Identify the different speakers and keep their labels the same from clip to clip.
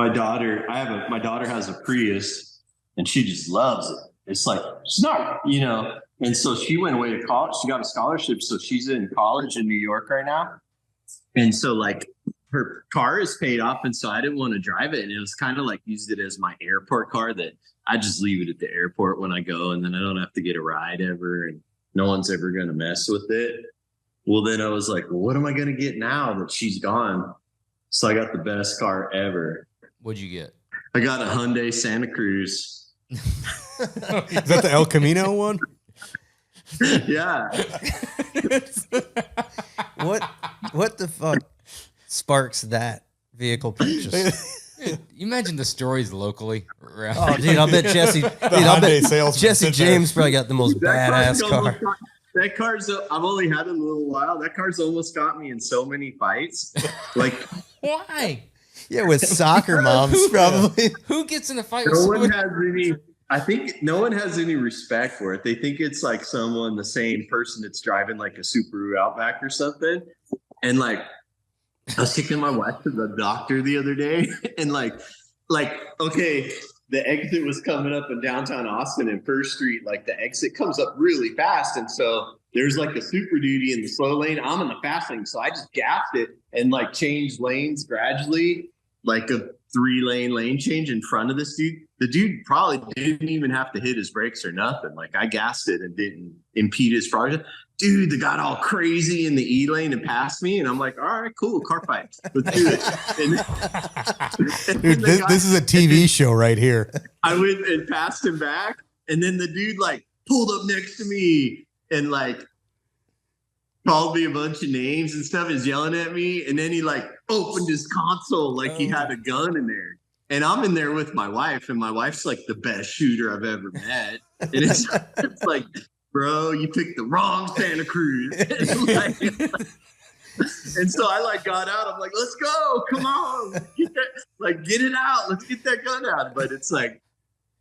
Speaker 1: my daughter has a Prius and she just loves it. It's like, it's not, and so she went away to college. She got a scholarship. So she's in college in New York right now. And so like her car is paid off. And so I didn't want to drive it. And it was kind of like used it as my airport car that I just leave it at the airport when I go. And then I don't have to get a ride ever. And no one's ever going to mess with it. Well, then I was like, well, what am I going to get now that she's gone? So I got the best car ever.
Speaker 2: What'd you get?
Speaker 1: I got a Hyundai Santa Cruz.
Speaker 3: Is that the El Camino one?
Speaker 1: Yeah.
Speaker 4: What the fuck sparks that vehicle purchase?
Speaker 2: You imagine the stories locally around.
Speaker 4: Oh, dude, I'll bet Jesse. Jesse James probably got the most badass car.
Speaker 1: That car's, I've only had it a little while. That car's almost got me in so many fights. Like,
Speaker 2: why?
Speaker 4: Yeah, with soccer moms, probably.
Speaker 2: Who gets in a fight
Speaker 1: no
Speaker 2: with
Speaker 1: one has any, I think no one has any respect for it. They think it's like the same person that's driving like a Subaru Outback or something. And like, I was taking my wife to the doctor the other day and like, okay, the exit was coming up in downtown Austin and First Street. Like the exit comes up really fast. And so there's like a Super Duty in the slow lane. I'm in the fast lane. So I just gapped it and like changed lanes gradually, like a 3-lane lane change in front of this dude. The dude probably didn't even have to hit his brakes or nothing. Like I gassed it and didn't impede his progress. Dude, they got all crazy in the E lane and passed me. And I'm like, all right, cool, car fight. Let's do it.
Speaker 3: Dude, this is a TV show right here.
Speaker 1: I went and passed him back. And then the dude like pulled up next to me and like called me a bunch of names and stuff, is yelling at me. And then he like opened his console like he had a gun in there. And I'm in there with my wife, and my wife's like the best shooter I've ever met. And it's like, bro, you picked the wrong Santa Cruz. And so I like got out. I'm like, let's go. Come on. Get it out. Let's get that gun out. But it's like,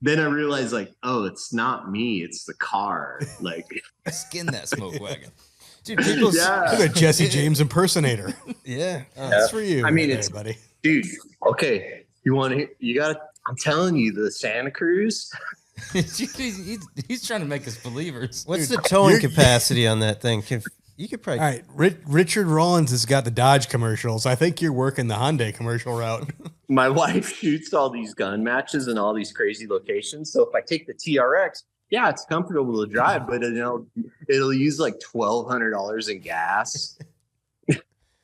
Speaker 1: then I realized like, oh, it's not me. It's the car. Like
Speaker 2: skin that smoke wagon.
Speaker 3: Dude, people,
Speaker 1: yeah.
Speaker 3: Look at Jesse James impersoner.
Speaker 4: Yeah.
Speaker 3: That's for you.
Speaker 1: I mean,
Speaker 3: it's buddy.
Speaker 1: Dude, okay. I'm telling you, the Santa Cruz.
Speaker 2: he's trying to make us believers.
Speaker 4: What's the towing capacity on that thing? You could probably.
Speaker 3: All right, Richard Rollins has got the Dodge commercials. I think you're working the Hyundai commercial route.
Speaker 1: My wife shoots all these gun matches in all these crazy locations. So if I take the TRX, yeah, it's comfortable to drive, but it'll use like $1,200 in gas.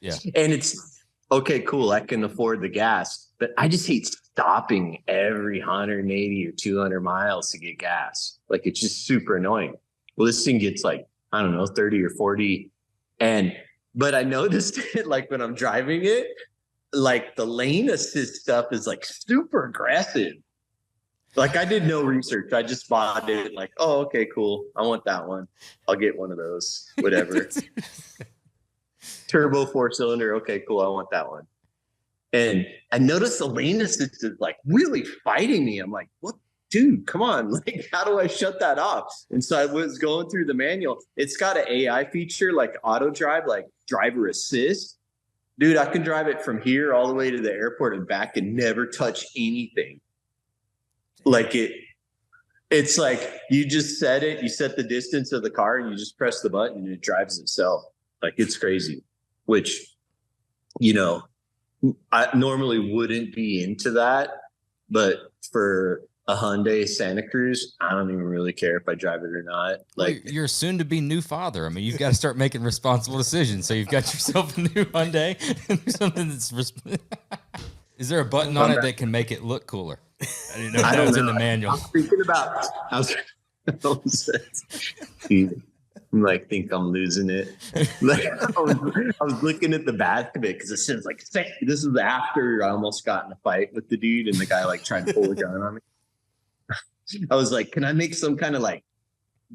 Speaker 2: Yeah,
Speaker 1: and it's okay, cool. I can afford the gas, but I just hate stopping every 180 or 200 miles to get gas. Like it's just super annoying. Well, this thing gets like, I don't know, 30 or 40. But I noticed it like when I'm driving it, like the lane assist stuff is like super aggressive. Like I did no research. I just bought it like, oh, okay, cool. I want that one. I'll get one of those, whatever. Turbo 4-cylinder. Okay, cool. I want that one. And I noticed the lane assist is like really fighting me. I'm like, what? Dude, come on. Like, how do I shut that off? And so I was going through the manual. It's got an AI feature like auto drive, like driver assist. Dude, I can drive it from here all the way to the airport and back and never touch anything. Like it's like you just set it, you set the distance of the car and you just press the button and it drives itself. Like it's crazy, which, I normally wouldn't be into that, but for a Hyundai Santa Cruz, I don't even really care if I drive it or not. Like
Speaker 2: well, you're a soon to be new father. I mean, you've got to start making responsible decisions. So you've got yourself a new Hyundai and something that's is there a button on it that can make it look cooler? I didn't know if that was in the manual.
Speaker 1: I'm thinking about I'm like, think I'm losing it. Like I was looking at the back of it because it says like, this is after I almost got in a fight with the dude and the guy like tried to pull a gun on me. I was like, can I make some kind of like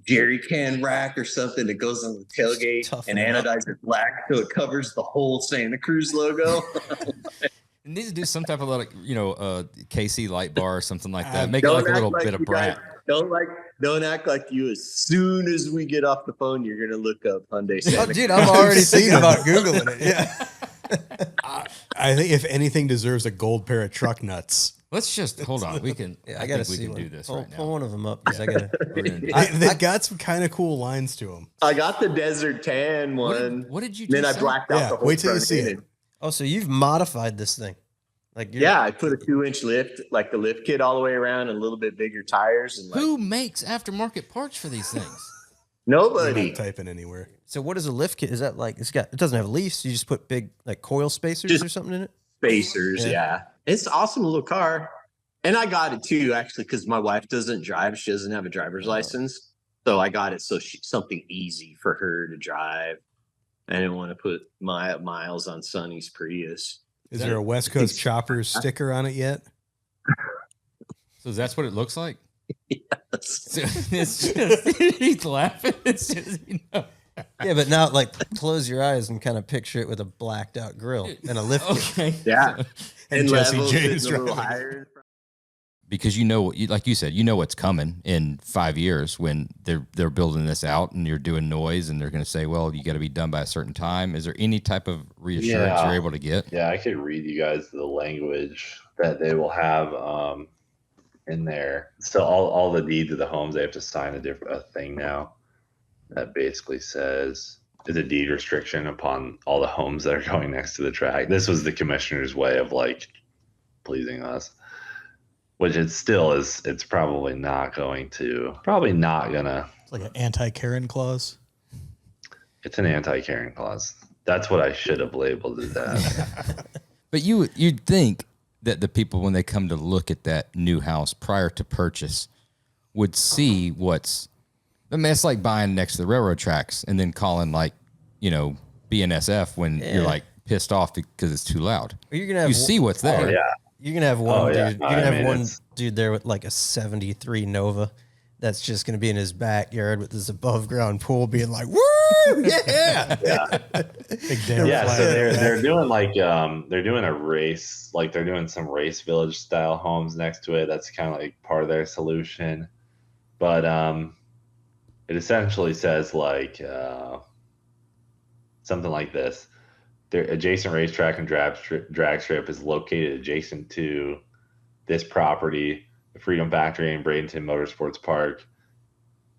Speaker 1: jerry can rack or something that goes on the tailgate and anodize it black so it covers the whole Santa Cruz logo?
Speaker 2: It needs to do some type of like, KC light bar or something like that. Make it like a little bit of brat.
Speaker 1: Don't act like you. As soon as we get off the phone, you're gonna look up Hyundai Santa Cruz.
Speaker 4: Dude, I'm already thinking about Googling it. Yeah.
Speaker 3: I think if anything deserves a gold pair of truck nuts.
Speaker 2: Let's just hold on. We can.
Speaker 4: I gotta
Speaker 2: think we
Speaker 4: see
Speaker 2: can
Speaker 4: one.
Speaker 2: do this
Speaker 4: Pull,
Speaker 2: right now.
Speaker 4: pull one of them up because I gotta.
Speaker 2: We're gonna do
Speaker 3: They've got some kind of cool lines to them.
Speaker 1: I got the desert tan one.
Speaker 2: What did you
Speaker 1: Then
Speaker 2: just
Speaker 1: I
Speaker 2: say?
Speaker 1: blacked out the whole
Speaker 3: wait till you
Speaker 1: front
Speaker 3: see
Speaker 1: end.
Speaker 3: it.
Speaker 4: Oh, so you've modified this thing? Like
Speaker 1: Yeah, I put a 2-inch lift, like the lift kit all the way around, and a little bit bigger tires. And
Speaker 2: Who makes aftermarket parts for these things?
Speaker 3: You're
Speaker 1: nobody.
Speaker 3: not typing anywhere.
Speaker 4: So what is a lift kit? Is that like it doesn't have leaves? You just put big like coil spacers
Speaker 1: Just
Speaker 4: or something in it?
Speaker 1: Spacers,
Speaker 4: Yeah.
Speaker 1: yeah. It's an awesome little car. And I got it too, actually, because my wife doesn't drive. She doesn't have a driver's license. So I got it something easy for her to drive. I didn't want to put my miles on Sonny's Prius.
Speaker 3: Is there a West Coast Choppers sticker on it yet?
Speaker 2: So that's what it looks like.
Speaker 1: Yes.
Speaker 2: It's just, he's laughing. It's just,
Speaker 4: Yeah, but now like close your eyes and kind of picture it with a blacked out grill and a lift kit.
Speaker 2: Okay.
Speaker 1: Yeah.
Speaker 3: And Jesse
Speaker 1: levels
Speaker 3: James
Speaker 1: sitting a little
Speaker 3: driving.
Speaker 1: higher.
Speaker 2: Because like you said, you know what's coming in 5 years when they're building this out and you're doing noise and they're going to say, well, you got to be done by a certain time. Is there any type of reassurance you're able to get?
Speaker 5: Yeah, I could read you guys the language that they will have in there. So all the deeds of the homes, they have to sign a thing now that basically says it's a deed restriction upon all the homes that are going next to the track. This was the commissioner's way of like pleasing us. Which it still is. It's probably not gonna.
Speaker 6: It's like an anti-Karen clause.
Speaker 5: It's an anti-Karen clause. That's what I should have labeled it as.
Speaker 2: But you'd think that the people, when they come to look at that new house prior to purchase, would see what's. I mean, it's like buying next to the railroad tracks and then calling BNSF when you're like pissed off because it's too loud.
Speaker 4: You're gonna have
Speaker 2: You see what's there.
Speaker 5: Oh, yeah.
Speaker 4: You're gonna have one
Speaker 5: yeah.
Speaker 4: dude. You're gonna have one
Speaker 5: it's-
Speaker 4: dude there with like a '73 Nova, that's just gonna be in his backyard with this above ground pool, being like, "Woo, yeah!"
Speaker 6: Big damn
Speaker 5: Yeah,
Speaker 6: flag.
Speaker 5: so they're doing like they're doing a race, like they're doing some race village style homes next to it. That's kind of like part of their solution. But it essentially says like something like this. Their adjacent racetrack and drag strip is located adjacent to this property, the Freedom Factory and Bradenton Motorsports Park,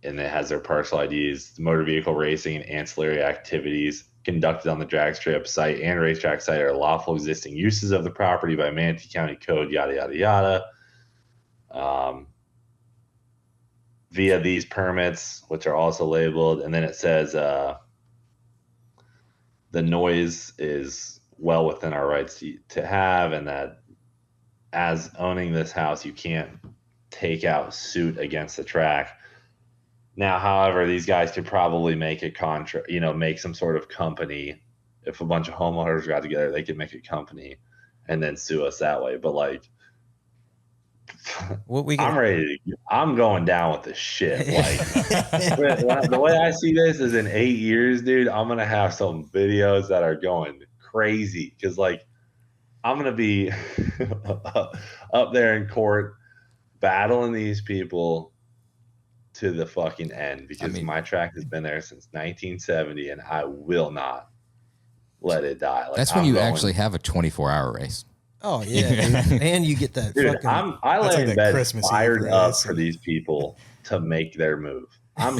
Speaker 5: and it has their parcel IDs. Motor vehicle racing and ancillary activities conducted on the drag strip site and racetrack site are lawful existing uses of the property by Manatee County Code, yada, yada, yada. Via these permits, which are also labeled, and then it says the noise is well within our rights to have, and that as owning this house, you can't take out suit against the track. Now, however, these guys could probably make a contract, make some sort of company. If a bunch of homeowners got together, they could make a company and then sue us that way. But like, I'm ready. I'm going down with this shit. Like, the way I see this is in 8 years, dude, I'm going to have some videos that are going crazy. Cause like, I'm going to be up there in court battling these people to the fucking end because my track has been there since 1970 and I will not let it die. Like,
Speaker 2: That's when you actually have a 24-hour race.
Speaker 4: Oh yeah, dude. And you get that.
Speaker 5: Dude,
Speaker 4: fucking,
Speaker 5: I lay
Speaker 3: like
Speaker 5: in
Speaker 3: that
Speaker 5: bed
Speaker 3: Christmas
Speaker 5: fired
Speaker 3: Eve
Speaker 5: up
Speaker 3: race.
Speaker 5: for these people to make their move. I'm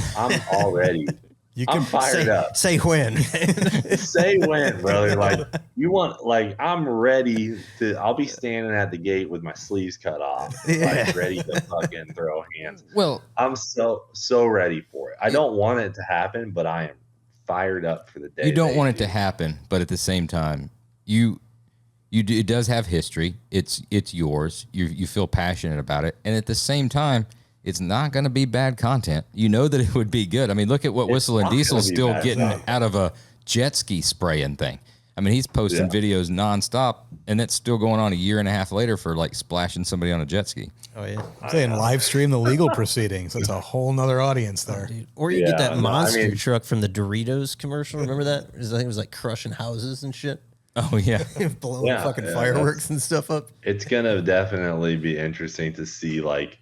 Speaker 5: already.
Speaker 3: You
Speaker 5: I'm
Speaker 3: can
Speaker 5: fired up.
Speaker 4: Say when.
Speaker 5: Say when, brother. Like I'm ready to. I'll be standing at the gate with my sleeves cut off, like ready to fucking throw hands.
Speaker 2: Well,
Speaker 5: I'm so ready for it. I don't want it to happen, but I am fired up for the day.
Speaker 2: you don't want it to happen, but at the same time, it does have history. It's yours. You feel passionate about it, and at the same time, it's not going to be bad content. You know that it would be good. I mean, look at what Whistle and Diesel's still getting out of a jet ski spraying thing. I mean, he's posting videos nonstop, and it's still going on a year and a half later for like splashing somebody on a jet ski.
Speaker 4: Oh yeah.
Speaker 3: I'm saying live stream the legal proceedings. That's a whole nother audience there.
Speaker 4: Dude. Or you get that
Speaker 5: no,
Speaker 4: monster truck from the Doritos commercial. Remember that? I think it was like crushing houses and shit.
Speaker 2: Oh yeah.
Speaker 4: Blowing fucking fireworks and stuff up.
Speaker 5: It's gonna definitely be interesting to see, like,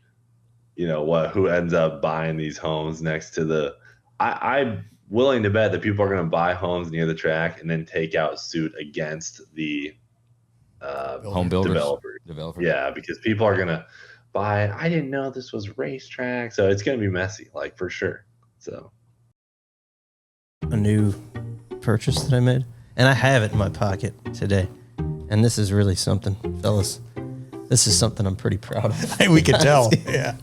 Speaker 5: who ends up buying these homes next to the. I'm willing to bet that people are gonna buy homes near the track and then take out suit against the
Speaker 2: home builders,
Speaker 5: developers. Yeah, because people are gonna buy it. I didn't know this was racetrack, so it's gonna be messy, like for sure. So
Speaker 4: a new purchase that I made, and I have it in my pocket today. And this is really something, fellas. This is something I'm pretty proud of.
Speaker 6: Hey, we could tell. Yeah.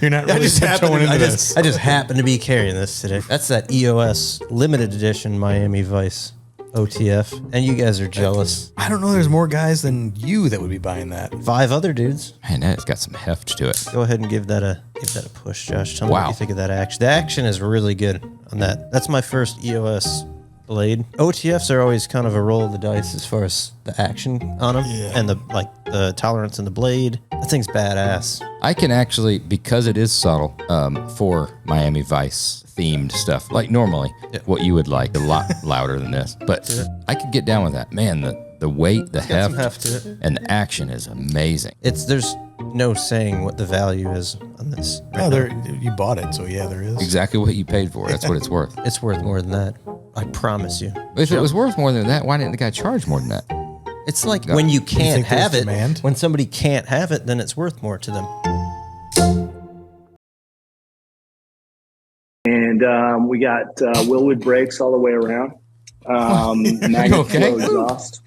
Speaker 6: You're not really tiptoeing into this.
Speaker 4: I just happen to be carrying this today. That's that EOS limited edition Miami Vice OTF. And you guys are jealous.
Speaker 3: I don't know. There's more guys than you that would be buying that.
Speaker 4: 5 other dudes.
Speaker 2: Man, that's got some heft to it.
Speaker 4: Go ahead and give that a push, Josh. Tell me what you think of that action. The action is really good on that. That's my first EOS blade. OTFs are always kind of a roll of the dice as far as the action on them and the tolerance in the blade. That thing's badass.
Speaker 2: I can actually, because it is subtle, for Miami Vice themed stuff, like normally what you would like, a lot louder than this, but I could get down with that. Man, the weight, the heft
Speaker 4: to it.
Speaker 2: and the action is amazing.
Speaker 4: There's no saying what the value is on this.
Speaker 3: You bought it, so yeah, there is.
Speaker 2: Exactly what you paid for. That's what it's worth.
Speaker 4: It's worth more than that. I promise you.
Speaker 2: If it was worth more than that, why didn't the guy charge more than that?
Speaker 4: It's like when you can't have it.
Speaker 3: Demand?
Speaker 4: When somebody can't have it, then it's worth more to them.
Speaker 7: And we got Willwood brakes all the way around. Magnet flow exhaust.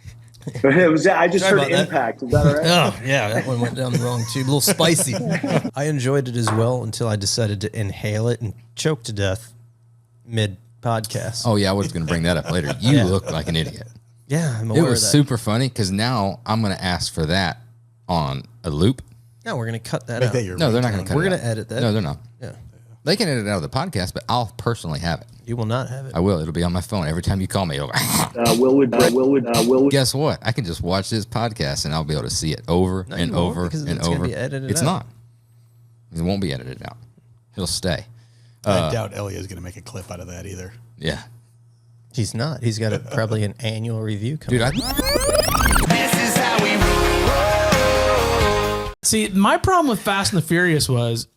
Speaker 7: I just heard impact. Is that all right?
Speaker 4: Oh, yeah, that one went down the wrong tube. A little spicy. I enjoyed it as well until I decided to inhale it and choke to death mid-podcast.
Speaker 2: Oh, yeah, I was going to bring that up later. You look like an idiot.
Speaker 4: Yeah, I'm aware
Speaker 2: It was
Speaker 4: of that.
Speaker 2: super funny because now I'm going to ask for that on a loop.
Speaker 4: Yeah, we're going to cut that
Speaker 3: Make
Speaker 4: out.
Speaker 3: that your
Speaker 2: No, they're not going to cut
Speaker 4: We're
Speaker 2: it
Speaker 4: going
Speaker 2: out.
Speaker 4: to edit that.
Speaker 2: No, they're not.
Speaker 4: Yeah.
Speaker 2: They can edit it out of the podcast, but I'll personally have it.
Speaker 4: You will not have it.
Speaker 2: I will. It'll be on my phone every time you call me. It'll go,
Speaker 7: Willwood.
Speaker 2: guess what? I can just watch this podcast and I'll be able to see it over
Speaker 4: No,
Speaker 2: and
Speaker 4: you won't,
Speaker 2: over
Speaker 4: because
Speaker 2: and
Speaker 4: it's gonna
Speaker 2: over.
Speaker 4: be edited
Speaker 2: It's
Speaker 4: out.
Speaker 2: not. It won't be edited out. It'll stay.
Speaker 6: I doubt Elliot's going to make a clip out of that either.
Speaker 2: Yeah.
Speaker 4: He's not. He's got probably an annual review coming.
Speaker 2: Dude,
Speaker 8: See, my problem with Fast and the Furious was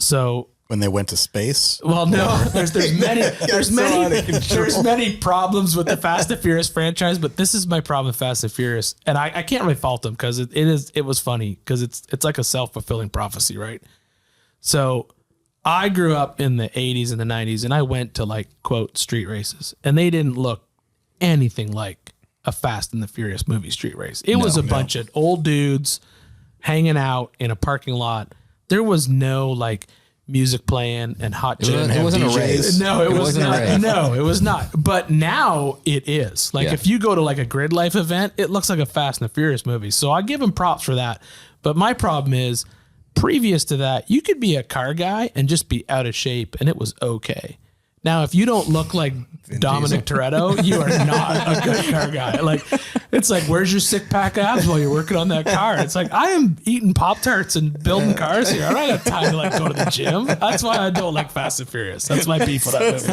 Speaker 6: When they went to space.
Speaker 8: well, no, there's many problems with the Fast and Furious franchise, but this is my problem with Fast and Furious, and I can't really fault them because it was funny because it's like a self-fulfilling prophecy, right? So I grew up in the 80s and the 90s, and I went to like quote street races, and they didn't look anything like a Fast and the Furious movie street race. It was a bunch of old dudes hanging out in a parking lot. There was no like music playing and hot chick.
Speaker 2: It wasn't a race.
Speaker 8: No, it was
Speaker 2: wasn't a
Speaker 8: not.
Speaker 2: race.
Speaker 8: No, it was not. But now it is. Like if you go to like a Grid Life event, it looks like a Fast and the Furious movie. So I give them props for that. But my problem is, previous to that, you could be a car guy and just be out of shape, and it was okay. Now, if you don't look like Dominic Toretto, you are not a good car guy. Like, it's like, where's your sick pack abs while you're working on that car? It's like, I am eating Pop-Tarts and building cars here. I don't have time to like go to the gym. That's why I don't like Fast and Furious. That's my beef with that movie.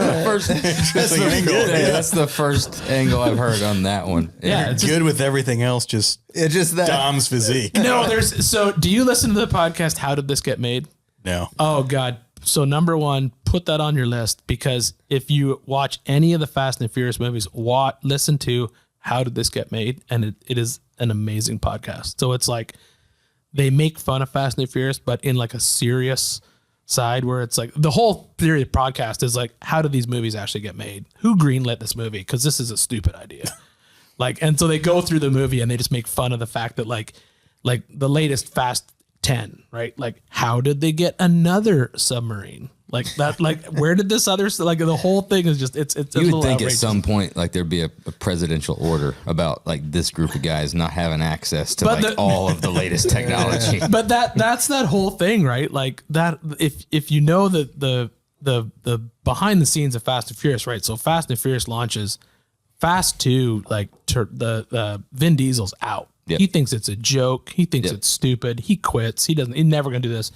Speaker 2: That's the first angle I've heard on that one.
Speaker 8: Yeah, it's
Speaker 6: Good with everything else, just
Speaker 3: that.
Speaker 6: Dom's physique.
Speaker 8: no, so do you listen to the podcast, How Did This Get Made?
Speaker 6: No.
Speaker 8: Oh, God. So number one, put that on your list, because if you watch any of the Fast and Furious movies, listen to How Did This Get Made? And it is an amazing podcast. So it's like they make fun of Fast and Furious, but in like a serious side where it's like the whole theory of podcast is like, how did these movies actually get made? Who greenlit this movie? Because this is a stupid idea. And so they go through the movie and they just make fun of the fact that like the latest Fast 10, right? Like, how did they get another submarine? Like that, like where did this other, like the whole thing is just, it's
Speaker 2: You
Speaker 8: a
Speaker 2: would
Speaker 8: little
Speaker 2: think
Speaker 8: outrageous.
Speaker 2: at some point, like there'd be a presidential order about like this group of guys not having access to
Speaker 8: But
Speaker 2: like all of the latest technology.
Speaker 8: But that's that whole thing, right? Like that, if you know the behind the scenes of Fast and Furious, right? So Fast and Furious launches, Fast 2, like the Vin Diesel's out.
Speaker 2: Yep.
Speaker 8: He thinks it's a joke. He thinks it's stupid. He quits. He's never going to do this.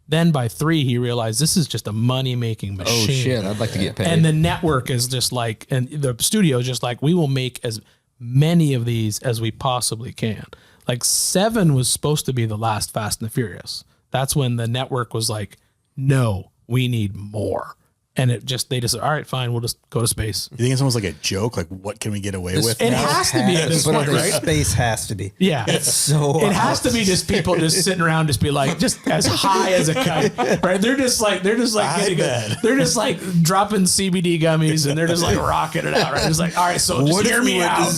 Speaker 8: Then by 3, he realized this is just a money-making machine.
Speaker 2: Oh shit, I'd like to get paid.
Speaker 8: And the network is just like, and the studio is just like, we will make as many of these as we possibly can. Like 7 was supposed to be the last Fast and the Furious. That's when the network was like, no, we need more. And they just, all right, fine, we'll just go to space.
Speaker 6: You think it's almost like a joke? Like, what can we get away with?
Speaker 8: It has to be at this point, right?
Speaker 4: Space has to be.
Speaker 8: Yeah.
Speaker 4: It's so
Speaker 8: It has to be just people just sitting around, just be like, just as high as a kite, right? They're just like they're just like dropping CBD gummies and they're just like rocking it out, right? It's like, all right, so just hear me out.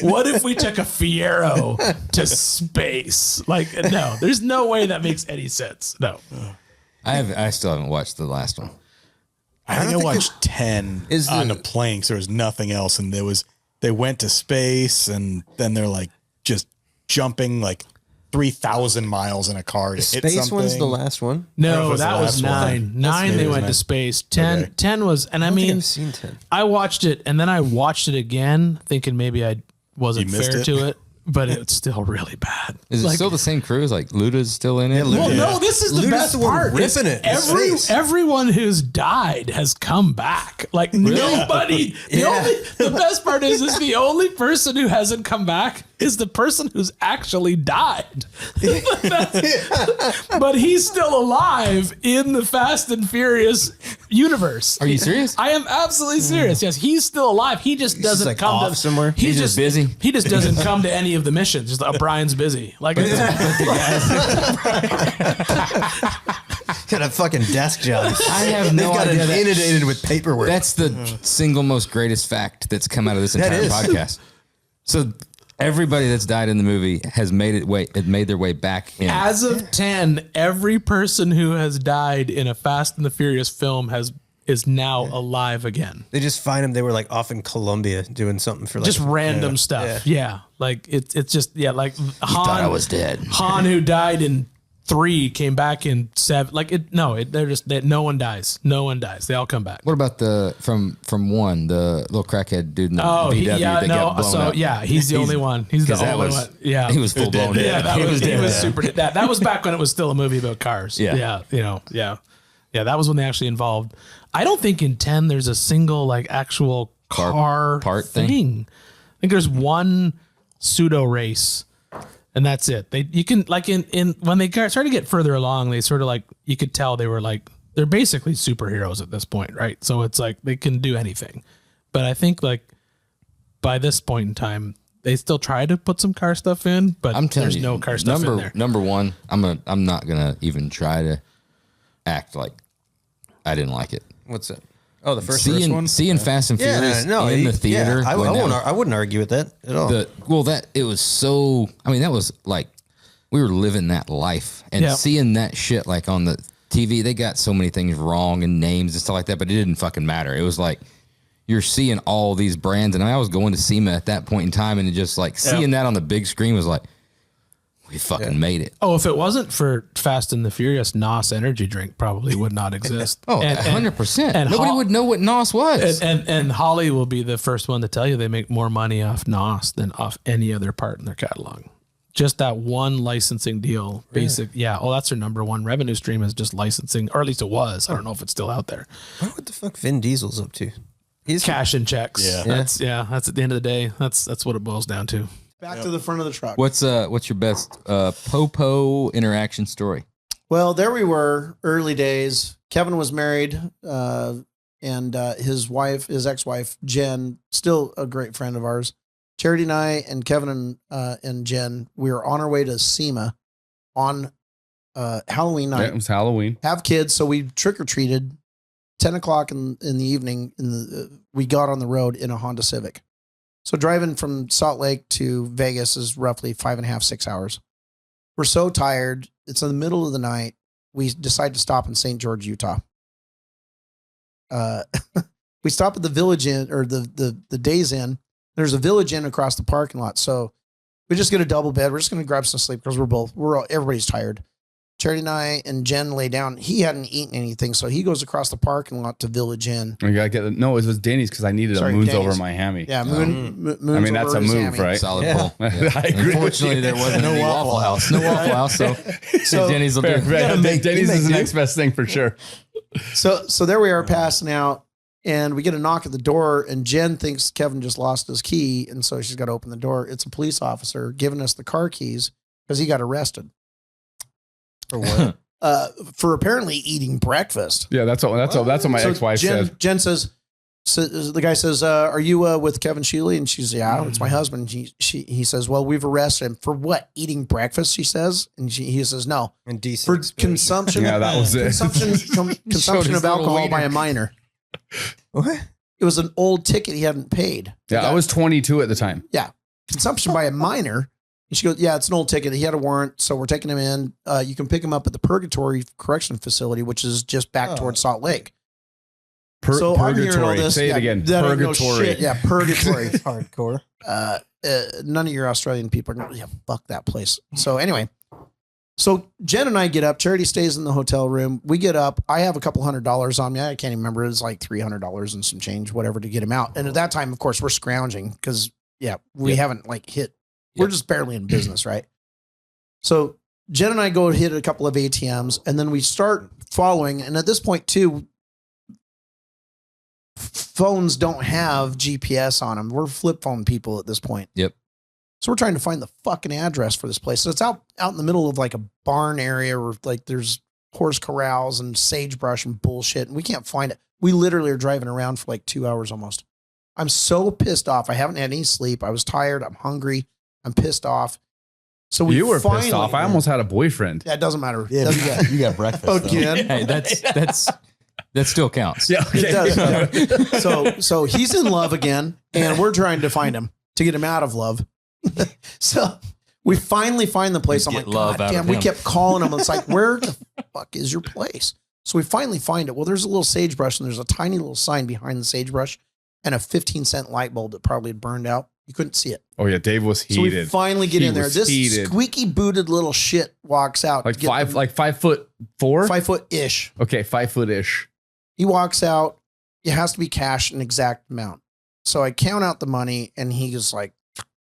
Speaker 8: What if we took a Fiero to space? Like, no, there's no way that makes any sense. No.
Speaker 2: I still haven't watched the last one.
Speaker 6: I think I watched 10 on a plane because there was nothing else. And they went to space and then they're like just jumping like 3,000 miles in a car to hit something.
Speaker 4: Space one's the last one?
Speaker 8: No, that was 9. 9, they went to space. 10 was, and I mean,
Speaker 4: I've seen 10.
Speaker 8: I watched it and then I watched it again thinking maybe I wasn't fair to it. But it's still really bad.
Speaker 2: Is it still the same crew? Like Luda's still in it?
Speaker 8: Well, no, this is the best part.
Speaker 4: Ripping it.
Speaker 8: Everyone who's died has come back. Like nobody. The best part is the only person who hasn't come back is the person who's actually died. But he's still alive in the Fast and Furious universe.
Speaker 2: Are you serious?
Speaker 8: I am absolutely serious. Yes, he's still alive. He just doesn't
Speaker 4: like
Speaker 8: come
Speaker 4: off
Speaker 8: to
Speaker 4: somewhere.
Speaker 2: He's just busy.
Speaker 8: He just doesn't come to any of the missions. Just like Brian's busy. Like
Speaker 4: Got a fucking desk job.
Speaker 2: I have no
Speaker 4: got
Speaker 2: idea.
Speaker 4: inundated with paperwork.
Speaker 2: That's the single most greatest fact that's come out of this entire podcast. So everybody that's died in the movie has made their way back in.
Speaker 8: As of 10, every person who has died in a Fast and the Furious film is now alive again.
Speaker 4: They just find them. They were like off in Colombia doing something for like
Speaker 8: just random stuff. Yeah. Like it's just, like Han.
Speaker 2: Thought I was dead.
Speaker 8: Han, who died in 3, came back in 7. Like they're just no one dies. No one dies. They all come back.
Speaker 2: What about the from 1, the little crackhead dude in the VW that got blown up?
Speaker 8: Yeah, he's the only one. He's the only one. Yeah,
Speaker 2: he was full blown dead.
Speaker 8: Yeah, he was super dead. That was back when it was still a movie about cars. Yeah, that was when they actually involved. I don't think in 10 there's a single like actual car
Speaker 2: part
Speaker 8: thing. I think there's one pseudo race. And that's it. You can like in when they started to get further along, they sort of like you could tell they were like they're basically superheroes at this point, right? So it's like they can do anything. But I think like by this point in time, they still try to put some car stuff in, but there's no car stuff in there.
Speaker 2: Number 1, I'm not gonna even try to act like I didn't like it.
Speaker 4: What's that? Oh, the first one?
Speaker 2: Seeing Fast and Furious in the theater.
Speaker 4: I wouldn't argue with that at all.
Speaker 2: It was so, that was like, we were living that life and seeing that shit like on the TV, they got so many things wrong and names and stuff like that, but it didn't fucking matter. It was like, you're seeing all these brands. And I was going to SEMA at that point in time and just like seeing that on the big screen was like, we fucking made it.
Speaker 8: Oh, if it wasn't for Fast and the Furious, NOS energy drink probably would not exist.
Speaker 2: 100%. And nobody would know what NOS was.
Speaker 8: And Holly will be the first one to tell you they make more money off NOS than off any other part in their catalog. Just that one licensing deal, that's their number one revenue stream is just licensing, or at least it was. I don't know if it's still out there.
Speaker 4: What the fuck Vin Diesel's up to?
Speaker 8: He's cash and checks. That's at the end of the day. That's what it boils down to.
Speaker 9: Back to the front of the truck.
Speaker 2: What's your best Popo interaction story?
Speaker 9: Well, there we were, early days. Kevin was married, and his ex-wife, Jen, still a great friend of ours. Charity and I and Kevin and Jen, we were on our way to SEMA on Halloween night.
Speaker 10: Yeah, it was Halloween.
Speaker 9: Have kids, so we trick-or-treated. 10 o'clock in the evening, we got on the road in a Honda Civic. So driving from Salt Lake to Vegas is roughly 5.5, 6 hours. We're so tired. It's in the middle of the night. We decide to stop in St. George, Utah. We stop at the Village Inn or the Days Inn. There's a Village Inn across the parking lot. So we just get a double bed. We're just going to grab some sleep because everybody's tired. Charity and I and Jen lay down. He hadn't eaten anything, so he goes across the parking lot to Village Inn.
Speaker 10: I gotta get it was Danny's because I needed a Moons Over my hammy.
Speaker 9: Yeah, Moons
Speaker 10: I mean, that's a move,
Speaker 9: hammy.
Speaker 10: right?
Speaker 2: Solid pull.
Speaker 10: Yeah. I agree.
Speaker 2: Unfortunately, there wasn't any Waffle House. No Waffle House, so Denny's will do.
Speaker 10: Denny's is the next best thing for sure.
Speaker 9: So there we are passing out, and we get a knock at the door, and Jen thinks Kevin just lost his key, and so she's got to open the door. It's a police officer giving us the car keys because he got arrested.
Speaker 4: For what?
Speaker 9: for apparently eating breakfast.
Speaker 10: Yeah, that's what my ex-wife said.
Speaker 9: Jen says, so the guy says, "Are you with Kevin Sheely?" And she's, "Yeah, it's my husband." He says, "Well, we've arrested him for what? Eating breakfast?" She says, and he says, "No, for consumption."
Speaker 10: Yeah, that was it.
Speaker 9: Consumption of alcohol by a minor.
Speaker 3: What?
Speaker 9: It was an old ticket he hadn't paid.
Speaker 10: Yeah, I was 22 at the time.
Speaker 9: Yeah, consumption by a minor. And she goes, "Yeah, it's an old ticket. He had a warrant, so we're taking him in. You can pick him up at the Purgatory Correction Facility, which is just back towards Salt Lake." So I'm hearing all this.
Speaker 10: Say it again. Purgatory.
Speaker 9: Yeah, Purgatory.
Speaker 3: Hardcore.
Speaker 9: None of your Australian people are going to, yeah, fuck that place. So anyway, so Jen and I get up. Charity stays in the hotel room. We get up. I have a couple $100 on me. I can't even remember. It's like $300 and some change, whatever, to get him out. And at that time, of course, we're scrounging because, we haven't like hit. We're just barely in business, right? So Jen and I go hit a couple of ATMs, and then we start following. And at this point, too, phones don't have GPS on them. We're flip phone people at this point.
Speaker 2: Yep.
Speaker 9: So we're trying to find the fucking address for this place. So it's out in the middle of like a barn area where like there's horse corrals and sagebrush and bullshit, and we can't find it. We literally are driving around for like 2 hours almost. I'm so pissed off. I haven't had any sleep. I was tired. I'm hungry. I'm pissed off. So
Speaker 10: you were pissed off. I almost had a boyfriend.
Speaker 9: Yeah, it doesn't matter.
Speaker 3: Yeah, you got breakfast
Speaker 9: again.
Speaker 2: Hey, that still counts.
Speaker 10: Yeah, okay.
Speaker 9: It does, yeah. So he's in love again, and we're trying to find him to get him out of love. So we finally find the place. I'm like, God damn, we kept calling him. It's like, where the fuck is your place? So we finally find it. Well, there's a little sagebrush, and there's a tiny little sign behind the sagebrush and a 15-cent light bulb that probably had burned out. You couldn't see it.
Speaker 10: Oh yeah, Dave was heated.
Speaker 9: So we finally get in there. This squeaky booted little shit walks out.
Speaker 10: Like 5'4",
Speaker 9: 5 foot ish.
Speaker 10: Okay, 5 foot ish.
Speaker 9: He walks out. It has to be cash, an exact amount. So I count out the money, and he is like,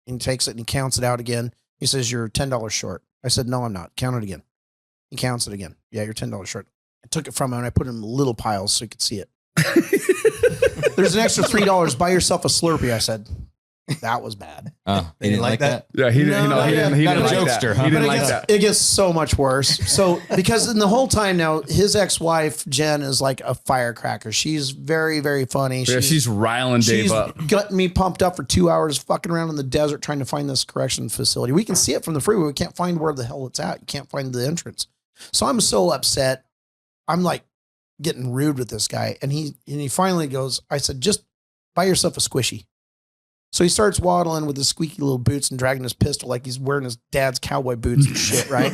Speaker 9: he takes it and he counts it out again. He says, "You're $10 short." I said, "No, I'm not. Count it again." He counts it again. "Yeah, you're $10 short." I took it from him and I put it in little piles so he could see it. "There's an extra $3. Buy yourself a Slurpee." I said, that was bad.
Speaker 2: He didn't like that?
Speaker 10: Yeah, he didn't. He didn't
Speaker 2: Not a
Speaker 10: like
Speaker 2: jokester,
Speaker 10: that.
Speaker 2: huh?
Speaker 10: He didn't
Speaker 9: But
Speaker 10: like that.
Speaker 9: it gets so much worse. So because in the whole time now, his ex-wife Jen is like a firecracker. She's very, very funny.
Speaker 10: Yeah, she's riling Dave
Speaker 9: she's
Speaker 10: up.
Speaker 9: Got me pumped up for 2 hours, fucking around in the desert trying to find this correction facility. We can see it from the freeway. We can't find where the hell it's at. You can't find the entrance. So I'm so upset. I'm like getting rude with this guy, and he finally goes. I said, "Just buy yourself a squishy." So he starts waddling with his squeaky little boots and dragging his pistol like he's wearing his dad's cowboy boots and shit, right?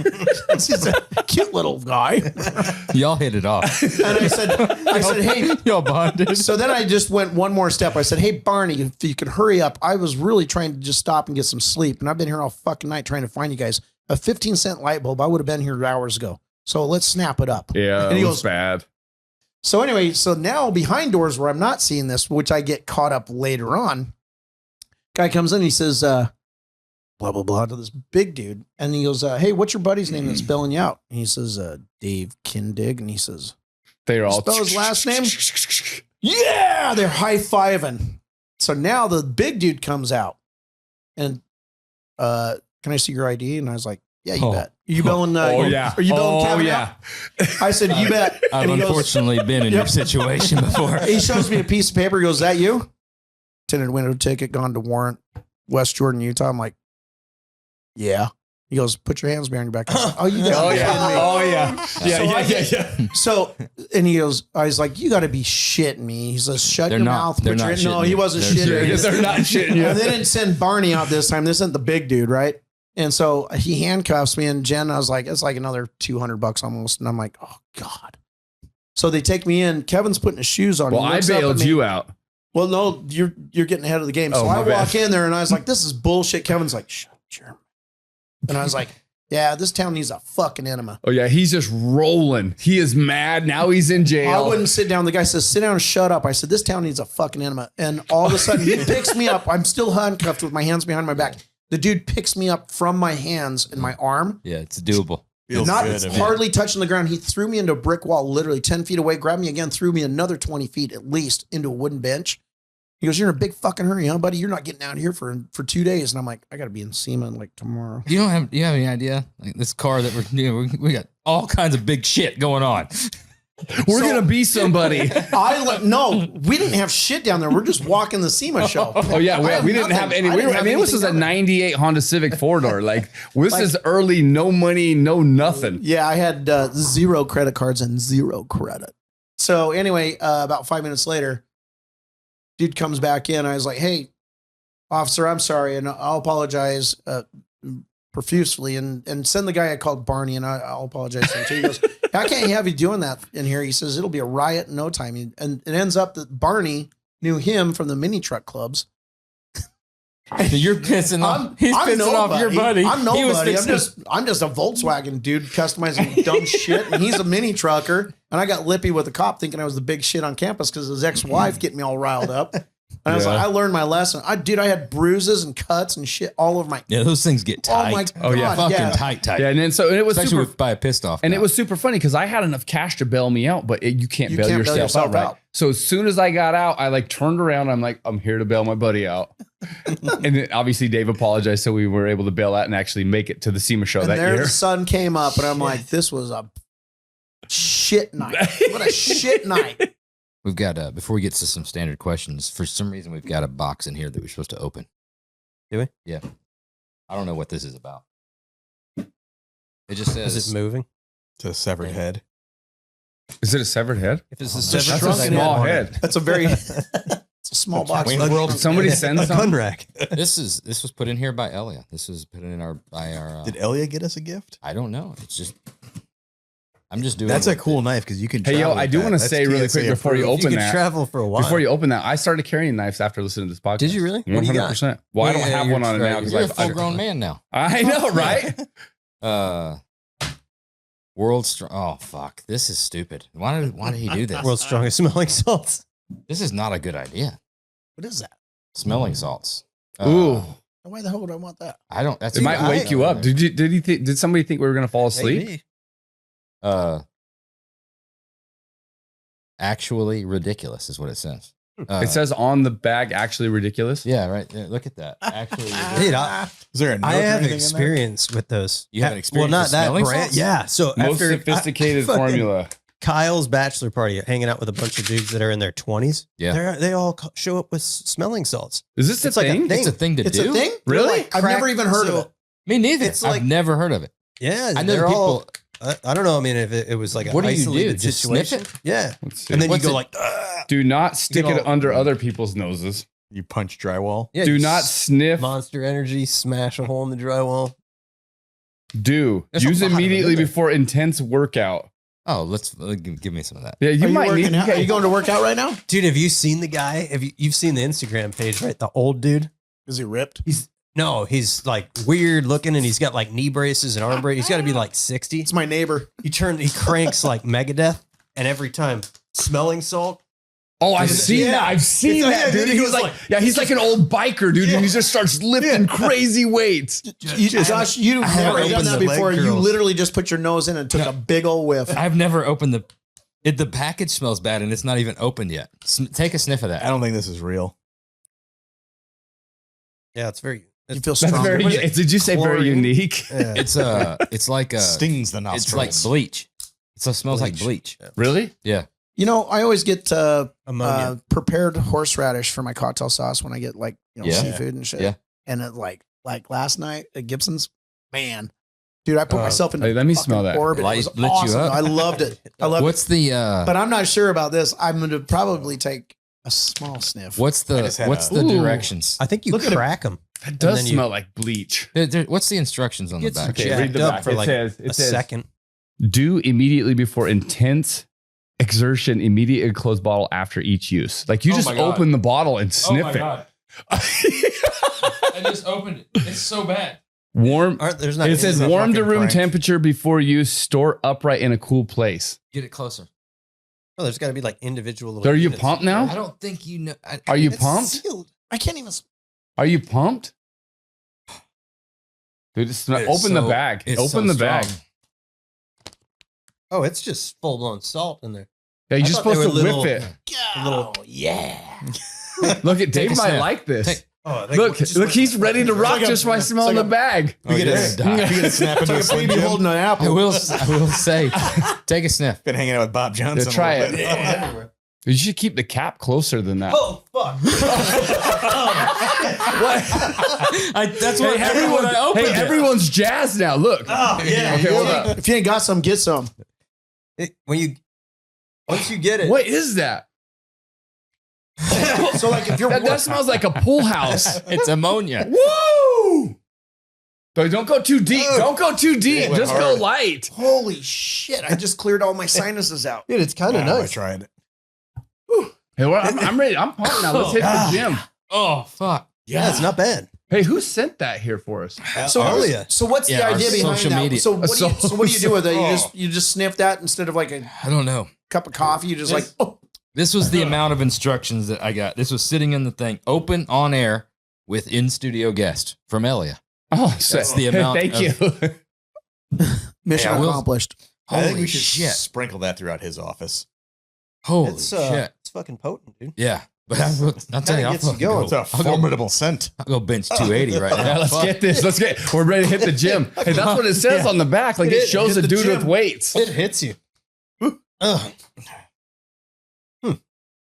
Speaker 9: He's a cute little guy.
Speaker 2: Y'all hit it off.
Speaker 9: And I said, "Hey,
Speaker 2: y'all bonded."
Speaker 9: So then I just went one more step. I said, "Hey, Barney, if you could hurry up." I was really trying to just stop and get some sleep. And I've been here all fucking night trying to find you guys. A 15-cent light bulb, I would have been here hours ago. So let's snap it up.
Speaker 10: Yeah,
Speaker 9: and he
Speaker 10: was
Speaker 9: goes,
Speaker 10: bad.
Speaker 9: So anyway, so now behind doors where I'm not seeing this, which I get caught up later on, guy comes in, he says, blah, blah, blah, to this big dude. And he goes, "Hey, what's your buddy's name that's bailing you out?" And he says, "Dave Kindig." And he says,
Speaker 10: "They're all
Speaker 9: spell his last name." Yeah, they're high-fiving. So now the big dude comes out and, "Can I see your ID?" And I was like, "Yeah, you bet." Are you billing?
Speaker 10: Yeah.
Speaker 9: Are you billing Kevin?
Speaker 10: Yeah.
Speaker 9: I said, "You bet."
Speaker 2: I've unfortunately been in your situation before.
Speaker 9: He shows me a piece of paper. He goes, "Is that you? Tinted window ticket, gone to warrant, West Jordan, Utah." I'm like, "Yeah." He goes, "Put your hands behind your back." I said, "Oh, you got me.
Speaker 10: Oh yeah. Yeah.
Speaker 9: So, and he goes, I was like, "You got to be shitting me." He says, "Shut your mouth."
Speaker 2: They're not
Speaker 9: No, he wasn't shitting me.
Speaker 10: They're not shitting you.
Speaker 9: And they didn't send Barney out this time. They sent the big dude, right? And so he handcuffs me, and Jen, I was like, it's like another $200 almost. And I'm like, oh God. So they take me in. Kevin's putting his shoes on.
Speaker 10: Well, I bailed you out.
Speaker 9: Well, no, you're getting ahead of the game. So I walk in there and I was like, this is bullshit. Kevin's like, "Shut your mouth." And I was like, yeah, this town needs a fucking enema.
Speaker 10: Oh yeah, he's just rolling. He is mad. Now he's in jail.
Speaker 9: I wouldn't sit down. The guy says, "Sit down and shut up." I said, "This town needs a fucking enema." And all of a sudden he picks me up. I'm still handcuffed with my hands behind my back. The dude picks me up from my hands and my arm.
Speaker 2: Yeah, it's doable.
Speaker 9: Not hardly touching the ground. He threw me into a brick wall, literally 10 feet away, grabbed me again, threw me another 20 feet at least into a wooden bench. He goes, "You're in a big fucking hurry, huh, buddy? You're not getting out here for 2 days." And I'm like, "I got to be in SEMA like tomorrow."
Speaker 2: You have any idea? Like this car that we got all kinds of big shit going on.
Speaker 10: We're gonna be somebody.
Speaker 9: No, we didn't have shit down there. We're just walking the SEMA show.
Speaker 10: Oh yeah, we didn't have any. This was a '98 Honda Civic 4-door. Like this is early, no money, no nothing.
Speaker 9: Yeah, I had 0 credit cards and 0 credit. So anyway, about 5 minutes later, dude comes back in. I was like, "Hey, officer, I'm sorry, and I'll apologize profusely, and send the guy I called Barney, and I'll apologize to him too." He goes, "I can't have you doing that in here." He says, "It'll be a riot in no time." And it ends up that Barney knew him from the mini truck clubs.
Speaker 2: You're pissing off. He's pissing off your buddy.
Speaker 9: I'm nobody. I'm just a Volkswagen dude customizing dumb shit, and he's a mini trucker. And I got lippy with the cop, thinking I was the big shit on campus because his ex-wife getting me all riled up. And I was like, I learned my lesson. I had bruises and cuts and shit all over my.
Speaker 2: Yeah, those things get tight.
Speaker 9: Oh my god!
Speaker 2: Yeah, fucking tight.
Speaker 10: Yeah, and then so it was
Speaker 2: especially
Speaker 10: super
Speaker 2: by a pissed off.
Speaker 10: And
Speaker 2: guy.
Speaker 10: it was super funny because I had enough cash to bail me out, but you can't bail yourself out, right? So as soon as I got out, I like turned around. I'm like, I'm here to bail my buddy out. And then obviously Dave apologized, so we were able to bail out and actually make it to the SEMA show that year.
Speaker 9: The sun came up, and I'm like, this was a shit night. What a shit night.
Speaker 2: We've got, before we get to some standard questions, for some reason, we've got a box in here that we're supposed to open.
Speaker 4: Do we?
Speaker 2: Yeah. I don't know what this is about. It just says.
Speaker 4: Is it moving?
Speaker 6: It's a severed head.
Speaker 10: Is it a severed head?
Speaker 4: If it's a severed
Speaker 10: That's a small head.
Speaker 9: That's a very it's a small box.
Speaker 10: Did somebody send
Speaker 4: a
Speaker 10: something?
Speaker 4: gun rack.
Speaker 2: This was put in here by Elia. This was put in by our.
Speaker 6: Did Elia get us a gift?
Speaker 2: I don't know. It's just. I'm just doing.
Speaker 6: That's a cool knife because you can.
Speaker 10: Hey, yo, I do want to say really quick before you open that.
Speaker 4: Travel for a while.
Speaker 10: Before you open that, I started carrying knives after listening to this podcast.
Speaker 4: Did you really?
Speaker 10: 100%. Well, I don't have one on it now because
Speaker 2: you're a full-grown man now.
Speaker 10: I know, right?
Speaker 2: World's strong. Oh fuck! This is stupid. Why did he do this?
Speaker 4: World's strongest smelling salts.
Speaker 2: This is not a good idea.
Speaker 9: What is that?
Speaker 2: Smelling salts.
Speaker 10: Ooh.
Speaker 9: Why the hell would I want that?
Speaker 2: I don't. That's
Speaker 10: It might wake you up. Did somebody think we were gonna fall asleep?
Speaker 4: Maybe.
Speaker 2: Actually ridiculous is what it says.
Speaker 10: It says on the bag, actually ridiculous.
Speaker 2: Yeah, right there. Look at that. Actually
Speaker 4: Dude,
Speaker 6: is there a note
Speaker 4: I
Speaker 6: or
Speaker 4: have
Speaker 6: anything
Speaker 4: experience with those.
Speaker 2: You have an experience
Speaker 4: Well, not
Speaker 2: with
Speaker 4: that
Speaker 2: smelling
Speaker 4: brand.
Speaker 2: salts?
Speaker 4: Yeah. So
Speaker 10: Most
Speaker 4: after
Speaker 10: sophisticated formula.
Speaker 4: Kyle's bachelor party, hanging out with a bunch of dudes that are in their 20s.
Speaker 2: Yeah.
Speaker 4: They all show up with smelling salts.
Speaker 10: Is this
Speaker 4: It's
Speaker 10: a
Speaker 4: like a
Speaker 10: thing?
Speaker 4: thing.
Speaker 2: It's a thing to
Speaker 9: It's
Speaker 2: do.
Speaker 9: a thing?
Speaker 10: Really?
Speaker 9: Like, I've never even heard of it.
Speaker 2: Me neither.
Speaker 4: It's
Speaker 2: I've
Speaker 4: like-
Speaker 2: never heard of it.
Speaker 4: Yeah.
Speaker 2: I know
Speaker 4: they're
Speaker 2: people.
Speaker 4: all. I don't know. I mean, if it was like
Speaker 2: What
Speaker 4: an
Speaker 2: do you do?
Speaker 4: isolated
Speaker 2: Just sniff
Speaker 4: situation.
Speaker 2: it?
Speaker 4: Yeah.
Speaker 10: Let's see.
Speaker 4: And then
Speaker 2: What's
Speaker 4: you go
Speaker 2: it-
Speaker 4: like,
Speaker 10: Do not stick
Speaker 4: Get
Speaker 10: it
Speaker 4: all-
Speaker 10: under other people's noses.
Speaker 6: You punch drywall.
Speaker 4: yeah,
Speaker 10: Do
Speaker 4: you
Speaker 10: not sniff.
Speaker 4: Monster Energy, smash a hole in the drywall.
Speaker 10: Use
Speaker 2: a lot of
Speaker 10: immediately
Speaker 2: them, isn't
Speaker 10: before intense workout.
Speaker 2: Oh, let's give me some of that.
Speaker 10: Yeah, you might need.
Speaker 9: Are you going to work out right now?
Speaker 4: Dude, have you seen the guy? You've seen the Instagram page, right? The old dude.
Speaker 9: Is he ripped?
Speaker 4: He's like weird looking, and he's got like knee braces and arm braces. He's got to be like 60.
Speaker 9: It's my neighbor.
Speaker 4: He cranks like Megadeth, and every time smelling salt.
Speaker 10: Oh, I've seen that. I've seen that, dude. He's like an old biker, dude. And he just starts lifting crazy weights.
Speaker 9: Josh, you've never done
Speaker 4: opened
Speaker 9: that
Speaker 4: the
Speaker 9: before.
Speaker 4: leg
Speaker 9: You
Speaker 4: curls.
Speaker 9: literally just put your nose in and took a big old whiff.
Speaker 2: I've never opened the package smells bad and it's not even opened yet. Take a sniff of that.
Speaker 6: I don't think this is real.
Speaker 4: Yeah, it's very.
Speaker 9: You feel
Speaker 10: That's
Speaker 9: strong.
Speaker 10: very. Did you say very
Speaker 4: Chlorine?
Speaker 10: unique?
Speaker 4: Yeah.
Speaker 2: It's like
Speaker 6: Stings the
Speaker 2: it's
Speaker 6: nostrils.
Speaker 2: like bleach. It smells like bleach.
Speaker 10: Really?
Speaker 2: Yeah.
Speaker 9: You know, I always get
Speaker 4: Ammonia.
Speaker 9: prepared horseradish for my cocktail sauce when I get like
Speaker 2: Yeah.
Speaker 9: seafood and shit.
Speaker 2: Yeah.
Speaker 9: And it like last night at Gibson's, man, dude, I put myself in.
Speaker 10: Hey, let me smell that.
Speaker 9: Orb. It
Speaker 2: Light-
Speaker 9: was
Speaker 2: lit you
Speaker 9: awesome.
Speaker 2: up?
Speaker 9: I loved it. I loved
Speaker 2: What's the
Speaker 9: it. But I'm not sure about this. I'm going to probably take a small sniff.
Speaker 2: what's
Speaker 6: just had
Speaker 2: the
Speaker 10: Ooh.
Speaker 2: directions?
Speaker 4: I think you
Speaker 9: Look at it.
Speaker 4: crack them.
Speaker 10: That does
Speaker 4: then you-
Speaker 10: smell like bleach.
Speaker 2: What's the instructions on the
Speaker 4: Gets
Speaker 2: back?
Speaker 10: Okay,
Speaker 4: jacked
Speaker 10: read the
Speaker 4: up
Speaker 10: back.
Speaker 4: for
Speaker 10: It
Speaker 4: like
Speaker 10: says-
Speaker 4: a second.
Speaker 10: Do immediately before intense exertion, immediate and close bottle after each use. Like you
Speaker 2: Oh
Speaker 10: just
Speaker 2: my God.
Speaker 10: open the bottle and sniff it.
Speaker 2: I just opened it. It's so bad.
Speaker 10: Warm.
Speaker 4: There's not.
Speaker 10: It says
Speaker 6: a
Speaker 10: warm to
Speaker 6: fucking
Speaker 10: room
Speaker 6: prank.
Speaker 10: temperature before use. Store upright in a cool place.
Speaker 2: Get it closer.
Speaker 4: Oh, there's got to be like individual little.
Speaker 10: So are you
Speaker 4: units.
Speaker 10: pumped now?
Speaker 2: I don't think you know.
Speaker 10: Are you
Speaker 9: It's
Speaker 10: pumped?
Speaker 9: sealed. I can't even.
Speaker 10: Are you pumped? Dude, just open the bag. Open the bag.
Speaker 4: Oh, it's just full blown salt in there.
Speaker 10: Yeah, you're
Speaker 4: I
Speaker 10: just
Speaker 4: thought they
Speaker 10: supposed to
Speaker 4: were
Speaker 10: whip
Speaker 4: little-
Speaker 10: it.
Speaker 9: Oh, yeah.
Speaker 10: Look at Dave might like this. Look, he's ready to rock just by smelling the bag.
Speaker 3: We get a snap into a baby holding an apple.
Speaker 2: I will say, take a sniff.
Speaker 3: Been hanging out with Bob Johnson.
Speaker 10: Try it. Yeah. You should keep the cap closer than that.
Speaker 9: Oh fuck!
Speaker 2: That's what everyone.
Speaker 10: Everyone's jazzed now. Look.
Speaker 9: Oh yeah.
Speaker 10: Okay, hold up.
Speaker 9: If you ain't got some, get some.
Speaker 4: Once you get it,
Speaker 10: what is that?
Speaker 9: So like if you're
Speaker 10: that smells like a pool house.
Speaker 2: It's ammonia.
Speaker 10: Woo! Don't go too deep. Don't go too deep. Just go light.
Speaker 9: Holy shit! I just cleared all my sinuses out.
Speaker 3: Dude, it's kind of nice. I tried it.
Speaker 10: Hey, I'm ready. I'm pumped now. Let's hit the gym.
Speaker 2: Oh fuck!
Speaker 3: Yeah, it's not bad.
Speaker 10: Hey, who sent that here for us?
Speaker 9: So what's the idea behind that?
Speaker 2: Media.
Speaker 9: So what do you do with it? You just sniff that instead of like a
Speaker 2: I don't know
Speaker 9: cup of coffee. You just
Speaker 2: This was the amount of instructions that I got. This was sitting in the thing, open on air with in studio guest from Elia.
Speaker 10: Oh,
Speaker 2: that's the amount.
Speaker 10: Thank you.
Speaker 9: Mission accomplished.
Speaker 3: I think we should sprinkle that throughout his office.
Speaker 2: Holy shit!
Speaker 4: It's fucking potent, dude.
Speaker 2: Yeah, but I'll tell you,
Speaker 3: it's a formidable scent.
Speaker 2: I'll go bench 280 right now.
Speaker 10: Yeah, let's get this. We're ready to hit the gym. Hey, that's what it says on the back. Like it shows a dude with weights.
Speaker 3: It hits you.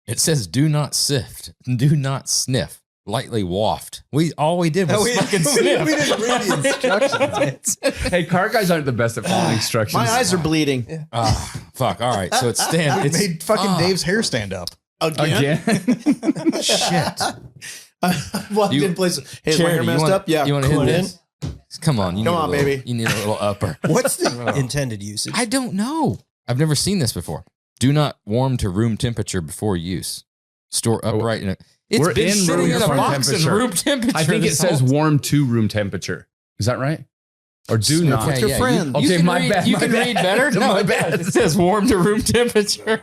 Speaker 2: It says, "Do not sift, do not sniff, lightly waft." All we did was fucking sniff.
Speaker 4: We didn't read the instructions.
Speaker 10: Hey, car guys aren't the best at following instructions.
Speaker 9: My eyes are bleeding.
Speaker 2: Fuck. All right, so it's
Speaker 3: It made fucking Dave's hair stand up.
Speaker 9: Again?
Speaker 2: Shit.
Speaker 9: Walked in places. Hey, is my hair messed up? Yeah.
Speaker 2: You want to hit this? Come on,
Speaker 9: baby.
Speaker 2: You need a little upper.
Speaker 4: What's the intended usage?
Speaker 2: I don't know. I've never seen this before. Do not warm to room temperature before use. Store upright in it. It's been sitting in a box in room temperature.
Speaker 10: I think it says warm to room temperature. Is that right? Or do not.
Speaker 9: With your friends.
Speaker 10: Okay, my bad.
Speaker 2: You can read better? No,
Speaker 10: my bad.
Speaker 2: It says warm to room temperature.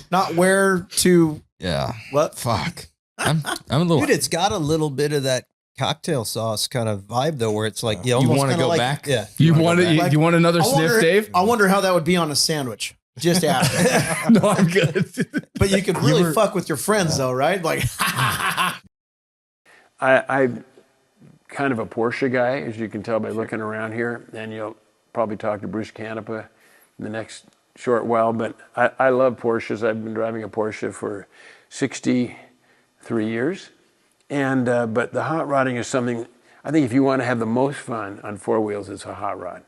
Speaker 9: Not where to.
Speaker 2: Yeah.
Speaker 9: What?
Speaker 2: Fuck. I'm a little.
Speaker 4: Dude, it's got a little bit of that cocktail sauce kind of vibe though, where it's like
Speaker 2: you want to go back.
Speaker 4: Yeah.
Speaker 10: You want another sniff, Dave?
Speaker 9: I wonder how that would be on a sandwich. Just after.
Speaker 10: No, I'm good.
Speaker 9: But you could really fuck with your friends though, right? Like
Speaker 11: I'm kind of a Porsche guy, as you can tell by looking around here, and you'll probably talk to Bruce Canepa in the next short while, but I love Porsches. I've been driving a Porsche for 63 years. And but the hot rodding is something, I think if you want to have the most fun on four wheels, it's a hot rod.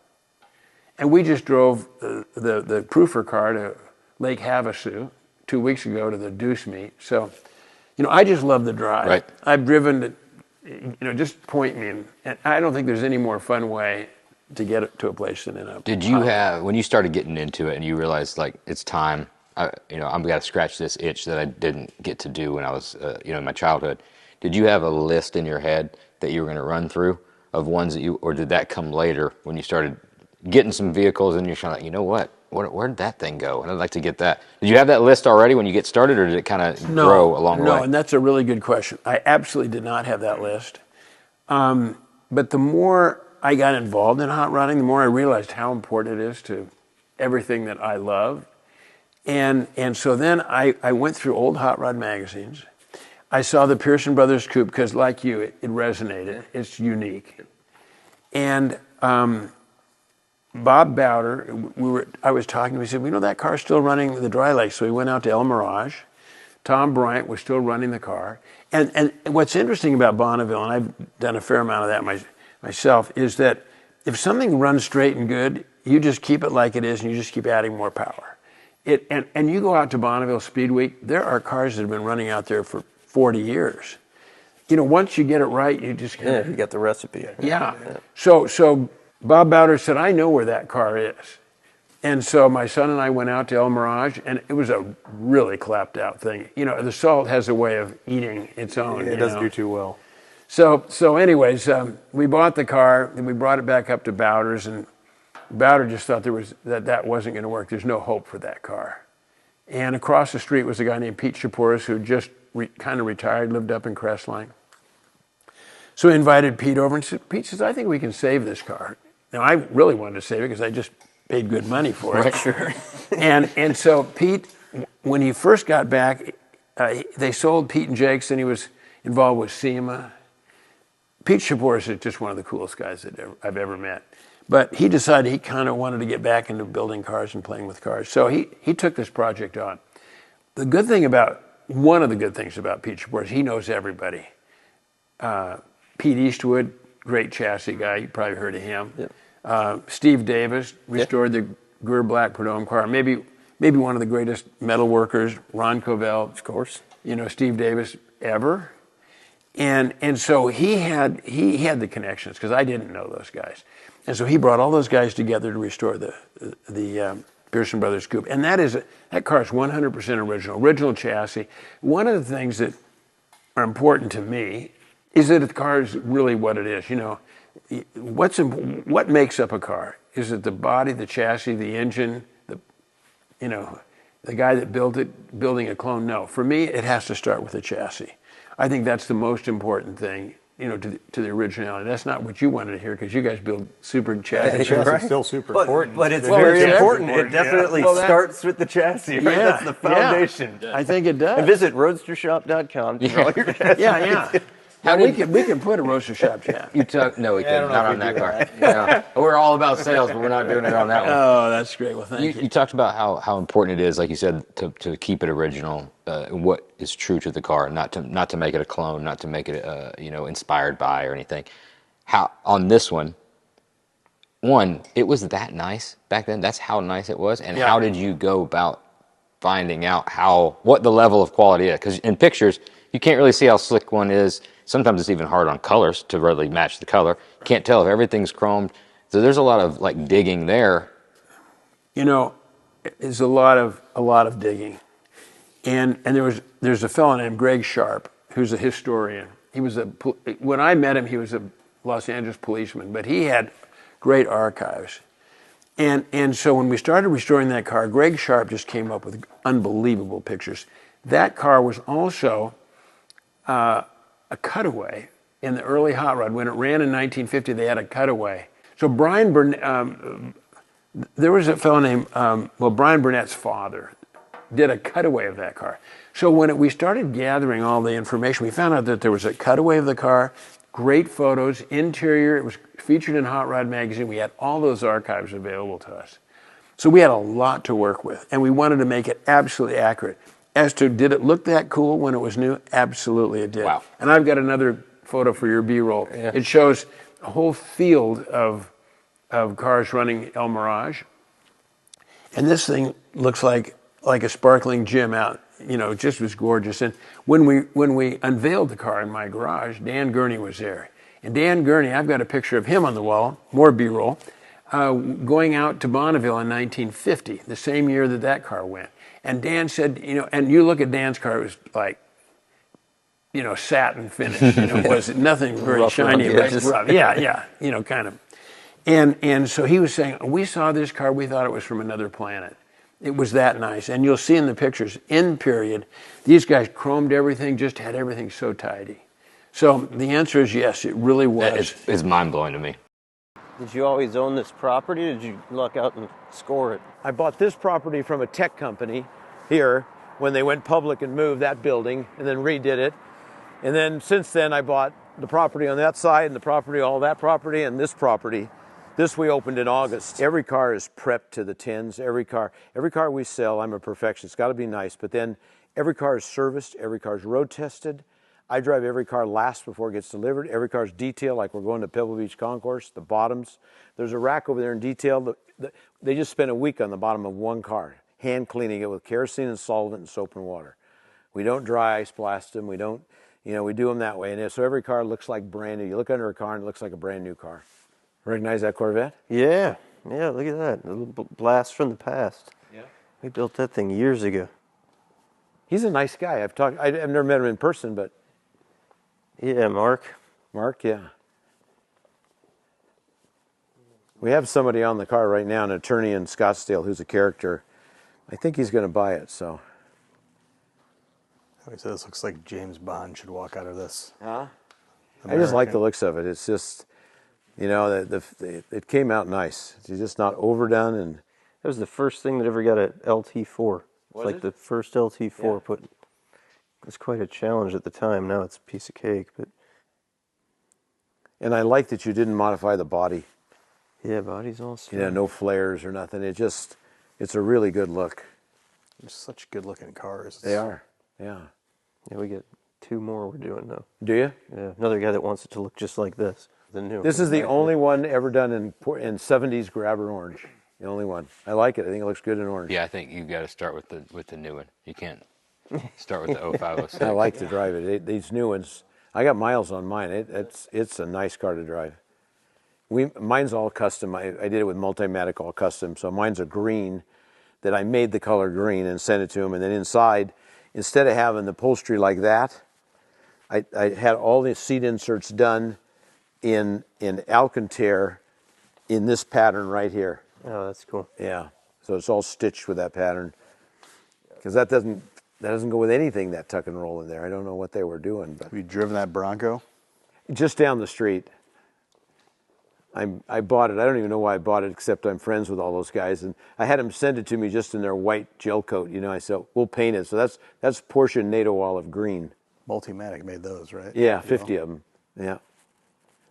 Speaker 11: And we just drove the proofer car to Lake Havasu 2 weeks ago to the Deuce meet. So, I just love the drive.
Speaker 12: Right.
Speaker 11: I've driven to, just point me, and I don't think there's any more fun way to get to a place than in a.
Speaker 12: Did you have, when you started getting into it and you realized like it's time, I'm got to scratch this itch that I didn't get to do when I was, in my childhood. Did you have a list in your head that you were going to run through of ones that or did that come later when you started getting some vehicles and you're kind of like, where did that thing go? And I'd like to get that. Did you have that list already when you get started, or did it kind of grow along the way?
Speaker 11: No, and that's a really good question. I absolutely did not have that list. But the more I got involved in hot rodding, the more I realized how important it is to everything that I love. And so then I went through old hot rod magazines. I saw the Pearson Brothers coupe because, like you, it resonated. It's unique. And Bob Bowder, I was talking to him, he said, that car's still running the dry lake. So we went out to El Mirage. Tom Bryant was still running the car. And what's interesting about Bonneville, and I've done a fair amount of that myself, is that if something runs straight and good, you just keep it like it is and you just keep adding more power. And you go out to Bonneville Speed Week, there are cars that have been running out there for 40 years. Once you get it right, you just
Speaker 4: you get the recipe.
Speaker 11: Yeah. So Bob Bowder said, I know where that car is. And so my son and I went out to El Mirage, and it was a really clapped out thing. The salt has a way of eating its own.
Speaker 13: It doesn't do too well.
Speaker 11: So anyways, we bought the car, and we brought it back up to Bowder's, and Bowder just thought that wasn't going to work. There's no hope for that car. And across the street was a guy named Pete Shapuris, who just kind of retired, lived up in Crestline. So we invited Pete over, and Pete says, I think we can save this car. Now, I really wanted to save it because I just paid good money for it.
Speaker 12: Right, sure.
Speaker 11: And so Pete, when he first got back, they sold Pete and Jake's, and he was involved with SEMA. Pete Shaporis is just one of the coolest guys that I've ever met. But he decided he kind of wanted to get back into building cars and playing with cars. So he took this project on. One of the good things about Pete Shaporis, he knows everybody. Pete Eastwood, great chassis guy. You probably heard of him. Yep. Steve Davis restored the Gurr Black Prudhomme car. Maybe one of the greatest metal workers. Ron Covell, of course. Steve Davis ever. And so he had the connections because I didn't know those guys, and so he brought all those guys together to restore the Pearson Brothers Coupe, and that car is 100% original chassis. One of the things that are important to me is that the car is really what it is. What makes up a car? Is it the body, the chassis, the engine, the guy that built it, building a clone? No, for me, it has to start with the chassis. I think that's the most important thing, to the originality. That's not what you wanted to hear because you guys build super chassis.
Speaker 13: The chassis is still super important. But it's very important. It definitely starts with the chassis, right?
Speaker 11: Yeah,
Speaker 13: That's the foundation.
Speaker 11: Yeah. I think it does.
Speaker 13: And visit roadstershop.com for all your chassis.
Speaker 11: Yeah. We can put a roaster shop chassis.
Speaker 12: No, we couldn't. Not on that car. Yeah. We're all about sales, but we're not doing it on that one.
Speaker 11: Oh, that's great. Well, thank you.
Speaker 12: You talked about how important it is, like you said, to keep it original. What is true to the car, not to make it a clone, not to make it inspired by or anything. How on this one, it was that nice back then. That's how nice it was. And how did you go about finding out what the level of quality is? Because in pictures, you can't really see how slick one is. Sometimes it's even hard on colors to really match the color. You can't tell if everything's chromed. So there's a lot of digging there.
Speaker 11: There's a lot of digging, and there's a fellow named Greg Sharp who's a historian. When I met him, he was a Los Angeles policeman, but he had great archives. And so when we started restoring that car, Greg Sharp just came up with unbelievable pictures. That car was also a cutaway in the early hot rod. When it ran in 1950, they had a cutaway. So Brian Burnett, there was a fellow named, Brian Burnett's father did a cutaway of that car. So when we started gathering all the information, we found out that there was a cutaway of the car, great photos, interior. It was featured in Hot Rod Magazine. We had all those archives available to us. So we had a lot to work with, and we wanted to make it absolutely accurate. As to did it look that cool when it was new? Absolutely it did.
Speaker 12: Wow.
Speaker 11: And I've got another photo for your B-roll. Yeah. It shows a whole field of cars running El Mirage. And this thing looks like a sparkling gem out, just was gorgeous. And when we unveiled the car in my garage, Dan Gurney was there. And Dan Gurney, I've got a picture of him on the wall, more B-roll, going out to Bonneville in 1950, the same year that car went. And Dan said, and you look at Dan's car, it was like, satin finish. It was nothing very shiny. Rough. Yeah, kind of. And so he was saying, we saw this car, we thought it was from another planet. It was that nice. And you'll see in the pictures, in period, these guys chromed everything, just had everything so tidy. So the answer is yes, it really was.
Speaker 12: It's mind-blowing to me.
Speaker 13: Did you always own this property? Or did you luck out and score it?
Speaker 14: I bought this property from a tech company here when they went public and moved that building and then redid it. And then since then, I bought the property on that side and the property, all that property, and this property. This we opened in August. Every car is prepped to the tens. Every car we sell, I'm a perfectionist. It's got to be nice. But then every car is serviced. Every car is road tested. I drive every car last before it gets delivered. Every car is detailed, like we're going to Pebble Beach Concourse, the bottoms. There's a rack over there in detail. They just spent a week on the bottom of one car, hand cleaning it with kerosene and solvent and soap and water. We don't dry ice blast them. We don't, we do them that way. And so every car looks like brand new. You look under a car and it looks like a brand new car. Recognize that Corvette?
Speaker 13: Yeah, look at that. A little blast from the past. Yeah. We built that thing years ago.
Speaker 14: He's a nice guy. I've never met him in person, but.
Speaker 13: Yeah, Mark.
Speaker 14: Mark, yeah. We have somebody on the car right now, an attorney in Scottsdale who's a character. I think he's going to buy it, so.
Speaker 6: Like I said, this looks like James Bond should walk out of this.
Speaker 14: Huh? I just like the looks of it. It's just, it came out nice. It's just not overdone. And
Speaker 13: it was the first thing that ever got an LT4. It's like the first LT4 put was quite a challenge at the time. Now it's a piece of cake, but.
Speaker 14: And I like that you didn't modify the body.
Speaker 13: Yeah, body's all straight.
Speaker 14: Yeah, no flares or nothing. It's a really good look.
Speaker 6: They're such good looking cars.
Speaker 14: They are. Yeah.
Speaker 13: Yeah, we get 2 more we're doing now.
Speaker 14: Do you?
Speaker 13: Yeah, another guy that wants it to look just like this. The new.
Speaker 14: This is the only one ever done in 70s grabber orange. The only one. I like it. I think it looks good in orange.
Speaker 12: Yeah, I think you got to start with the new one. You can't start with the 0506.
Speaker 14: I like to drive it. These new ones. I got miles on mine. It's a nice car to drive. Mine's all custom. I did it with Multimatic, all custom. So mine's a green that I made the color green and sent it to him. And then inside, instead of having the upholstery like that, I had all the seat inserts done in Alcantara in this pattern right here.
Speaker 13: Oh, that's cool.
Speaker 14: Yeah. So it's all stitched with that pattern. Because that doesn't go with anything, that tuck and roll in there. I don't know what they were doing. But
Speaker 6: have you driven that Bronco?
Speaker 14: Just down the street. I bought it. I don't even know why I bought it, except I'm friends with all those guys. And I had them send it to me just in their white gel coat. You know, I said, we'll paint it. So that's Porsche NATO Olive Green.
Speaker 6: Multimatic made those, right?
Speaker 14: Yeah, 50 of them. Yeah.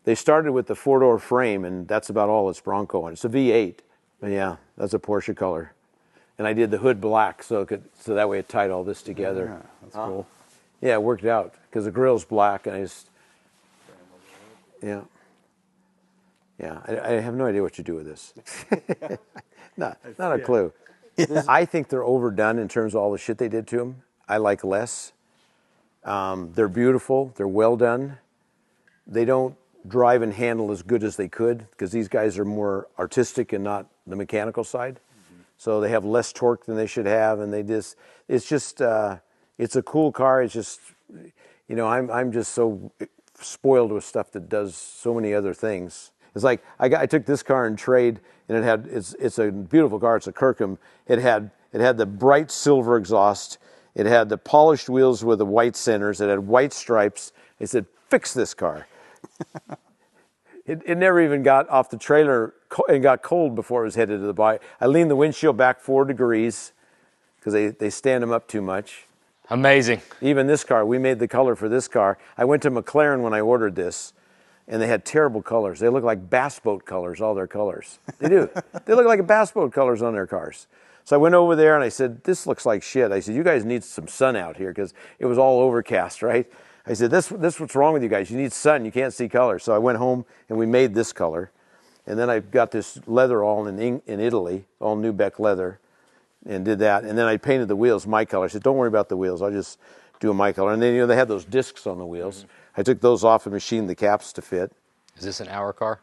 Speaker 14: They started with the 4-door frame, and that's about all it's Bronco on. It's a V8. But yeah, that's a Porsche color. And I did the hood black, so that way it tied all this together.
Speaker 6: Yeah, that's cool.
Speaker 14: Yeah, it worked out because the grill's black, and yeah. I have no idea what you do with this. not a clue. I think they're overdone in terms of all the shit they did to them. I like less. They're beautiful. They're well done. They don't drive and handle as good as they could because these guys are more artistic and not the mechanical side. So they have less torque than they should have, and it's a cool car. It's just, I'm just so spoiled with stuff that does so many other things. It's like I took this car in trade, and it's a beautiful car. It's a Kirkham. It had the bright silver exhaust. It had the polished wheels with the white centers. It had white stripes. I said, fix this car. It never even got off the trailer and got cold before it was headed to the body. I leaned the windshield back 4 degrees because they stand them up too much.
Speaker 12: Amazing.
Speaker 14: Even this car, we made the color for this car. I went to McLaren when I ordered this, and they had terrible colors. They look like bass boat colors, all their colors. They do. They look like bass boat colors on their cars. So I went over there and I said, this looks like shit. I said, you guys need some sun out here because it was all overcast, right? I said, this what's wrong with you guys? You need sun. You can't see color. So I went home and we made this color. And then I got this leather all in Italy, all Nubeck leather, and did that. And then I painted the wheels my color. I said, don't worry about the wheels. I'll just do my color. And then, they had those discs on the wheels. Mm-hmm. I took those off and machined the caps to fit.
Speaker 12: Is this an hour car?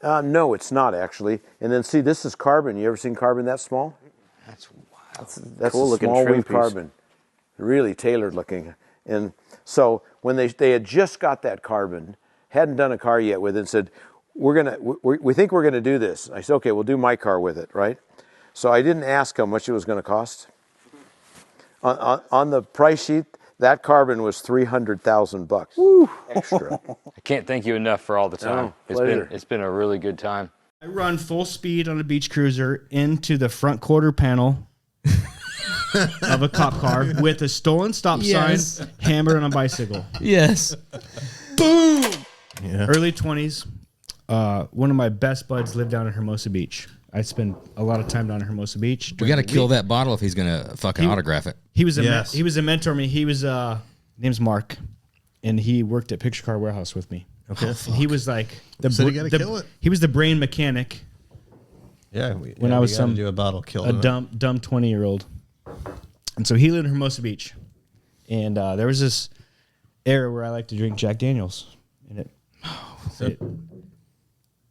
Speaker 14: No, it's not actually. And then see, this is carbon. You ever seen carbon that small?
Speaker 12: That's wild.
Speaker 14: That's
Speaker 13: cool
Speaker 14: a small weave carbon. Really tailored looking. And so when they had just got that carbon, hadn't done a car yet with it, and said, we think we're gonna do this. I said, okay, we'll do my car with it, right? So I didn't ask how much it was gonna cost. On the price sheet, that carbon was $300,000. Woo, extra.
Speaker 12: I can't thank you enough for all the time. It's been a really good time.
Speaker 15: I run full speed on a beach cruiser into the front quarter panel of a cop car with a stolen stop sign hammered on a bicycle.
Speaker 2: Yes.
Speaker 15: Boom. Yeah. Early 20s. One of my best buds lived down in Hermosa Beach. I spent a lot of time down in Hermosa Beach.
Speaker 2: We got to kill that bottle if he's gonna fucking autograph it.
Speaker 15: He was a mentor to me. He was name's Mark, and he worked at Picture Car Warehouse with me. Okay, and he was like
Speaker 6: kill it.
Speaker 15: He was the brain mechanic.
Speaker 4: Yeah,
Speaker 15: when I was
Speaker 4: do a bottle kill.
Speaker 15: A dumb 20-year-old, and so he lived in Hermosa Beach, and there was this era where I liked to drink Jack Daniels, and it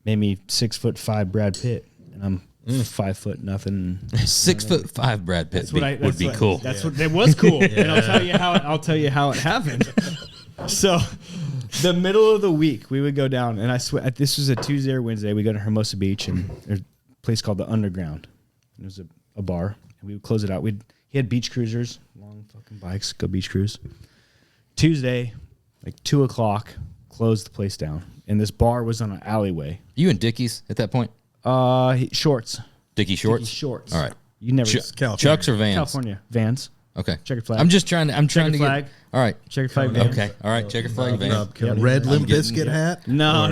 Speaker 15: made me 6'5" Brad Pitt. And I'm 5 foot nothing.
Speaker 2: 6'5" Brad Pitt would be cool.
Speaker 15: That's what it was cool. And I'll tell you how it happened. So, the middle of the week we would go down, and I swear this was a Tuesday or Wednesday. We go to Hermosa Beach, and there's a place called the Underground. It was a bar, and we would close it out. He had beach cruisers, long fucking bikes, go beach cruise. Tuesday, like 2:00, closed the place down, and this bar was on an alleyway.
Speaker 2: You in Dickies at that point?
Speaker 15: Shorts.
Speaker 2: Dickie shorts?
Speaker 15: Dickie shorts.
Speaker 2: All right.
Speaker 15: You never
Speaker 2: Chucks or Vans?
Speaker 15: California. Vans.
Speaker 2: Okay.
Speaker 15: Checkered flag.
Speaker 2: I'm trying to
Speaker 15: flag.
Speaker 2: get. All right.
Speaker 15: Checkered flag van.
Speaker 2: Okay. All right. Checkered flag van.
Speaker 3: Red Limp Bizkit hat?
Speaker 15: No.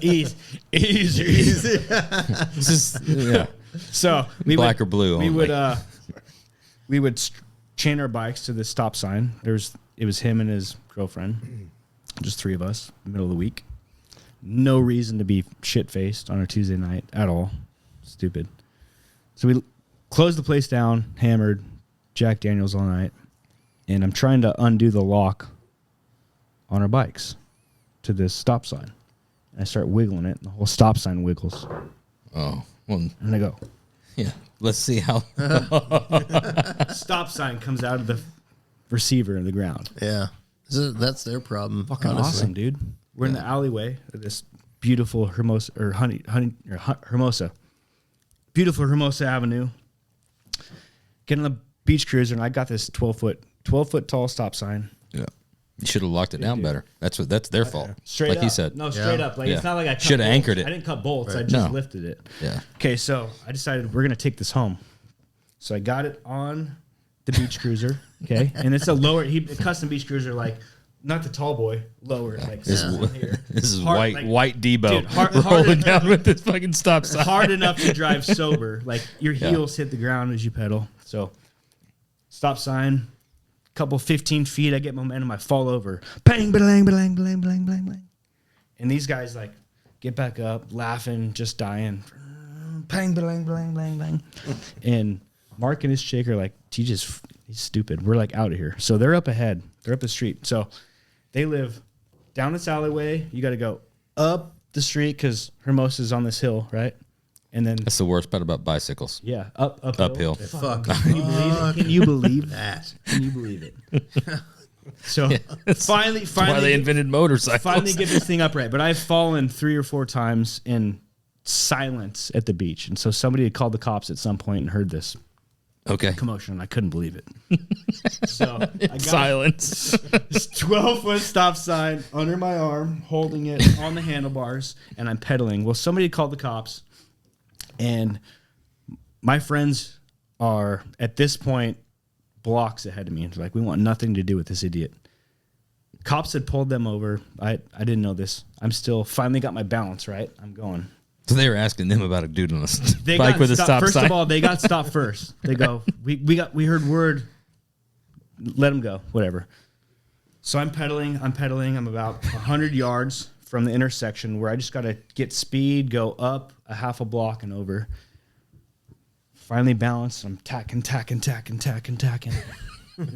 Speaker 15: Easy.
Speaker 2: This is yeah.
Speaker 15: So
Speaker 2: Black or blue
Speaker 15: we would chain our bikes to the stop sign. It was him and his girlfriend, just three of us, middle of the week. No reason to be shit faced on a Tuesday night at all. Stupid. So we closed the place down, hammered Jack Daniels all night, and I'm trying to undo the lock on our bikes to this stop sign. And I start wiggling it, and the whole stop sign wiggles.
Speaker 2: Oh, well,
Speaker 15: and I go,
Speaker 2: yeah. Let's see how.
Speaker 15: Stop sign comes out of the receiver in the ground.
Speaker 4: Yeah, that's their problem.
Speaker 15: Fucking honestly. Awesome, dude. We're in the alleyway of this beautiful Hermosa Hermosa, beautiful Hermosa Avenue. Getting a beach cruiser, and I got this 12 foot tall stop sign.
Speaker 2: Yeah, you should have locked it down better. That's their fault.
Speaker 15: Straight
Speaker 2: like
Speaker 15: up.
Speaker 2: He said.
Speaker 15: No, straight up. Like it's not like I
Speaker 2: should have anchored it.
Speaker 15: I didn't cut bolts. Right. I just lifted it.
Speaker 2: Yeah.
Speaker 15: Okay, so I decided we're gonna take this home. So I got it on the beach cruiser. Okay, and it's a custom beach cruiser, like not the tall boy, lower. Like
Speaker 2: this is
Speaker 15: hard,
Speaker 2: white Debo
Speaker 15: dude,
Speaker 2: rolling down with this fucking stop sign.
Speaker 15: Hard enough to drive sober. Like your heels hit the ground as you pedal. So stop sign, couple 15 feet. I get momentum. I fall over. Bang, bang, bang, bang, bang, bang, bang. And these guys like get back up, laughing, just dying. Bang, bang, bang, bang, bang. And Mark and his chick are like, he's stupid. We're like out of here. So they're up ahead. They're up the street. So they live down this alleyway. You got to go up the street because Hermosa's on this hill, right? And then
Speaker 2: that's the worst part about bicycles.
Speaker 15: Yeah, uphill.
Speaker 3: Fuck.
Speaker 15: Can you believe it? Can you believe that? Can you believe it? So finally,
Speaker 2: that's why they invented motorcycles.
Speaker 15: Finally get this thing upright. But I've fallen 3 or 4 times in silence at the beach, and so somebody had called the cops at some point and heard this.
Speaker 2: Okay.
Speaker 15: Commotion, and I couldn't believe it. So I got
Speaker 2: silence.
Speaker 15: This 12-foot stop sign under my arm, holding it on the handlebars, and I'm pedaling. Well, somebody called the cops, and my friends are at this point blocks ahead of me. It's like, we want nothing to do with this idiot. Cops had pulled them over. I didn't know this. I'm still finally got my balance right. I'm going.
Speaker 2: So they were asking them about a dude on a bike with a stop sign.
Speaker 15: First of all, they got stopped first. They go, we heard word. Let them go, whatever. So I'm pedaling. I'm about 100 yards from the intersection where I just got to get speed, go up a half a block and over. Finally balanced. I'm tacking. There's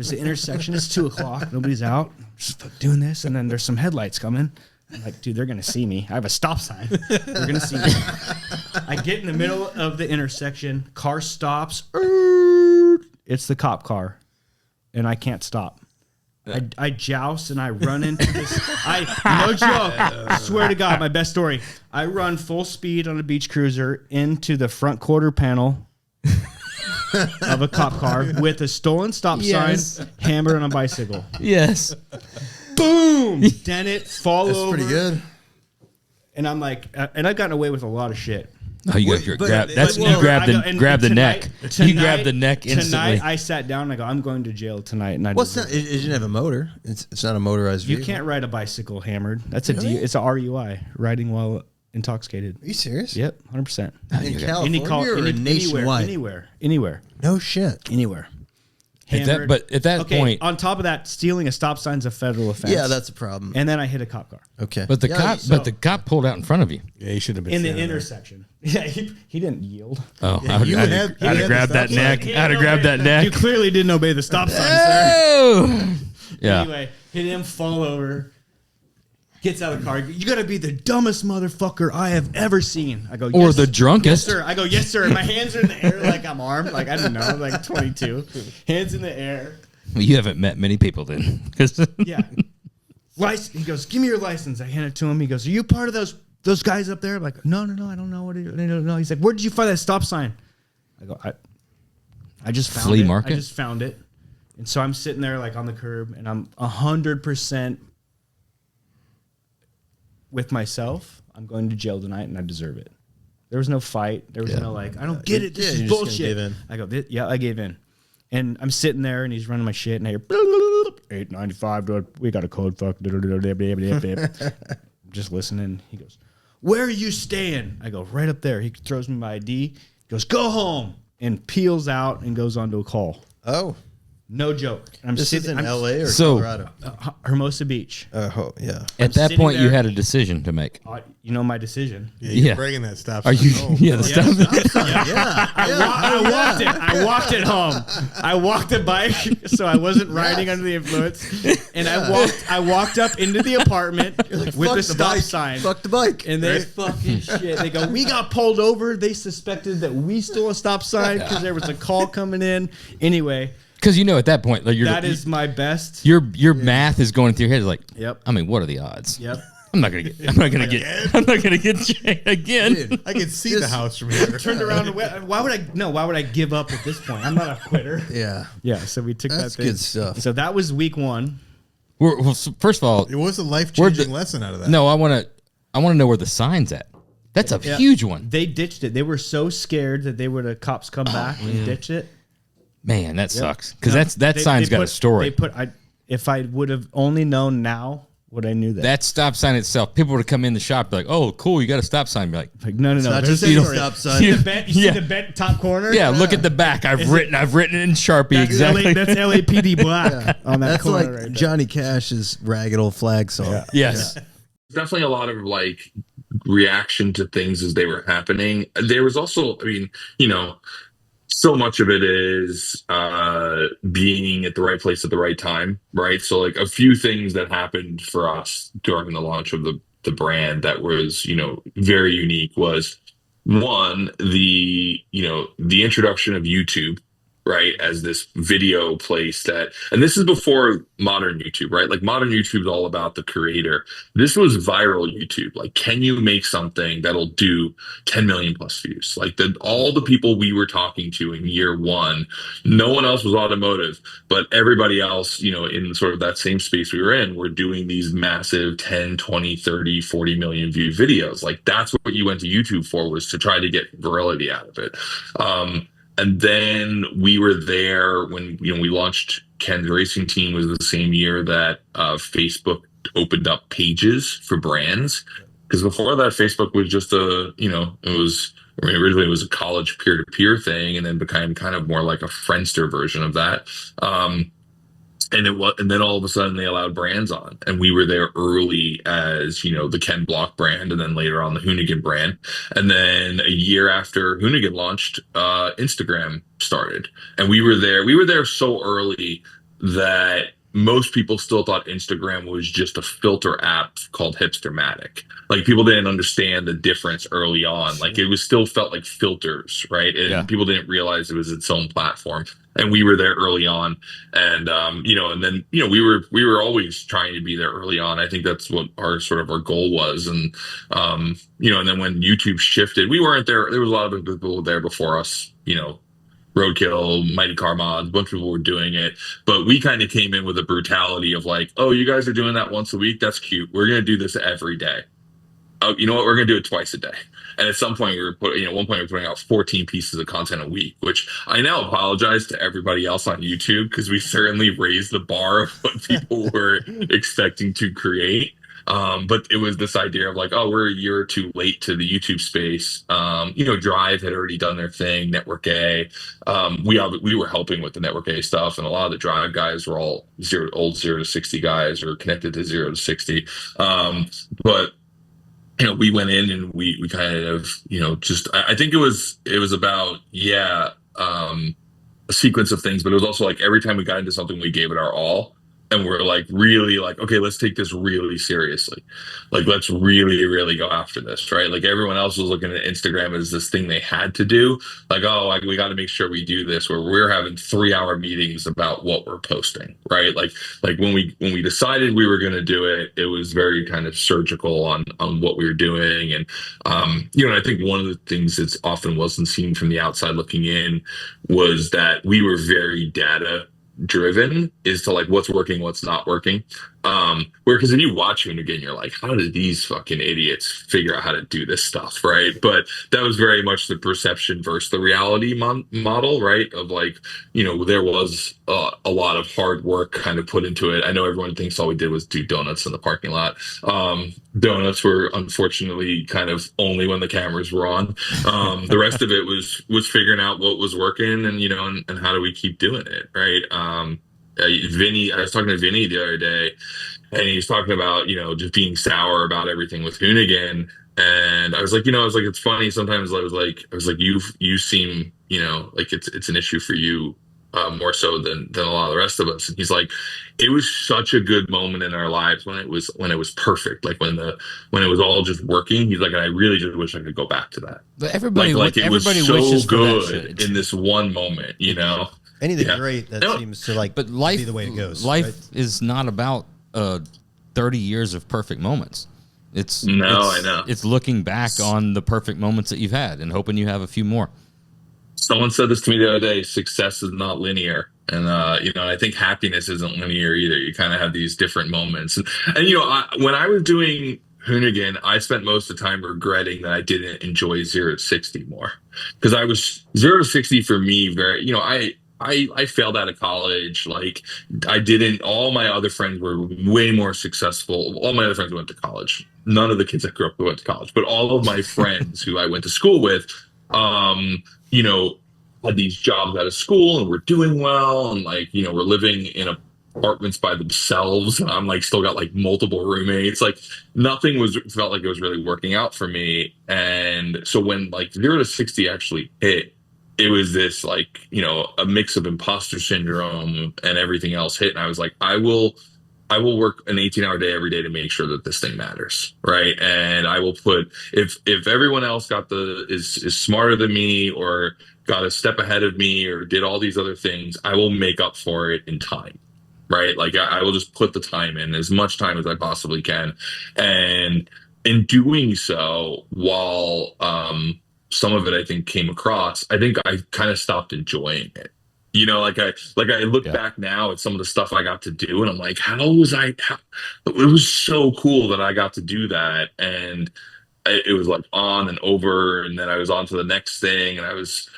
Speaker 15: the intersection. It's 2:00. Nobody's out. I'm just doing this, and then there's some headlights coming. I'm like, dude, they're going to see me. I have a stop sign. They're going to see me. I get in the middle of the intersection. Car stops. It's the cop car. And I can't stop. I joust and I run into this. No joke. I swear to God, my best story. I run full speed on a beach cruiser into the front quarter panel of a cop car with a stolen stop sign hammered on a bicycle.
Speaker 2: Yes.
Speaker 15: Boom! Dent it, fall
Speaker 4: That's
Speaker 15: over.
Speaker 4: pretty good.
Speaker 15: And I'm like, and I've gotten away with a lot of shit.
Speaker 2: Oh, you got your grab. That's you grab the neck. You grab the neck instantly.
Speaker 15: Tonight, I sat down and I go, I'm going to jail tonight. And
Speaker 4: It didn't have a motor. It's not a motorized vehicle.
Speaker 15: You can't ride a bicycle hammered. That's it's a RUI, riding while intoxicated.
Speaker 4: Are you serious?
Speaker 15: Yep, 100%.
Speaker 4: In California or nationwide?
Speaker 15: Anywhere.
Speaker 4: No shit.
Speaker 15: Anywhere.
Speaker 2: But at that point,
Speaker 15: on top of that, stealing a stop sign's a federal offense.
Speaker 4: Yeah, that's a problem.
Speaker 15: And then I hit a cop car.
Speaker 4: Okay.
Speaker 2: But the cop pulled out in front of you.
Speaker 3: Yeah, he should have been
Speaker 15: in the intersection. Yeah, he didn't yield.
Speaker 2: Oh, I'd have grabbed that neck. I'd have grabbed that neck.
Speaker 15: You clearly didn't obey the stop sign, sir.
Speaker 2: Yeah.
Speaker 15: Anyway, hit him, fall over, gets out of the car. You got to be the dumbest motherfucker I have ever seen. I go,
Speaker 2: or the drunkest.
Speaker 15: Yes, sir. I go, yes, sir. My hands are in the air like I'm armed. Like, I don't know, like 22. Hands in the air.
Speaker 2: Well, you haven't met many people then.
Speaker 15: Yeah. He goes, give me your license. I hand it to him. He goes, are you part of those guys up there? I'm like, no, I don't know. I don't know. He's like, where did you find that stop sign? I go, I just found
Speaker 2: Flea
Speaker 15: it.
Speaker 2: market?
Speaker 15: I just found it. And so I'm sitting there like on the curb and I'm 100% with myself. I'm going to jail tonight and I deserve it. There was no fight. There was no like, I don't get it. This is bullshit. I go, yeah, I gave in. And I'm sitting there, and he's running my shit, and I hear 895. We got a code. Fuck. I'm just listening. He goes, "Where are you staying?" I go, "Right up there." He throws me my ID. He goes, "Go home," and peels out and goes on to a call.
Speaker 4: Oh.
Speaker 15: No joke.
Speaker 4: This is in LA or Colorado?
Speaker 15: Hermosa Beach.
Speaker 4: Oh, yeah.
Speaker 2: At that point, you had a decision to make.
Speaker 3: You know my decision.
Speaker 15: Yeah, you're
Speaker 3: bringing that stop
Speaker 2: Are
Speaker 3: sign
Speaker 2: you?
Speaker 3: home.
Speaker 2: Yeah, the stop sign.
Speaker 15: I walked it home. I walked the bike, so I wasn't riding under the influence. And I walked up into the apartment with the stop sign.
Speaker 4: Fuck the bike.
Speaker 15: And they fucking shit. They go, we got pulled over. They suspected that we stole a stop sign because there was a call coming in. Anyway.
Speaker 2: Because at that point, like
Speaker 15: that is my best.
Speaker 2: Your math is going through your head. Like,
Speaker 15: yep.
Speaker 2: I mean, what are the odds?
Speaker 15: Yep.
Speaker 2: I'm not gonna get again.
Speaker 3: Dude, I can see the house from here.
Speaker 15: Turned around. Why would I give up at this point? I'm not a quitter.
Speaker 4: Yeah.
Speaker 15: Yeah. So we took
Speaker 4: That's
Speaker 15: that thing.
Speaker 4: good stuff.
Speaker 15: So that was week one.
Speaker 2: Well, first of all,
Speaker 3: it was a life-changing lesson out of that.
Speaker 2: No, I want to know where the sign's at. That's a huge one.
Speaker 15: They ditched it. They were so scared that the cops come back and ditch it.
Speaker 2: Man, that sucks. Because that sign's got a story.
Speaker 15: If I would have only known now what I knew that.
Speaker 2: That stop sign itself, people would have come in the shop be like, "Oh, cool, you got a stop sign." Be like,
Speaker 15: no.
Speaker 4: Not just a stop sign.
Speaker 15: You see the bent top corner?
Speaker 2: Yeah, look at the back. I've written it in Sharpie exactly.
Speaker 15: That's LAPD black on that
Speaker 4: That's
Speaker 15: corner
Speaker 4: like
Speaker 15: right
Speaker 4: Johnny Cash's ragged old flag song.
Speaker 15: Yeah.
Speaker 2: Yes.
Speaker 16: Definitely a lot of like reaction to things as they were happening. There was also, so much of it is being at the right place at the right time, right? So like a few things that happened for us during the launch of the brand that was, very unique was one, the introduction of YouTube, right, as this video place and this is before modern YouTube, right? Like modern YouTube is all about the creator. This was viral YouTube. Like, can you make something that'll do 10 million plus views? Like all the people we were talking to in year one, no one else was automotive, but everybody else, in sort of that same space we were in, were doing these massive 10, 20, 30, 40 million view videos. Like that's what you went to YouTube for, was to try to get virility out of it. And then we were there when we launched Ken's Racing Team. Was the same year that Facebook opened up pages for brands. Because before that, Facebook was just originally it was a college peer-to-peer thing, and then became kind of more like a Friendster version of that. And then all of a sudden they allowed brands on, and we were there early as the Ken Block brand, and then later on the Hoonigan brand. And then a year after Hoonigan launched, Instagram started, and we were there so early that most people still thought Instagram was just a filter app called Hipstermatic. Like people didn't understand the difference early on. Like it was still felt like filters, right? And people didn't realize it was its own platform. And we were there early on, and and then we were always trying to be there early on. I think that's what our goal was, and and then when YouTube shifted, we weren't there. There was a lot of people there before us, Roadkill, Mighty Car Mods, a bunch of people were doing it, but we kind of came in with a brutality of like, oh, you guys are doing that once a week, that's cute. We're gonna do this every day. Oh, you know what? We're gonna do it twice a day. And at some point, at one point we were putting out 14 pieces of content a week, which I now apologize to everybody else on YouTube, because we certainly raised the bar of what people were expecting to create. But it was this idea of like, oh, we're a year or two late to the YouTube space. Drive had already done their thing, Network A. We were helping with the Network A stuff, and a lot of the Drive guys were all 0 to 60 guys, or connected to 0 to 60. But we went in and we kind of, I think it was about, a sequence of things, but it was also like every time we got into something, we gave it our all. And we're like, really like, okay, let's take this really seriously. Like, let's really, really go after this, right? Like everyone else was looking at Instagram as this thing they had to do. Like, oh, we got to make sure we do this, where we're having 3-hour meetings about what we're posting, right? Like when we decided we were going to do it, it was very kind of surgical on what we were doing. And, I think one of the things that often wasn't seen from the outside looking in was that we were very data driven as to like what's working, what's not working. Because when you watch it again, you're like, how did these fucking idiots figure out how to do this stuff, right? But that was very much the perception versus the reality model, right? Of like, there was a lot of hard work kind of put into it. I know everyone thinks all we did was do donuts in the parking lot. Donuts were unfortunately kind of only when the cameras were on. The rest of it was figuring out what was working and, and how do we keep doing it, right? Vinny, I was talking to Vinny the other day, and he was talking about, just being sour about everything with Hoonigan. And I was like, it's funny. Sometimes I was like, you seem, like it's an issue for you more so than a lot of the rest of us. And he's like, it was such a good moment in our lives when it was perfect. Like when it was all just working. He's like, and I really just wish I could go back to that.
Speaker 2: But everybody,
Speaker 16: like it was so
Speaker 2: wishes for
Speaker 16: good in this one moment,
Speaker 4: Anything great that seems to
Speaker 2: but life,
Speaker 4: be the way it goes.
Speaker 2: Life
Speaker 4: right?
Speaker 2: is not about 30 years of perfect moments. I
Speaker 16: know.
Speaker 2: It's looking back on the perfect moments that you've had and hoping you have a few more.
Speaker 16: Someone said this to me the other day: success is not linear, and I think happiness isn't linear either. You kind of have these different moments, and when I was doing Hoonigan, I spent most of the time regretting that I didn't enjoy 0 to 60 more, because I was 0 to 60 for me. Very, I failed out of college. Like all my other friends were way more successful. All my other friends went to college. None of the kids I grew up with went to college, but all of my friends who I went to school with, had these jobs out of school and were doing well. And we're living in apartments by themselves. And I'm still got multiple roommates. Nothing felt like it was really working out for me. And so when 0 to 60 actually hit, it was this a mix of imposter syndrome and everything else hit. And I was like, I will work an 18-hour day every day to make sure that this thing matters. Right. And I will put, if everyone else is smarter than me or got a step ahead of me or did all these other things, I will make up for it in time. Right. I will just put the time in, as much time as I possibly can. And in doing so, while, some of it I think came across, I think I kind of stopped enjoying it. I look back now at some of the stuff I got to do, and I'm like, it was so cool that I got to do that. And it was on and over, and then I was on to the next thing. And I was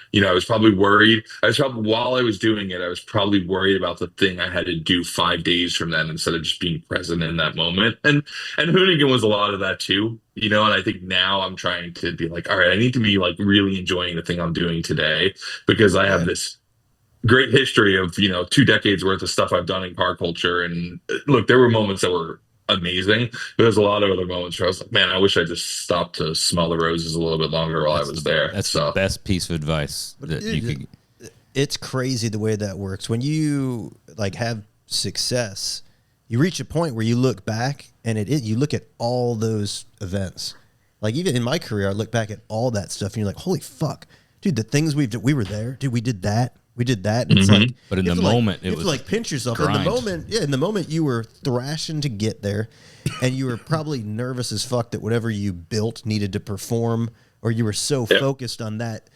Speaker 16: probably worried. While I was doing it, I was probably worried about the thing I had to do 5 days from then instead of just being present in that moment. And Hoonigan was a lot of that too, and I think now I'm trying to be like, all right, I need to be really enjoying the thing I'm doing today, because I have this great history of 2 decades worth of stuff I've done in car culture. And look, there were moments that were amazing, but there's a lot of other moments where I was like, man, I wish I just stopped to smell the roses a little bit longer while I was there.
Speaker 2: That's the best piece of advice that you could.
Speaker 4: It's crazy the way that works. When you have success, you reach a point where you look back and you look at all those events. Even in my career, I look back at all that stuff and you're like, holy fuck, dude, the things we were there, dude, we did that. We did that. And it's
Speaker 2: but in the moment, it was
Speaker 4: pinch yourself.
Speaker 2: grind.
Speaker 4: In the moment, you were thrashing to get there, and you were probably nervous as fuck that whatever you built needed to perform, or you were so focused on that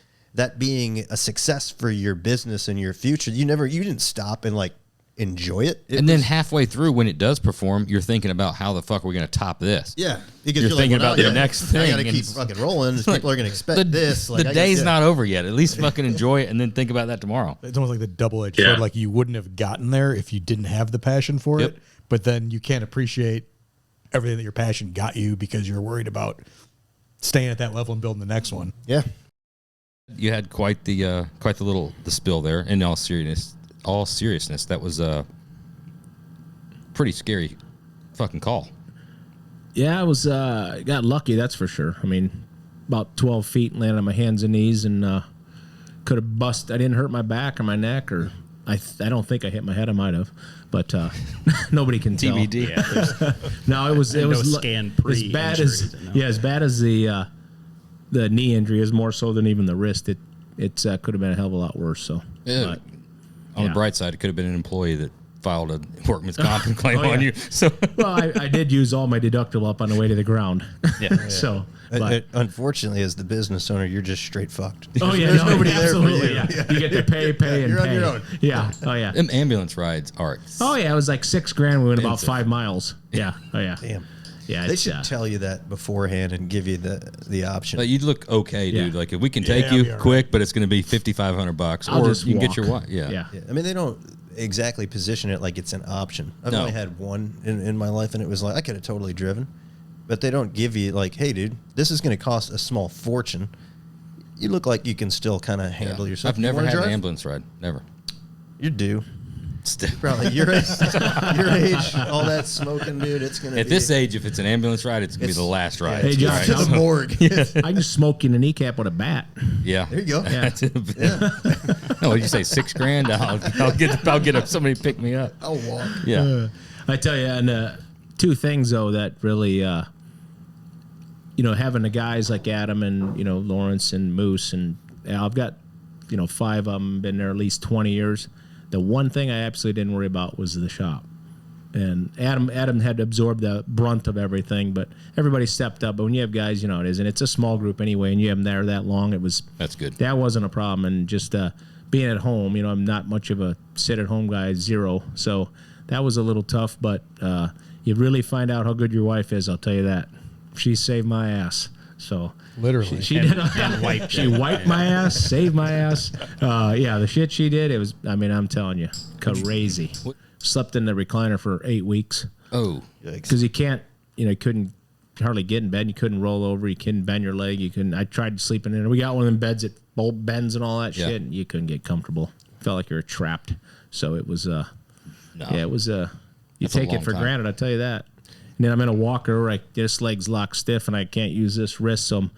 Speaker 4: being a success for your business and your future. You didn't stop and enjoy it.
Speaker 2: And then halfway through, when it does perform, you're thinking about how the fuck we're going to top this.
Speaker 4: Yeah, because
Speaker 2: you're thinking about the next thing.
Speaker 4: I got to keep fucking rolling. People are going to expect this.
Speaker 2: The day's not over yet. At least fucking enjoy it, and then think about that tomorrow.
Speaker 6: It's almost like the double-edged sword. You wouldn't have gotten there if you didn't have the passion for it. But then you can't appreciate everything that your passion got you because you're worried about staying at that level and building the next one.
Speaker 4: Yeah,
Speaker 2: you had quite the spill there. In all seriousness, that was a pretty scary fucking call.
Speaker 17: Yeah, I was got lucky, that's for sure. I mean, about 12 feet, landed on my hands and knees, and could have busted. I didn't hurt my back or my neck, or I don't think I hit my head. I might have, but nobody can tell.
Speaker 2: TBD.
Speaker 17: Yeah, no, it was
Speaker 18: scan pre
Speaker 17: as bad as the knee injury is, more so than even the wrist. It could have been a hell of a lot worse. So
Speaker 2: yeah. On the bright side, it could have been an employee that filed a workman's comp claim on you. So
Speaker 17: well, I did use all my deductible up on the way to the ground.
Speaker 4: Yeah.
Speaker 17: So,
Speaker 4: unfortunately, as the business owner, you're just straight fucked.
Speaker 17: Oh yeah,
Speaker 4: There's
Speaker 17: no,
Speaker 4: nobody there for
Speaker 17: absolutely.
Speaker 4: you.
Speaker 17: Yeah. You get to pay, and
Speaker 4: you're
Speaker 17: pay.
Speaker 4: on your own.
Speaker 17: Yeah. Oh yeah.
Speaker 2: Them ambulance rides are.
Speaker 17: Oh yeah, it was like $6,000. We went about 5 miles. Yeah. Oh yeah.
Speaker 4: Damn.
Speaker 17: Yeah.
Speaker 4: They should tell you that beforehand and give you the option.
Speaker 2: But you'd look okay, dude.
Speaker 17: Yeah.
Speaker 2: Like if we can take you quick, but it's going to be $5,500,
Speaker 17: I'll
Speaker 2: or
Speaker 17: just
Speaker 2: you can get
Speaker 17: walk.
Speaker 2: your wife. Yeah.
Speaker 4: I mean, they don't exactly position it like it's an option. I've
Speaker 2: No.
Speaker 4: only had one in my life, and it was like I could have totally driven, but they don't give you like, hey, dude, this is going to cost a small fortune. You look like you can still kind of handle yourself.
Speaker 2: I've
Speaker 4: You
Speaker 2: never
Speaker 4: wanna
Speaker 2: had an
Speaker 4: drive?
Speaker 2: ambulance ride. Never.
Speaker 4: You're due. Probably your age, all that smoking, dude. It's gonna
Speaker 2: At this age, if it's an ambulance ride, it's gonna be the last ride.
Speaker 17: Hey, Josh,
Speaker 4: to the morgue.
Speaker 17: I can smoke you in the kneecap with a bat.
Speaker 2: Yeah,
Speaker 4: there you go.
Speaker 17: Yeah.
Speaker 2: No, what did you say? $6,000? I'll get somebody to pick me up.
Speaker 4: I'll walk.
Speaker 2: Yeah.
Speaker 17: I tell you, and two things though that really, having the guys like Adam and Lawrence and Moose and I've got 5 of them been there at least 20 years. The one thing I absolutely didn't worry about was the shop. And Adam had to absorb the brunt of everything, but everybody stepped up. But when you have guys, it is, and it's a small group anyway, and you have them there that long,
Speaker 2: that's good.
Speaker 17: That wasn't a problem. And just being at home, I'm not much of a sit-at-home guy, zero. So that was a little tough, but you really find out how good your wife is, I'll tell you that. She saved my ass. So
Speaker 3: literally,
Speaker 17: she did. She wiped my ass, saved my ass. Yeah, the shit she did, it was. I mean, I'm telling you, crazy. Slept in the recliner for 8 weeks.
Speaker 2: Oh,
Speaker 17: because you can't, couldn't hardly get in bed. You couldn't roll over. You couldn't bend your leg. You couldn't. I tried sleeping in it. We got one of them beds that bolt bends and all that shit, and you couldn't get comfortable. Felt like you were trapped. So it was. Yeah, it was. You
Speaker 2: That's a
Speaker 17: take it
Speaker 2: long
Speaker 17: for
Speaker 2: time.
Speaker 17: granted. I tell you that. And then I'm in a walker where this leg's locked stiff and I can't use this wrist. So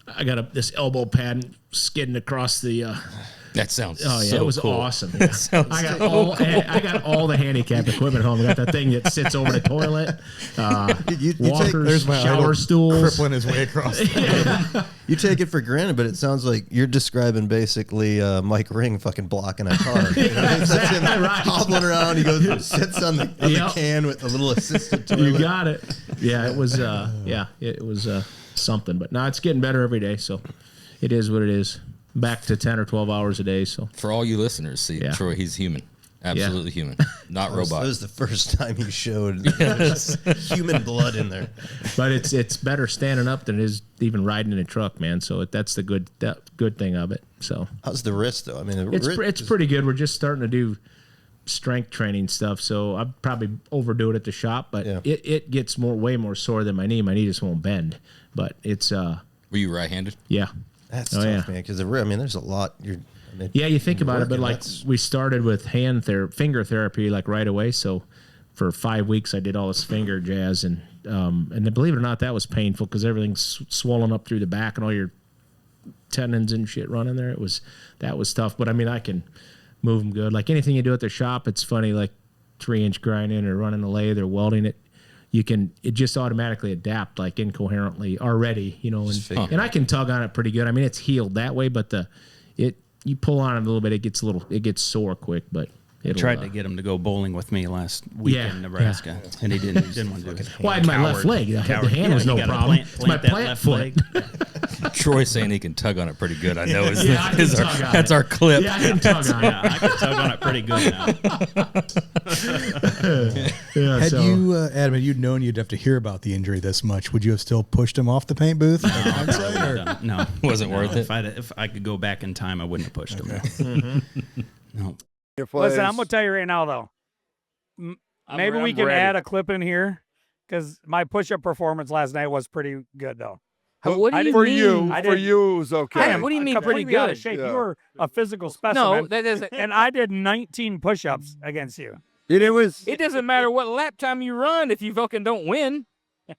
Speaker 17: I got this elbow pad skidding across the.
Speaker 2: That sounds.
Speaker 17: Oh yeah,
Speaker 2: so
Speaker 17: it was
Speaker 2: cool.
Speaker 17: awesome.
Speaker 2: That sounds
Speaker 17: I got
Speaker 2: so
Speaker 17: all.
Speaker 2: cool.
Speaker 17: I got all the handicap equipment home. I got that thing that sits over the toilet.
Speaker 4: You
Speaker 17: Walkers,
Speaker 4: there's my
Speaker 17: shower
Speaker 4: idol
Speaker 17: stools,
Speaker 3: crippling his way across.
Speaker 4: You take it for granted, but it sounds like you're describing basically Mike Ring fucking blocking a car. That's him hobbling around. He goes, sits on the can with a little assisted toilet.
Speaker 17: You got it. Yeah, it was. It was something. But now it's getting better every day. So it is what it is. Back to 10 or 12 hours a day. So
Speaker 2: for all you listeners, see, Troy, he's human. Absolutely human, not robot.
Speaker 4: That was the first time you showed human blood in there.
Speaker 17: But it's better standing up than it is even riding in a truck, man. So that's the good thing of it. So
Speaker 4: how's the wrist though? I mean,
Speaker 17: it's pretty good. We're just starting to do strength training stuff, so I'll probably overdo it at the shop. But it gets way more sore than my knee. My knee just won't bend. But it's.
Speaker 2: Were you right-handed?
Speaker 17: Yeah.
Speaker 4: That's tough, man. Because there's a lot.
Speaker 17: You think about it, but like we started with finger therapy like right away. So for 5 weeks, I did all this finger jazz, and believe it or not, that was painful because everything's swollen up through the back and all your tendons and shit running there. That was tough, but I mean, I can move them good. Like anything you do at the shop, it's funny. Like 3-inch grinding or running a lathe or welding it. It just automatically adapt like incoherently already, and I can tug on it pretty good. I mean, it's healed that way, but you pull on it a little bit, it gets sore quick, but
Speaker 18: I tried to get him to go bowling with me last week in Nebraska, and he didn't want to do it.
Speaker 17: Well, I had my left leg. The hand was no problem. It's my plant foot.
Speaker 2: Troy's saying he can tug on it pretty good. I know.
Speaker 17: That's
Speaker 2: our clip.
Speaker 17: Yeah, I can tug on it.
Speaker 18: I can tug on it pretty good now.
Speaker 3: Had you, Adam, had you known you'd have to hear about the injury this much, would you have still pushed him off the paint booth?
Speaker 18: No,
Speaker 2: wasn't worth it.
Speaker 18: If I could go back in time, I wouldn't have pushed him. No.
Speaker 19: Listen, I'm gonna tell you right now, though. Maybe we can add a clip in here because my push-up performance last night was pretty good, though.
Speaker 20: What do you
Speaker 19: for
Speaker 20: mean?
Speaker 19: you,
Speaker 20: I
Speaker 19: for
Speaker 20: didn't-
Speaker 19: you, it was okay.
Speaker 20: What do you mean
Speaker 19: completely
Speaker 20: pretty
Speaker 19: out of
Speaker 20: good?
Speaker 19: shape.
Speaker 20: Yeah.
Speaker 19: You were a physical specimen.
Speaker 20: No, that doesn't.
Speaker 19: And I did 19 push-ups against you.
Speaker 20: It doesn't matter what lap time you run if you fucking don't win.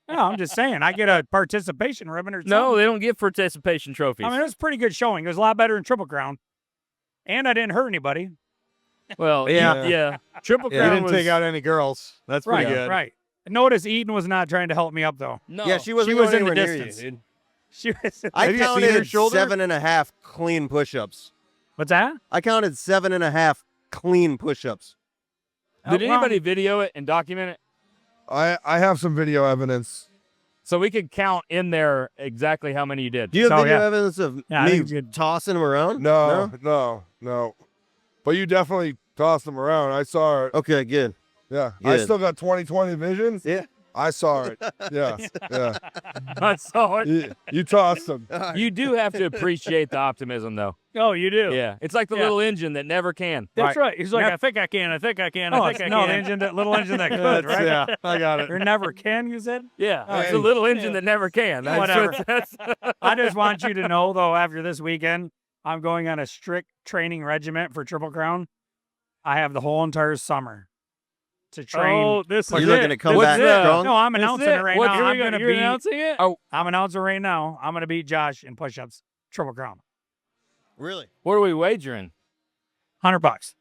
Speaker 19: No, I'm just saying. I get a participation ribbon or something.
Speaker 20: No, they don't give participation trophies.
Speaker 19: I mean, it was a pretty good showing. It was a lot better than Triple Crown. And I didn't hurt anybody.
Speaker 20: Well, yeah.
Speaker 19: Triple
Speaker 21: You
Speaker 19: Crown
Speaker 21: didn't
Speaker 19: was,
Speaker 21: take out any girls. That's
Speaker 19: right,
Speaker 21: pretty good.
Speaker 19: Right. Notice Eden was not trying to help me up, though.
Speaker 20: No.
Speaker 21: Yeah, she wasn't
Speaker 19: was
Speaker 21: going
Speaker 19: in the
Speaker 21: anywhere near you,
Speaker 19: distance.
Speaker 21: dude.
Speaker 19: She was.
Speaker 21: I
Speaker 19: Have you seen her
Speaker 21: counted
Speaker 19: shoulder?
Speaker 21: 7.5 clean push-ups.
Speaker 19: What's that?
Speaker 21: I counted 7.5 clean push-ups.
Speaker 20: Did anybody video it and document it?
Speaker 1: I have some video evidence.
Speaker 20: So we could count in there exactly how many you did.
Speaker 13: Do you have video evidence of me tossing them around?
Speaker 1: No. But you definitely tossed them around. I saw it.
Speaker 13: Okay, good.
Speaker 1: Yeah.
Speaker 13: Good.
Speaker 1: I still got 20/20 visions.
Speaker 13: Yeah.
Speaker 1: I saw it. Yeah.
Speaker 20: I saw it.
Speaker 1: You tossed them.
Speaker 20: You do have to appreciate the optimism, though.
Speaker 19: Oh, you do.
Speaker 20: Yeah, it's like the little engine that never can.
Speaker 19: That's right. He's like, I think I can. I think I can. I think I can. No, the engine, that little engine that could, right?
Speaker 1: Yeah, I got it.
Speaker 19: Or never can. You said.
Speaker 20: Yeah, it's a little engine that never can. That's
Speaker 19: Whatever.
Speaker 20: That's
Speaker 19: I just want you to know, though, after this weekend, I'm going on a strict training regiment for Triple Crown. I have the whole entire summer to train.
Speaker 20: Oh, this
Speaker 13: You're looking to come back strong?
Speaker 19: No, I'm announcing it right now. I'm going to
Speaker 20: You're
Speaker 19: be
Speaker 20: announcing it?
Speaker 19: Oh, I'm announcing right now. I'm going to beat Josh in push-ups, Triple Crown.
Speaker 13: Really?
Speaker 20: What are we wagering?
Speaker 19: $100.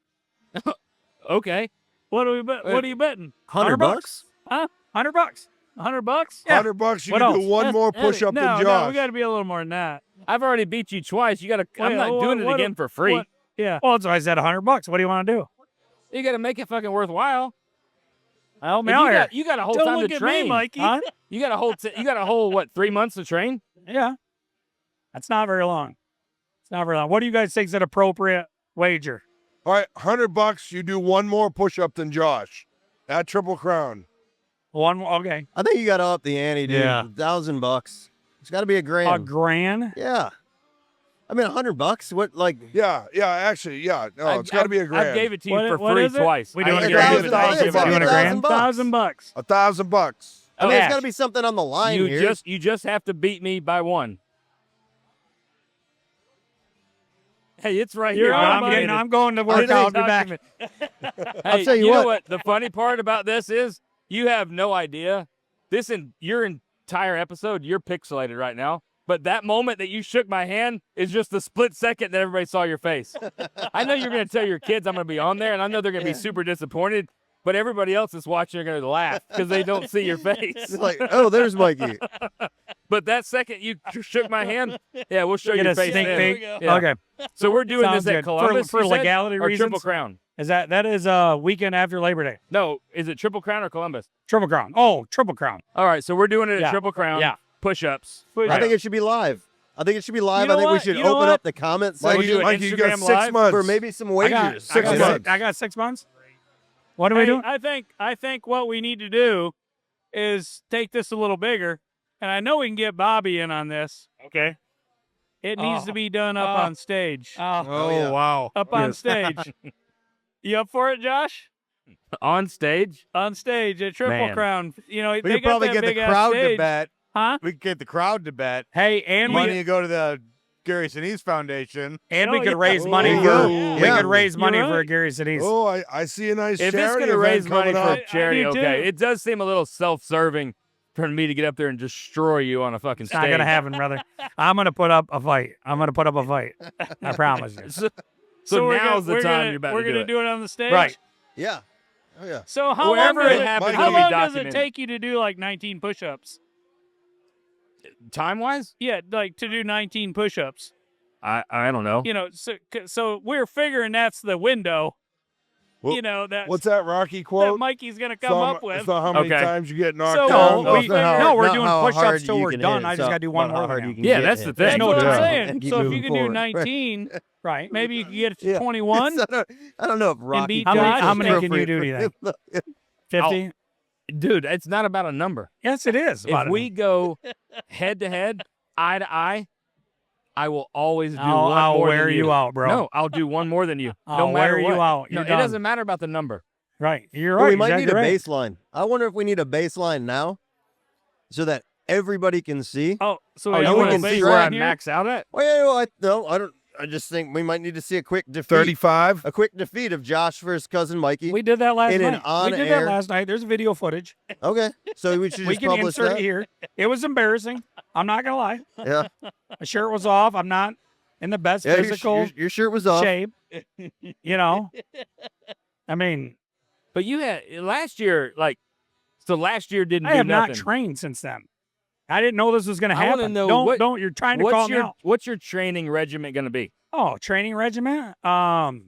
Speaker 20: Okay.
Speaker 19: What are we bet? What are you betting?
Speaker 13: $100?
Speaker 19: Huh? $100. $100? Yeah.
Speaker 1: $100. You
Speaker 19: What
Speaker 1: can
Speaker 19: else?
Speaker 1: do one more push-up
Speaker 19: no,
Speaker 1: than Josh.
Speaker 19: No, we got to be a little more than that.
Speaker 20: I've already beat you twice. You got to. I'm not doing it again for free.
Speaker 19: Yeah. Well, that's why I said $100. What do you want to do?
Speaker 20: You got to make it fucking worthwhile.
Speaker 19: Help me
Speaker 20: And
Speaker 19: out here.
Speaker 20: You got a whole
Speaker 19: Don't
Speaker 20: time
Speaker 19: look
Speaker 20: to
Speaker 19: at me,
Speaker 20: train,
Speaker 19: Mikey.
Speaker 20: Huh? You got a whole. You got a whole what? 3 months to train?
Speaker 19: Yeah. That's not very long. It's not very long. What do you guys think is an appropriate wager?
Speaker 1: All right, $100. You do one more push-up than Josh at Triple Crown.
Speaker 19: One more. Okay.
Speaker 13: I think you got to up the ante, dude.
Speaker 1: Yeah.
Speaker 13: $1,000. It's got to be a grand.
Speaker 19: A grand?
Speaker 13: Yeah. I mean, $100. What like?
Speaker 1: Yeah. Actually, yeah. No, it's got to be a grand.
Speaker 20: I gave it to you
Speaker 19: What-
Speaker 20: for
Speaker 19: what
Speaker 20: free
Speaker 19: is it?
Speaker 20: twice.
Speaker 19: We doing
Speaker 20: I
Speaker 19: a
Speaker 20: gave
Speaker 19: grand?
Speaker 20: it $1,000.
Speaker 19: You doing a grand? $1,000.
Speaker 1: $1,000.
Speaker 13: I mean, it's got
Speaker 19: Ash.
Speaker 13: to be something on the line
Speaker 20: You
Speaker 13: here.
Speaker 20: just have to beat me by one. Hey, it's right
Speaker 19: You're
Speaker 20: here.
Speaker 19: on, I'm going to work out. I'll be back.
Speaker 20: Hey,
Speaker 13: I'll tell you
Speaker 20: know
Speaker 13: what.
Speaker 20: what? The funny part about this is you have no idea. Your entire episode, you're pixelated right now. But that moment that you shook my hand is just the split second that everybody saw your face. I know you're going to tell your kids I'm going to be on there, and I know they're going to be super disappointed. But everybody else that's watching are going to laugh because they don't see your face.
Speaker 13: It's like, oh, there's Mikey.
Speaker 20: But that second you shook my hand, yeah, we'll show
Speaker 19: Get
Speaker 20: your
Speaker 19: a
Speaker 20: face.
Speaker 19: sneak
Speaker 20: then.
Speaker 19: peek.
Speaker 20: Yeah.
Speaker 19: Okay.
Speaker 20: So we're doing
Speaker 19: Sounds
Speaker 20: this at
Speaker 19: good.
Speaker 20: Columbus
Speaker 19: for
Speaker 20: you said,
Speaker 19: legality
Speaker 20: or
Speaker 19: reasons.
Speaker 20: Triple Crown.
Speaker 19: Is that is a weekend after Labor Day?
Speaker 20: No, is it Triple Crown or Columbus?
Speaker 19: Triple Crown. Oh, Triple Crown.
Speaker 20: All right, so we're doing it at
Speaker 19: Yeah.
Speaker 20: Triple Crown.
Speaker 19: Yeah.
Speaker 20: Push-ups.
Speaker 13: I think it should be live. I think
Speaker 19: You know
Speaker 13: I think we
Speaker 19: what?
Speaker 13: should
Speaker 19: You know
Speaker 13: open
Speaker 19: what?
Speaker 13: up the comment
Speaker 20: Mikey,
Speaker 13: section.
Speaker 20: Mikey,
Speaker 1: you got
Speaker 20: Instagram
Speaker 1: 6
Speaker 20: Live
Speaker 1: months.
Speaker 13: For maybe some wagers.
Speaker 19: I got 6 months. What are we doing?
Speaker 22: I think what we need to do is take this a little bigger, and I know we can get Bobby in on this.
Speaker 19: Okay.
Speaker 22: It needs to be done up on stage.
Speaker 19: Oh, wow.
Speaker 22: Up on stage. You up for it, Josh?
Speaker 20: On stage?
Speaker 22: On stage at Triple
Speaker 20: Man.
Speaker 22: Crown. You know,
Speaker 23: We
Speaker 22: they
Speaker 23: could
Speaker 22: got
Speaker 23: probably
Speaker 22: that
Speaker 23: get the
Speaker 22: big-ass
Speaker 23: crowd to
Speaker 22: stage.
Speaker 23: bet.
Speaker 22: Huh?
Speaker 23: We could get the crowd to bet.
Speaker 19: Hey, and
Speaker 23: money
Speaker 19: we
Speaker 23: to go to the Gary Sinise Foundation.
Speaker 19: and we
Speaker 22: Oh,
Speaker 19: could
Speaker 22: yeah.
Speaker 19: raise money
Speaker 1: There you
Speaker 19: for
Speaker 1: go.
Speaker 19: we
Speaker 1: Yeah.
Speaker 19: could raise money
Speaker 22: You're
Speaker 19: for
Speaker 22: right.
Speaker 19: Gary Sinise.
Speaker 1: Oh, I see a nice
Speaker 20: If it's
Speaker 1: charity
Speaker 20: going to raise
Speaker 1: event
Speaker 20: money
Speaker 1: coming
Speaker 20: for
Speaker 1: up.
Speaker 20: charity,
Speaker 22: I do
Speaker 20: okay.
Speaker 22: too.
Speaker 20: It does seem a little self-serving for me to get up there and destroy you on a fucking
Speaker 19: It's
Speaker 20: stage.
Speaker 19: not gonna happen, brother. I'm gonna put up a fight. I promise you.
Speaker 20: So
Speaker 22: we're
Speaker 20: now's
Speaker 22: gonna-
Speaker 20: the time you're about
Speaker 22: we're
Speaker 20: to do
Speaker 22: gonna
Speaker 20: it.
Speaker 22: do it on the stage.
Speaker 19: Right.
Speaker 13: Yeah. Oh yeah.
Speaker 22: So how
Speaker 20: Wherever
Speaker 22: long,
Speaker 20: it
Speaker 22: does
Speaker 20: happens,
Speaker 22: how
Speaker 20: it'll be
Speaker 22: long does it
Speaker 20: documented.
Speaker 22: take you to do like 19 push-ups?
Speaker 20: Time-wise?
Speaker 22: Yeah, like to do 19 push-ups.
Speaker 20: I don't know.
Speaker 22: You know, so we're figuring that's the window.
Speaker 1: Well,
Speaker 22: you know that
Speaker 1: What's that Rocky
Speaker 22: that
Speaker 1: quote?
Speaker 22: Mikey's gonna come up with.
Speaker 1: It's not how many
Speaker 20: Okay.
Speaker 1: times you get knocked
Speaker 22: So,
Speaker 1: down.
Speaker 22: no,
Speaker 1: it's
Speaker 22: we-
Speaker 1: how-
Speaker 19: No, we're
Speaker 13: Not
Speaker 19: doing
Speaker 13: how
Speaker 19: push-ups
Speaker 13: hard
Speaker 19: till
Speaker 13: you
Speaker 19: we're
Speaker 13: can
Speaker 19: done.
Speaker 13: hit,
Speaker 19: I just
Speaker 13: so-
Speaker 19: gotta do one
Speaker 13: not how
Speaker 19: more
Speaker 13: hard
Speaker 19: than
Speaker 13: you
Speaker 19: him.
Speaker 13: can
Speaker 20: Yeah,
Speaker 13: get
Speaker 20: that's
Speaker 13: hit.
Speaker 20: the thing.
Speaker 22: That's what I'm
Speaker 1: Yeah.
Speaker 22: saying.
Speaker 13: And keep
Speaker 22: So if
Speaker 13: moving
Speaker 22: you can do
Speaker 13: forward.
Speaker 22: 19,
Speaker 19: Right.
Speaker 22: maybe you can get it to
Speaker 13: Yeah.
Speaker 22: 21.
Speaker 13: I don't know if Rocky.
Speaker 22: beat
Speaker 19: How many,
Speaker 22: Josh.
Speaker 19: how many can you
Speaker 13: appropriate
Speaker 19: do? Do you
Speaker 13: for
Speaker 19: think?
Speaker 13: him.
Speaker 19: 50?
Speaker 20: Dude, it's not about a number.
Speaker 19: Yes, it is.
Speaker 20: If
Speaker 19: about
Speaker 20: we go head-to-head, eye to eye, I will always do
Speaker 19: I'll
Speaker 20: one more
Speaker 19: wear
Speaker 20: than
Speaker 19: you out, bro.
Speaker 20: No, I'll do one more than you.
Speaker 19: I'll
Speaker 20: no matter
Speaker 19: wear
Speaker 20: what.
Speaker 19: you out.
Speaker 20: No,
Speaker 19: You're
Speaker 20: it
Speaker 19: done.
Speaker 20: doesn't matter about the number.
Speaker 19: Right. You're
Speaker 13: Well,
Speaker 19: right.
Speaker 13: we might need a
Speaker 19: exactly right.
Speaker 13: baseline. I wonder if we need a baseline now, so that everybody can see.
Speaker 22: Oh, so
Speaker 20: Oh,
Speaker 13: you
Speaker 20: you
Speaker 13: want
Speaker 20: want
Speaker 13: to
Speaker 20: to see
Speaker 13: see
Speaker 20: where I
Speaker 13: right
Speaker 22: here?
Speaker 20: max out at?
Speaker 13: Well, yeah, well, no, I don't. I just think we might need to see a quick defeat.
Speaker 1: 35.
Speaker 13: A quick defeat of Josh versus cousin Mikey.
Speaker 19: We did that last
Speaker 13: In an
Speaker 19: night. We did
Speaker 13: on-air-
Speaker 19: that last night. There's video footage.
Speaker 13: Okay, so we should
Speaker 19: We
Speaker 13: just
Speaker 19: can
Speaker 13: publish
Speaker 19: insert
Speaker 13: that.
Speaker 19: it here. It was embarrassing. I'm not gonna lie.
Speaker 13: Yeah,
Speaker 19: My shirt was off. I'm not in the best
Speaker 13: yeah.
Speaker 19: physical
Speaker 13: Your shirt was off.
Speaker 19: shape. You know. I mean,
Speaker 20: But you had last year, so last year didn't
Speaker 19: I
Speaker 20: do
Speaker 19: have
Speaker 20: nothing.
Speaker 19: not trained since then. I didn't know this was gonna
Speaker 20: I wanna
Speaker 19: happen.
Speaker 20: know
Speaker 19: don't. You're trying to call me out.
Speaker 20: What's your training regimen going to be?
Speaker 19: Oh, training regimen. Probably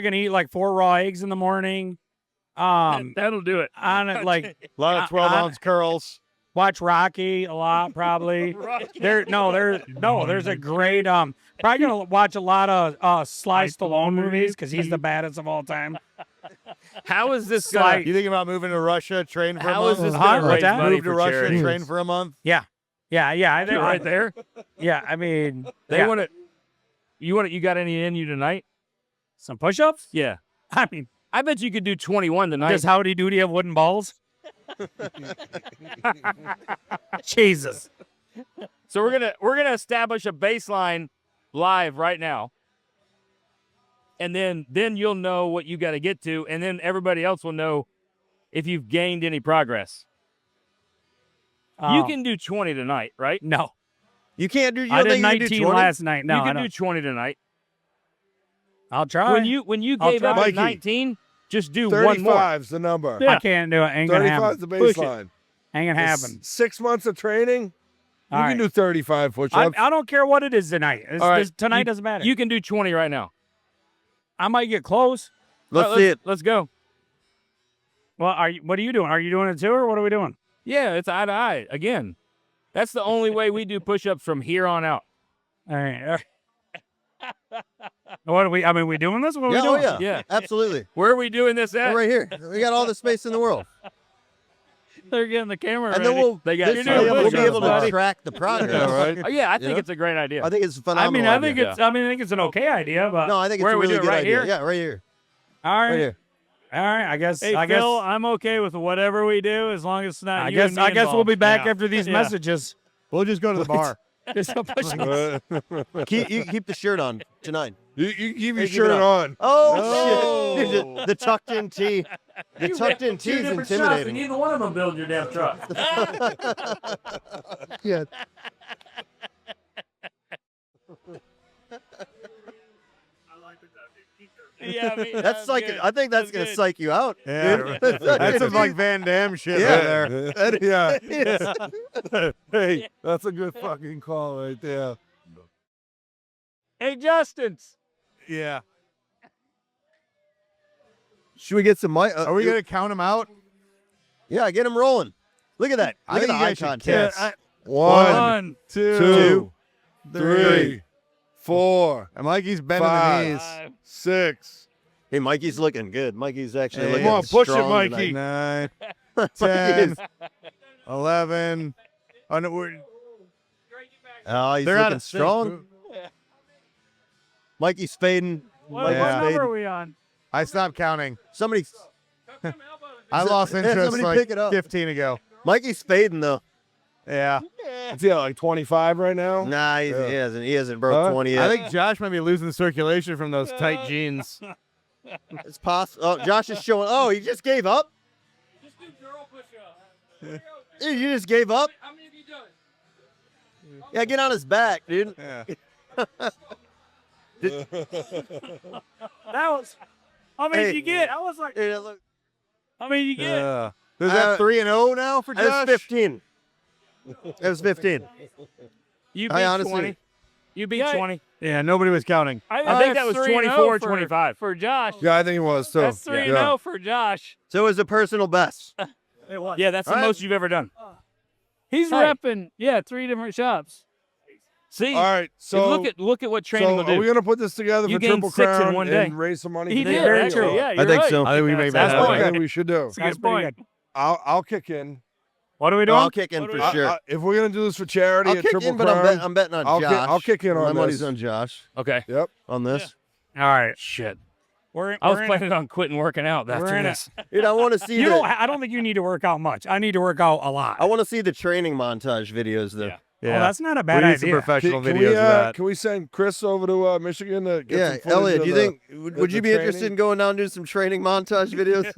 Speaker 19: gonna eat like 4 raw eggs in the morning.
Speaker 20: That'll do it.
Speaker 22: On it, like
Speaker 23: A lot of 12-ounce curls.
Speaker 22: Watch Rocky a lot, probably. There's a great probably gonna watch a lot of Sly Stallone movies because he's the baddest of all time.
Speaker 20: How is this
Speaker 22: Sly-
Speaker 23: You think about moving to Russia, train for
Speaker 20: How
Speaker 23: a
Speaker 20: is
Speaker 23: month?
Speaker 20: this gonna raise money
Speaker 23: Move to
Speaker 20: for
Speaker 23: Russia,
Speaker 20: charity?
Speaker 23: train for a month?
Speaker 22: Yeah. I think
Speaker 20: right there?
Speaker 22: Yeah, I mean,
Speaker 20: They want to. You got any in you tonight?
Speaker 22: some push-ups.
Speaker 20: Yeah.
Speaker 22: I mean,
Speaker 20: I bet you could do 21 tonight.
Speaker 22: does Howdy Doody have wooden balls? Jesus.
Speaker 20: So we're gonna establish a baseline live right now, and then you'll know what you got to get to, and then everybody else will know if you've gained any progress. You can do 20 tonight, right?
Speaker 22: No,
Speaker 13: You can't do. You
Speaker 22: I
Speaker 13: don't
Speaker 22: did
Speaker 13: think you can do
Speaker 22: 19
Speaker 13: 20?
Speaker 22: last night. No,
Speaker 20: you
Speaker 22: I
Speaker 20: can
Speaker 22: don't.
Speaker 20: do 20 tonight.
Speaker 22: I'll try.
Speaker 20: When you
Speaker 22: I'll
Speaker 20: gave up
Speaker 22: try.
Speaker 20: at 19, just do one more.
Speaker 1: 35's the number.
Speaker 22: I can't do it. Ain't gonna
Speaker 1: 35's
Speaker 22: happen.
Speaker 1: the
Speaker 22: Push it.
Speaker 1: baseline.
Speaker 22: Ain't gonna
Speaker 1: It's
Speaker 22: happen.
Speaker 1: 6 months of training. You
Speaker 22: All
Speaker 1: can
Speaker 22: right.
Speaker 1: do 35 push-ups.
Speaker 22: I don't care what it is tonight.
Speaker 20: All right.
Speaker 22: Tonight
Speaker 20: You-
Speaker 22: doesn't matter.
Speaker 20: You can do 20 right now.
Speaker 22: I might get close.
Speaker 13: Let's
Speaker 20: All
Speaker 13: see
Speaker 20: right,
Speaker 13: it.
Speaker 20: Let's go.
Speaker 22: Well, what are you doing? Are you doing it too, or what are we doing?
Speaker 20: Yeah, it's eye to eye again. That's the only way we do push-ups from here on out.
Speaker 22: All right. What are we? I mean, we doing this? What are
Speaker 13: Yeah,
Speaker 22: we
Speaker 13: oh
Speaker 22: doing?
Speaker 13: yeah, absolutely.
Speaker 20: Where are we doing this at?
Speaker 13: Right here. We got all the space in the world.
Speaker 22: They're getting the camera
Speaker 13: And
Speaker 22: ready.
Speaker 13: then
Speaker 20: They got
Speaker 13: we'll
Speaker 20: you.
Speaker 13: be able to
Speaker 22: buddy.
Speaker 13: track the progress.
Speaker 1: Yeah, right.
Speaker 20: Oh, yeah, I
Speaker 13: You
Speaker 20: think
Speaker 13: know?
Speaker 20: it's a great idea.
Speaker 13: I think it's a
Speaker 22: I
Speaker 13: phenomenal.
Speaker 22: mean, I think
Speaker 13: idea.
Speaker 22: it's an okay idea, but
Speaker 13: No, I think it's
Speaker 20: Where
Speaker 13: a
Speaker 20: we
Speaker 13: really
Speaker 20: do it,
Speaker 13: good
Speaker 20: right
Speaker 13: idea.
Speaker 20: here?
Speaker 13: Yeah, right here.
Speaker 22: all right,
Speaker 13: Right here.
Speaker 22: all right. I guess. Hey, I Phil, guess. I'm okay with whatever we do as long as it's not. I you guess. and me I guess we'll be involved. back Yeah. after these Yeah. messages.
Speaker 23: We'll just go to the bar.
Speaker 22: Just a push-ups.
Speaker 13: Keep the shirt on tonight.
Speaker 1: You keep your
Speaker 13: Hey, keep
Speaker 1: shirt
Speaker 13: it up.
Speaker 1: on.
Speaker 13: Oh, shit! Dude, the tucked in tee. The tucked in tee is intimidating.
Speaker 22: Neither one of them build your damn truck.
Speaker 13: Yeah.
Speaker 20: Yeah, I mean,
Speaker 13: That's like
Speaker 20: good.
Speaker 13: I think that's gonna
Speaker 20: good.
Speaker 13: psych you out.
Speaker 23: Yeah,
Speaker 13: dude.
Speaker 23: that's some like Van Damme shit
Speaker 13: Yeah.
Speaker 23: right there.
Speaker 1: That yeah. Hey, that's a good fucking call right there.
Speaker 20: Hey, Justin's.
Speaker 23: Yeah.
Speaker 13: Should we get some mic?
Speaker 23: Are we gonna count them out?
Speaker 13: Yeah, get them rolling. Look at that.
Speaker 23: I
Speaker 13: Look at
Speaker 23: think
Speaker 13: the
Speaker 23: you
Speaker 13: eye
Speaker 23: guys should
Speaker 13: contact.
Speaker 23: kiss.
Speaker 1: One,
Speaker 23: two,
Speaker 1: two,
Speaker 23: three.
Speaker 1: three, 4,
Speaker 23: And Mikey's bending the
Speaker 1: 5,
Speaker 23: knees.
Speaker 1: 6.
Speaker 13: Hey, Mikey's looking good. Mikey's actually
Speaker 23: Hey,
Speaker 13: looking
Speaker 1: come on, push it,
Speaker 13: strong
Speaker 1: Mikey.
Speaker 13: tonight.
Speaker 23: 9,
Speaker 13: Mikey
Speaker 23: 10,
Speaker 13: is-
Speaker 23: 11. Oh, no, we're,
Speaker 13: Oh, he's
Speaker 23: they're out
Speaker 13: looking
Speaker 23: of sync.
Speaker 13: strong. Mikey's fading.
Speaker 22: What,
Speaker 23: Yeah.
Speaker 22: what
Speaker 13: Mikey's
Speaker 22: number are
Speaker 13: fading.
Speaker 22: we on?
Speaker 23: I stopped counting.
Speaker 13: Somebody,
Speaker 23: I lost
Speaker 13: Yeah,
Speaker 23: interest
Speaker 13: somebody
Speaker 23: like
Speaker 13: pick it up.
Speaker 23: 15 ago.
Speaker 13: Mikey's fading though.
Speaker 23: Yeah.
Speaker 1: Is he at like 25 right now?
Speaker 13: Nah, he hasn't broke
Speaker 1: Huh?
Speaker 13: 20 yet.
Speaker 23: I think Josh might be losing circulation from those tight jeans.
Speaker 13: It's possible. Oh, Josh is showing. Oh, he just gave up.
Speaker 20: Just do girl push-ups.
Speaker 13: You just gave up.
Speaker 20: How many have you done?
Speaker 13: Yeah, get on his back, dude.
Speaker 23: Yeah.
Speaker 22: That was. How many
Speaker 13: Hey.
Speaker 22: did you get? I was like,
Speaker 13: Yeah, look.
Speaker 22: how many did you get?
Speaker 23: Yeah. Is that 3-0 now for
Speaker 13: That was
Speaker 23: Josh?
Speaker 13: 15. That was 15.
Speaker 20: You
Speaker 13: I
Speaker 20: beat
Speaker 13: honestly-
Speaker 20: 20. You beat
Speaker 22: Yeah.
Speaker 20: 20.
Speaker 23: Yeah, nobody was counting.
Speaker 20: I think that was 24, 25.
Speaker 22: for Josh.
Speaker 1: Yeah, I think it was too.
Speaker 22: That's 3-0 for Josh.
Speaker 13: So it was a personal best.
Speaker 20: Yeah, that's the
Speaker 13: All right.
Speaker 20: most you've ever done.
Speaker 22: He's
Speaker 20: Hey.
Speaker 22: repping, 3 different shops.
Speaker 20: See?
Speaker 1: All right, so
Speaker 20: look at what training
Speaker 1: so
Speaker 20: will do.
Speaker 1: are we gonna put this together
Speaker 20: You
Speaker 1: for
Speaker 20: gained
Speaker 1: Triple
Speaker 20: 6 in
Speaker 1: Crown
Speaker 20: one day.
Speaker 1: and raise some money?
Speaker 22: He
Speaker 1: for
Speaker 22: did,
Speaker 1: charity?
Speaker 22: actually. Yeah, you're
Speaker 13: I think
Speaker 22: right.
Speaker 13: so.
Speaker 23: I think we make
Speaker 20: That's
Speaker 23: that
Speaker 20: the
Speaker 23: happen.
Speaker 20: point.
Speaker 1: Okay, we should do.
Speaker 22: That's pretty good.
Speaker 1: I'll kick in.
Speaker 22: What are we doing?
Speaker 13: I'll kick in for sure.
Speaker 1: If we're gonna do this for charity
Speaker 13: I'll
Speaker 1: at
Speaker 13: kick
Speaker 1: Triple
Speaker 13: in, but
Speaker 1: Crown,
Speaker 13: I'm betting on
Speaker 1: I'll
Speaker 13: Josh.
Speaker 1: I'll kick in on
Speaker 13: My
Speaker 1: this.
Speaker 13: money's on Josh.
Speaker 20: Okay.
Speaker 1: Yep.
Speaker 13: On this.
Speaker 22: All right.
Speaker 20: Shit.
Speaker 22: We're,
Speaker 20: I was
Speaker 22: we're in
Speaker 20: planning on quitting working out
Speaker 22: We're
Speaker 20: after
Speaker 22: in it.
Speaker 20: this.
Speaker 13: Dude, I want to see.
Speaker 22: You
Speaker 13: the,
Speaker 22: don't. I don't think you need to work out much. I need to work out a lot.
Speaker 13: I want to see the training montage videos though.
Speaker 20: Yeah.
Speaker 22: Oh, that's not a
Speaker 23: We
Speaker 22: bad
Speaker 23: need some
Speaker 22: idea.
Speaker 23: professional
Speaker 1: Can
Speaker 23: videos
Speaker 1: we,
Speaker 23: of that.
Speaker 1: can we send Chris over to Michigan to get
Speaker 13: Yeah,
Speaker 1: some footage
Speaker 13: Elliot,
Speaker 1: of
Speaker 13: do you
Speaker 1: the-
Speaker 13: think would
Speaker 1: the
Speaker 13: you be
Speaker 1: training?
Speaker 13: interested in going down and doing some training montage videos?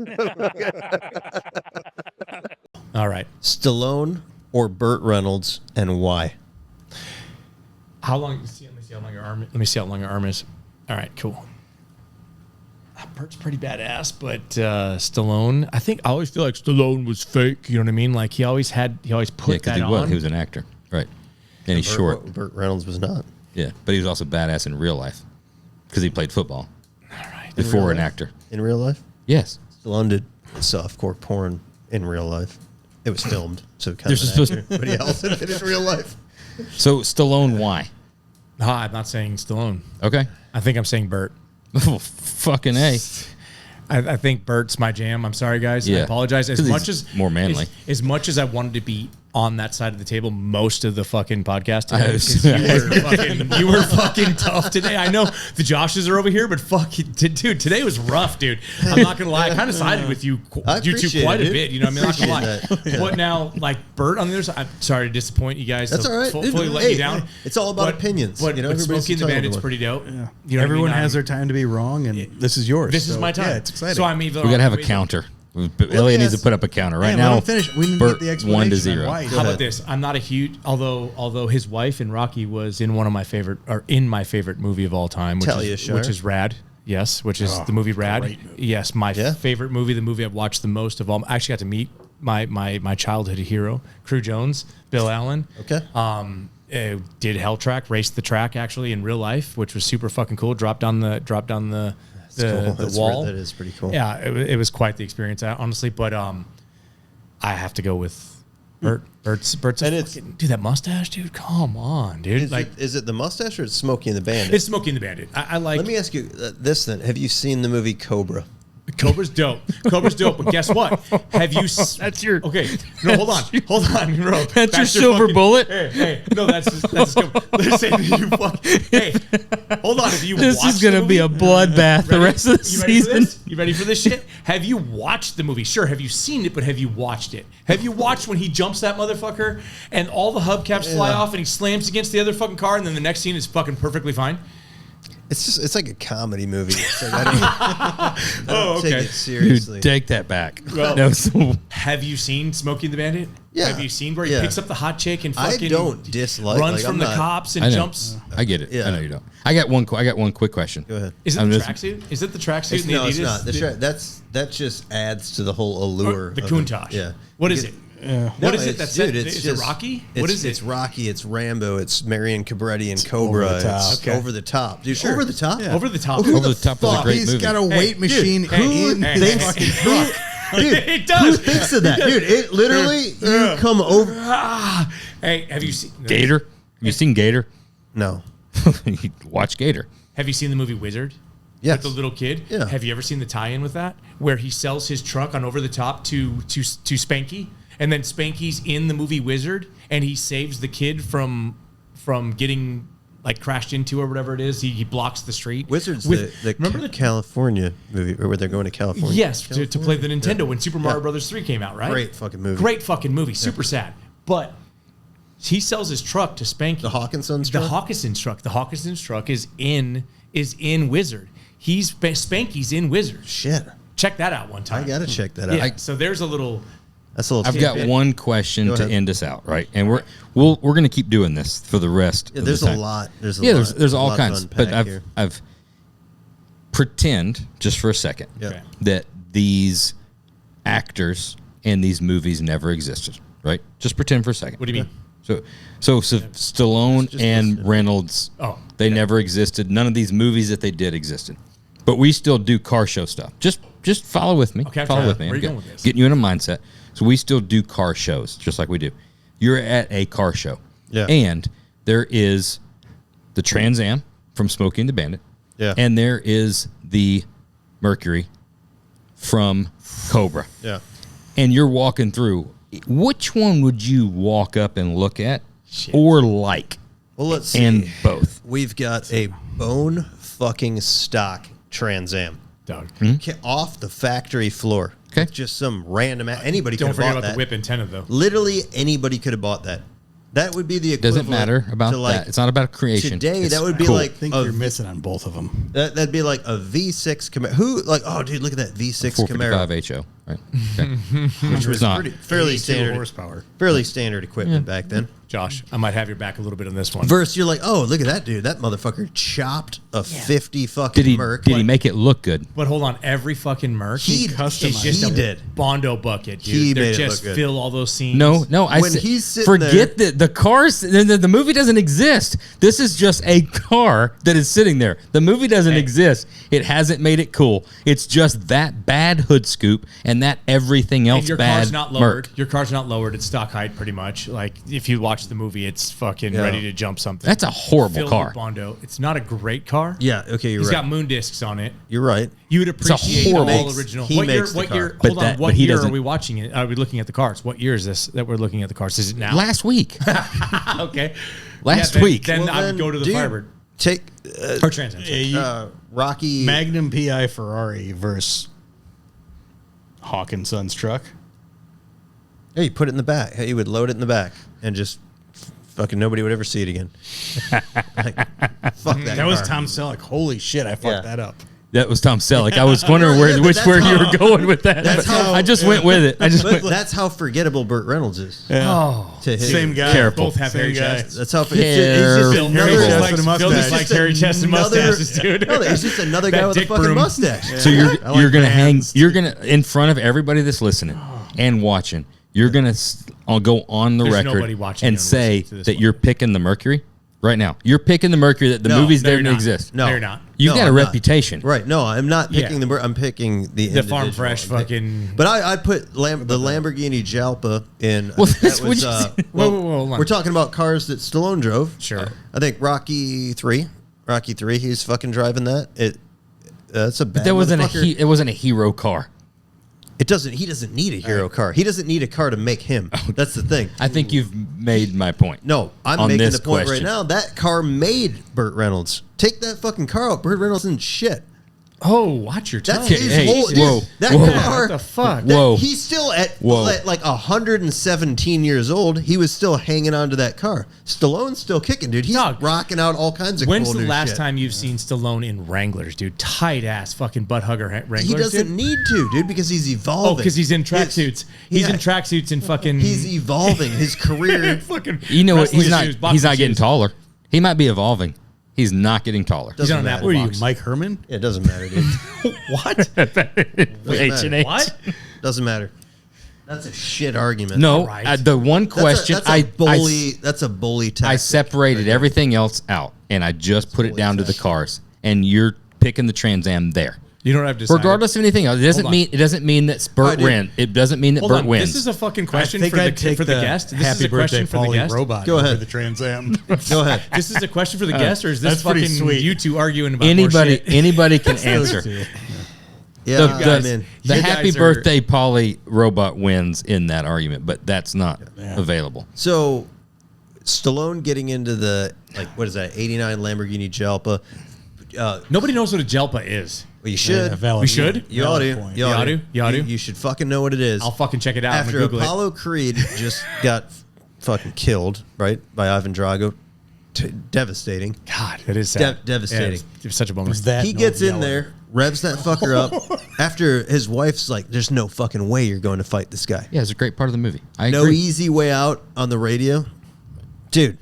Speaker 3: All right.
Speaker 4: Stallone or Burt Reynolds, and why?
Speaker 17: How long? Let me see how long your arm. Let me see how long your arm is. All right, cool. Bert's pretty badass, but Stallone. I think I always feel like Stallone was fake. You know what I mean? Like he always put that
Speaker 2: he
Speaker 17: on.
Speaker 2: was an actor, right? And he's short.
Speaker 4: Burt Reynolds was not.
Speaker 2: Yeah, but he was also badass in real life because he played football
Speaker 17: All right.
Speaker 2: before
Speaker 4: real
Speaker 2: an
Speaker 4: life?
Speaker 2: actor.
Speaker 4: In real life?
Speaker 2: Yes.
Speaker 4: Stallone did. softcore porn in real life. It was filmed, so kind
Speaker 2: There's
Speaker 4: of
Speaker 2: supposed-
Speaker 4: everybody else did it in real life.
Speaker 2: So Stallone, why?
Speaker 5: I'm not saying Stallone.
Speaker 2: Okay.
Speaker 5: I think I'm saying Burt.
Speaker 2: Oh, fucking A.
Speaker 5: I think Burt's my jam. I'm sorry, guys. I
Speaker 2: Yeah.
Speaker 5: apologize. As
Speaker 2: 'Cause
Speaker 5: much
Speaker 2: he's
Speaker 5: as
Speaker 2: more manly.
Speaker 5: as much as I wanted to be on that side of the table most of the fucking podcast today,
Speaker 2: I
Speaker 5: 'cause you were fucking tough today. I know the Joshes are over here, but fuck, dude, today was rough, dude. I'm not gonna lie. I kind of sided with you two
Speaker 4: appreciate
Speaker 5: quite
Speaker 4: it,
Speaker 5: a
Speaker 4: dude.
Speaker 5: bit. You know what I mean? I'm not gonna lie.
Speaker 4: Appreciate that.
Speaker 5: But now, like Burt on the other side, I'm sorry to disappoint you guys.
Speaker 4: That's
Speaker 5: to
Speaker 4: all right.
Speaker 5: fully let
Speaker 4: Hey,
Speaker 5: you down.
Speaker 4: it's all about opinions.
Speaker 5: But,
Speaker 4: You know,
Speaker 5: but
Speaker 4: everybody's
Speaker 5: Smokey and the
Speaker 4: entitled to
Speaker 5: Bandit's
Speaker 4: one.
Speaker 5: pretty dope.
Speaker 6: Yeah.
Speaker 5: You know what I
Speaker 6: Everyone
Speaker 5: mean?
Speaker 6: has their time to be wrong, and this is yours.
Speaker 5: This is
Speaker 6: so,
Speaker 5: my time.
Speaker 6: Yeah, it's exciting.
Speaker 5: So I'm either
Speaker 2: We gotta have a
Speaker 5: either-
Speaker 2: counter. Elliot needs to put up a counter right
Speaker 6: Yeah, let
Speaker 2: now.
Speaker 6: him finish. We didn't
Speaker 2: Burt,
Speaker 6: get the
Speaker 2: 1-0.
Speaker 6: explanation on why.
Speaker 5: How about this? I'm not a huge, although his wife in Rocky was in one of my favorite, or in my favorite movie of all time,
Speaker 4: Talia Shire.
Speaker 5: which is Rad. Yes, which is the movie Rad.
Speaker 6: great movie.
Speaker 5: Yes, my favorite movie, the movie I've watched the most of all. I actually got to meet my childhood hero, Crew Jones, Bill Allen.
Speaker 4: Okay.
Speaker 5: Did Hell Track, raced the track actually in real life, which was super fucking cool. Dropped down the
Speaker 4: cool. That's
Speaker 5: wall.
Speaker 4: that is pretty cool.
Speaker 5: Yeah, it was quite the experience, honestly. But I have to go with Burt. Burt's
Speaker 4: And it's-
Speaker 5: fucking, dude, that mustache, dude. Come on, dude.
Speaker 4: Is it the mustache or it's Smokey and the Bandit?
Speaker 5: It's Smokey and the Bandit. I like.
Speaker 4: Let me ask you this then: have you seen the movie Cobra?
Speaker 5: Cobra's dope. Cobra's dope. But guess what? Have you?
Speaker 2: That's your.
Speaker 5: Okay. No, hold on, bro.
Speaker 2: That's your silver bullet?
Speaker 5: Hey, no, that's listen, you fuck. Hey, hold on. Have you?
Speaker 2: This
Speaker 5: watched
Speaker 2: is gonna
Speaker 5: the
Speaker 2: be
Speaker 5: movie?
Speaker 2: a bloodbath the rest of the
Speaker 5: You ready for
Speaker 2: season.
Speaker 5: this? You ready for this shit? Have you watched the movie? Sure. Have you seen it? But have you watched it? Have you watched when he jumps that motherfucker and all the hubcaps fly off and he slams against the other fucking car and then the next scene is fucking perfectly fine?
Speaker 4: It's like a comedy movie. It's like, I don't take it seriously.
Speaker 2: Dude, take that back.
Speaker 5: Well,
Speaker 2: No, so-
Speaker 5: have you seen Smokey and the Bandit?
Speaker 4: Yeah.
Speaker 5: Have you seen where he
Speaker 4: Yeah.
Speaker 5: picks up the hot chick and
Speaker 4: I
Speaker 5: fucking
Speaker 4: don't dislike.
Speaker 5: runs
Speaker 4: like,
Speaker 5: from
Speaker 4: I'm
Speaker 5: the
Speaker 4: not-
Speaker 5: cops and
Speaker 2: I know.
Speaker 5: jumps?
Speaker 2: I get it.
Speaker 4: Yeah.
Speaker 2: I know you don't. I got one quick question.
Speaker 4: Go ahead.
Speaker 5: Is it
Speaker 2: I'm
Speaker 5: the
Speaker 2: just-
Speaker 5: tracksuit? Is it the tracksuit?
Speaker 4: It's,
Speaker 5: and the
Speaker 4: no, it's
Speaker 5: Adidas?
Speaker 4: not. That just adds to the whole allure.
Speaker 5: The
Speaker 4: of
Speaker 5: Countach.
Speaker 4: Yeah.
Speaker 5: What is it? What is it? That's
Speaker 4: dude,
Speaker 5: it?
Speaker 4: it's
Speaker 5: Is
Speaker 4: just,
Speaker 5: it Rocky?
Speaker 4: It's,
Speaker 5: What is it?
Speaker 4: It's Rocky. It's Rambo. It's Marion Cobretti and Cobra.
Speaker 6: over the top.
Speaker 4: It's
Speaker 5: Okay.
Speaker 4: over the top, dude. Over the top.
Speaker 5: Over the top.
Speaker 2: Over the top of a great
Speaker 6: He's
Speaker 2: movie.
Speaker 6: got a weight machine in
Speaker 5: hey,
Speaker 6: his
Speaker 5: hey,
Speaker 6: fucking
Speaker 5: hey.
Speaker 6: truck.
Speaker 4: Dude,
Speaker 5: It does.
Speaker 4: Who thinks of that, dude? It literally you come over.
Speaker 5: Hey, have you seen
Speaker 2: Gator? Have you seen Gator?
Speaker 4: No.
Speaker 2: Watch Gator.
Speaker 5: Have you seen the movie Wizard?
Speaker 4: Yes.
Speaker 5: With the little kid?
Speaker 4: Yeah.
Speaker 5: Have you ever seen the tie-in with that? Where he sells his truck on Over the Top to Spanky, and then Spanky's in the movie Wizard, and he saves the kid from getting like crashed into or whatever it is. He blocks the street.
Speaker 4: Wizards,
Speaker 5: With-
Speaker 4: the
Speaker 5: remember the
Speaker 4: California movie, or where they're going to California.
Speaker 5: Yes, to play the Nintendo
Speaker 4: Yeah.
Speaker 5: when Super Mario
Speaker 4: Yeah.
Speaker 5: Brothers 3 came out, right?
Speaker 4: Great fucking movie.
Speaker 5: Great fucking movie. Super sad. But he sells his truck to Spanky.
Speaker 4: The Hawkinson's
Speaker 5: The
Speaker 4: truck?
Speaker 5: Hawkinson's truck. The Hawkinson's truck is in Wizard. Spanky's in Wizard.
Speaker 4: Shit.
Speaker 5: Check that out one time.
Speaker 4: I gotta check that out.
Speaker 5: Yeah, so there's a little.
Speaker 4: That's a little.
Speaker 2: I've got
Speaker 5: tidbit.
Speaker 2: one question
Speaker 4: Go
Speaker 2: to
Speaker 4: ahead.
Speaker 2: end us out, right? And we're going to keep doing this for the rest.
Speaker 4: Yeah,
Speaker 2: of
Speaker 4: there's
Speaker 2: the
Speaker 4: a
Speaker 2: time.
Speaker 4: lot. There's
Speaker 2: There's
Speaker 4: a
Speaker 2: all
Speaker 4: lot to
Speaker 2: kinds. But
Speaker 4: unpack here.
Speaker 2: I've pretend just for a second
Speaker 4: Yeah.
Speaker 2: that these actors and these movies never existed, right? Just pretend for a second.
Speaker 5: What do you mean?
Speaker 2: So Stallone
Speaker 4: Just
Speaker 2: and
Speaker 4: listen.
Speaker 2: Reynolds,
Speaker 5: Oh,
Speaker 2: they never existed. None of these movies that they did existed. But we still do car show stuff. Just follow with me.
Speaker 5: Okay,
Speaker 2: follow
Speaker 5: okay.
Speaker 2: with me.
Speaker 5: Where are you
Speaker 2: I'm
Speaker 5: going with this?
Speaker 2: Getting you in a mindset. So we still do car shows, just like we do. You're at a car show.
Speaker 4: Yeah.
Speaker 2: And there is the Trans Am from Smokey and the Bandit.
Speaker 4: Yeah.
Speaker 2: And there is the Mercury from Cobra.
Speaker 4: Yeah.
Speaker 2: And you're walking through. Which one would you walk up and look at or like?
Speaker 4: Well, let's see.
Speaker 2: And both.
Speaker 4: We've got a bone fucking stock Trans Am.
Speaker 5: Doug.
Speaker 4: Off the factory floor.
Speaker 2: Okay.
Speaker 4: Just some random. Anybody could
Speaker 5: Don't
Speaker 4: have
Speaker 5: forget
Speaker 4: bought
Speaker 5: about
Speaker 4: that.
Speaker 5: the whip antenna, though.
Speaker 4: Literally anybody could have bought that. That would be the equivalent.
Speaker 2: Doesn't matter about
Speaker 4: to like
Speaker 2: that. It's not about creation.
Speaker 4: Today,
Speaker 2: It's
Speaker 4: that would be
Speaker 2: cool.
Speaker 4: like
Speaker 6: I think
Speaker 4: a
Speaker 6: you're missing on both of them.
Speaker 4: That'd be like a V6 Camaro. Who like? Oh, dude, look at that V6 Camaro,
Speaker 2: 455 HO. Right. Okay.
Speaker 4: which was
Speaker 2: not.
Speaker 4: fairly
Speaker 6: 82
Speaker 4: standard
Speaker 6: horsepower.
Speaker 4: fairly standard equipment back then.
Speaker 5: Josh, I might have your back a little bit on this one.
Speaker 4: Versus, you're like, oh, look at that dude. That motherfucker chopped a 50 fucking
Speaker 2: Did he
Speaker 4: Merc.
Speaker 2: did he make it look good?
Speaker 5: But hold on, every fucking Merc
Speaker 4: He
Speaker 5: is
Speaker 4: customized
Speaker 5: just
Speaker 4: it.
Speaker 5: a
Speaker 4: He did.
Speaker 5: Bondo bucket, dude.
Speaker 4: He
Speaker 5: They're
Speaker 4: made it
Speaker 5: just
Speaker 4: look good.
Speaker 5: fill all those scenes.
Speaker 2: No. I
Speaker 4: When
Speaker 2: said,
Speaker 4: he's sitting
Speaker 2: forget the cars. The movie doesn't exist. This is just a car that is sitting there. The movie doesn't exist. It hasn't made it cool. It's just that bad hood scoop and and that everything else
Speaker 5: And your
Speaker 2: bad.
Speaker 5: car's not lowered.
Speaker 2: Merc.
Speaker 5: Your car's not lowered. It's stock height, pretty much. Like if you watch the movie, it's fucking ready to jump something.
Speaker 2: That's a horrible
Speaker 5: Filled
Speaker 2: car.
Speaker 5: with Bondo. It's not a great car.
Speaker 4: Yeah, okay, you're
Speaker 5: He's
Speaker 4: right.
Speaker 5: got moon discs on it.
Speaker 4: You're right.
Speaker 5: You would appreciate
Speaker 2: horrible-
Speaker 5: all original.
Speaker 4: He
Speaker 5: What year?
Speaker 4: makes the
Speaker 5: What
Speaker 4: car.
Speaker 5: year?
Speaker 2: But
Speaker 5: Hold on.
Speaker 2: that-
Speaker 5: What
Speaker 2: but he
Speaker 5: year are
Speaker 2: doesn't-
Speaker 5: we watching it? Are we looking at the cars? What year is this that we're looking at the cars? Is it now?
Speaker 2: Last week.
Speaker 5: Okay.
Speaker 2: Last
Speaker 5: then-
Speaker 2: week.
Speaker 5: Then
Speaker 4: Well,
Speaker 5: I
Speaker 4: then,
Speaker 5: would go to the
Speaker 4: dude,
Speaker 5: Firebird
Speaker 4: Take
Speaker 5: or Trans Am.
Speaker 4: Rocky
Speaker 6: Magnum PI Ferrari versus Hawk & Son's truck.
Speaker 4: Yeah, you put it in the back. Hey, you would load it in the back and just fucking nobody would ever see it again. Like, fuck that.
Speaker 6: That was
Speaker 4: car.
Speaker 6: Tom Selleck. Holy shit, I fucked
Speaker 4: Yeah.
Speaker 6: that up.
Speaker 2: That was Tom Selleck. I was wondering which
Speaker 4: that's
Speaker 2: where you
Speaker 4: how-
Speaker 2: were going with that.
Speaker 4: That's
Speaker 2: but
Speaker 4: how-
Speaker 2: I just went with it. I just
Speaker 4: But
Speaker 2: went.
Speaker 4: that's how forgettable Burt Reynolds is.
Speaker 6: Yeah.
Speaker 2: Oh,
Speaker 4: To his,
Speaker 6: Same guy.
Speaker 2: Careful.
Speaker 5: Both have hairy
Speaker 6: Same guy.
Speaker 5: chests.
Speaker 4: That's how it's
Speaker 2: Careful.
Speaker 4: just
Speaker 5: Hairy
Speaker 4: another.
Speaker 5: chest
Speaker 6: and a
Speaker 5: Phil
Speaker 6: mustache.
Speaker 5: just likes hairy chests and mustaches, dude.
Speaker 4: No, it's just another guy
Speaker 5: That
Speaker 4: with a
Speaker 5: dick
Speaker 4: fucking
Speaker 5: broom.
Speaker 4: mustache.
Speaker 2: So you're
Speaker 6: I like
Speaker 2: gonna hang.
Speaker 6: bands.
Speaker 2: You're gonna in front of everybody that's listening and watching. You're gonna I'll go on the
Speaker 5: There's nobody
Speaker 2: record
Speaker 5: watching
Speaker 2: and
Speaker 5: and
Speaker 2: say
Speaker 5: listening to this
Speaker 2: that
Speaker 5: one.
Speaker 2: you're picking the Mercury right now. You're picking the Mercury that the
Speaker 4: No,
Speaker 2: movies
Speaker 5: no,
Speaker 2: didn't
Speaker 5: you're not.
Speaker 2: exist.
Speaker 4: No,
Speaker 5: They're not.
Speaker 2: You've
Speaker 4: No,
Speaker 2: got a
Speaker 4: I'm not.
Speaker 2: reputation.
Speaker 4: Right? No, I'm not picking
Speaker 5: Yeah.
Speaker 4: I'm picking the
Speaker 5: The farm
Speaker 4: individual.
Speaker 5: fresh fucking.
Speaker 4: But I'd put the Lamborghini Jalpa in.
Speaker 2: Well,
Speaker 4: that
Speaker 2: that's
Speaker 4: was,
Speaker 2: what you-
Speaker 5: Whoa, hold on.
Speaker 4: we're talking about cars that Stallone drove.
Speaker 5: Sure.
Speaker 4: I think Rocky 3, he's fucking driving that. That's a bad
Speaker 2: But that wasn't
Speaker 4: motherfucker.
Speaker 2: it wasn't a hero car.
Speaker 4: He doesn't need a hero car. He doesn't need a car to make him. That's the thing.
Speaker 2: I think you've made my point.
Speaker 4: No, I'm
Speaker 2: on
Speaker 4: making
Speaker 2: this
Speaker 4: the point
Speaker 2: question.
Speaker 4: right now. That car made Burt Reynolds. Take that fucking car out. Burt Reynolds isn't shit.
Speaker 5: Oh, watch your tongue.
Speaker 4: That's his
Speaker 2: Hey,
Speaker 4: whole.
Speaker 2: whoa,
Speaker 4: Dude, that
Speaker 2: whoa.
Speaker 4: car.
Speaker 5: What the fuck?
Speaker 4: that-
Speaker 2: Whoa.
Speaker 4: He's still at
Speaker 2: Whoa.
Speaker 4: like 117 years old. He was still hanging on to that car. Stallone's still kicking, dude. He's
Speaker 5: Dog.
Speaker 4: rocking out all kinds of.
Speaker 5: When's
Speaker 4: cool
Speaker 5: the
Speaker 4: new
Speaker 5: last
Speaker 4: shit.
Speaker 5: time you've seen Stallone in Wranglers, dude? Tight ass fucking butt hugger Wranglers.
Speaker 4: He doesn't
Speaker 5: dude?
Speaker 4: need to, dude, because he's evolving.
Speaker 5: Oh, because he's in tracksuits. He's
Speaker 4: Yeah.
Speaker 5: in tracksuits and fucking.
Speaker 4: He's evolving. His career.
Speaker 5: fucking.
Speaker 2: You know what?
Speaker 5: wrestling
Speaker 2: He's not.
Speaker 5: shoes, boxing
Speaker 2: He's not getting
Speaker 5: shoes.
Speaker 2: taller. He might be evolving. He's not getting taller.
Speaker 5: He's on an
Speaker 4: matter.
Speaker 5: apple
Speaker 6: What are you,
Speaker 5: box.
Speaker 6: Mike Herman?
Speaker 4: It doesn't matter, dude.
Speaker 6: What?
Speaker 2: H&H.
Speaker 5: What?
Speaker 4: Doesn't matter. That's a shit argument.
Speaker 2: No,
Speaker 5: Right.
Speaker 2: the one question
Speaker 4: that's a bully tactic.
Speaker 2: I separated everything else out, and I just put it down to the cars. And you're picking the Trans Am there,
Speaker 5: You don't have to.
Speaker 2: regardless of anything else. It doesn't
Speaker 5: Hold on.
Speaker 2: mean that Burt
Speaker 4: dude.
Speaker 2: wins. It doesn't mean that
Speaker 5: Hold
Speaker 2: Burt
Speaker 5: on.
Speaker 2: wins.
Speaker 5: This is a fucking
Speaker 6: I
Speaker 5: question
Speaker 6: think
Speaker 5: for
Speaker 6: I'd
Speaker 5: the
Speaker 6: take
Speaker 5: for the guest. This
Speaker 6: Happy
Speaker 5: is a question
Speaker 6: Birthday
Speaker 5: for the
Speaker 6: Polly
Speaker 5: guest.
Speaker 6: robot
Speaker 4: Go
Speaker 6: over
Speaker 4: ahead.
Speaker 6: the Trans Am.
Speaker 4: Go ahead.
Speaker 5: This is a question for the guest, or is this
Speaker 6: That's pretty
Speaker 5: fucking
Speaker 6: sweet.
Speaker 5: you two arguing about more shit?
Speaker 2: anybody can answer.
Speaker 4: Yeah,
Speaker 2: The
Speaker 4: I'm in.
Speaker 2: the
Speaker 5: You
Speaker 2: Happy
Speaker 5: guys are-
Speaker 2: Birthday Polly robot wins in that argument, but that's not available.
Speaker 4: So, Stallone getting into the what is that? 89 Lamborghini Jalpa.
Speaker 5: Nobody knows what a Jelpa is.
Speaker 4: Well, you should.
Speaker 6: Yeah, valid.
Speaker 5: We should?
Speaker 4: You ought to.
Speaker 6: Point.
Speaker 5: You ought to? You ought to?
Speaker 4: You should fucking know what it is.
Speaker 5: I'll fucking check it out.
Speaker 4: After
Speaker 5: I'm gonna Google
Speaker 4: Apollo Creed just got fucking killed, right, by Ivan Drago. Devastating.
Speaker 5: it. God, that is sad.
Speaker 4: Devastating.
Speaker 5: Yeah, it was such a bummer.
Speaker 6: That
Speaker 4: He
Speaker 6: no
Speaker 4: gets in
Speaker 6: yellow.
Speaker 4: there, revs that fucker up. After his wife's like, "There's no fucking way you're going to fight this guy."
Speaker 2: Yeah, it's a great part of the movie. I
Speaker 4: No
Speaker 2: agree.
Speaker 4: easy way out on the radio, dude.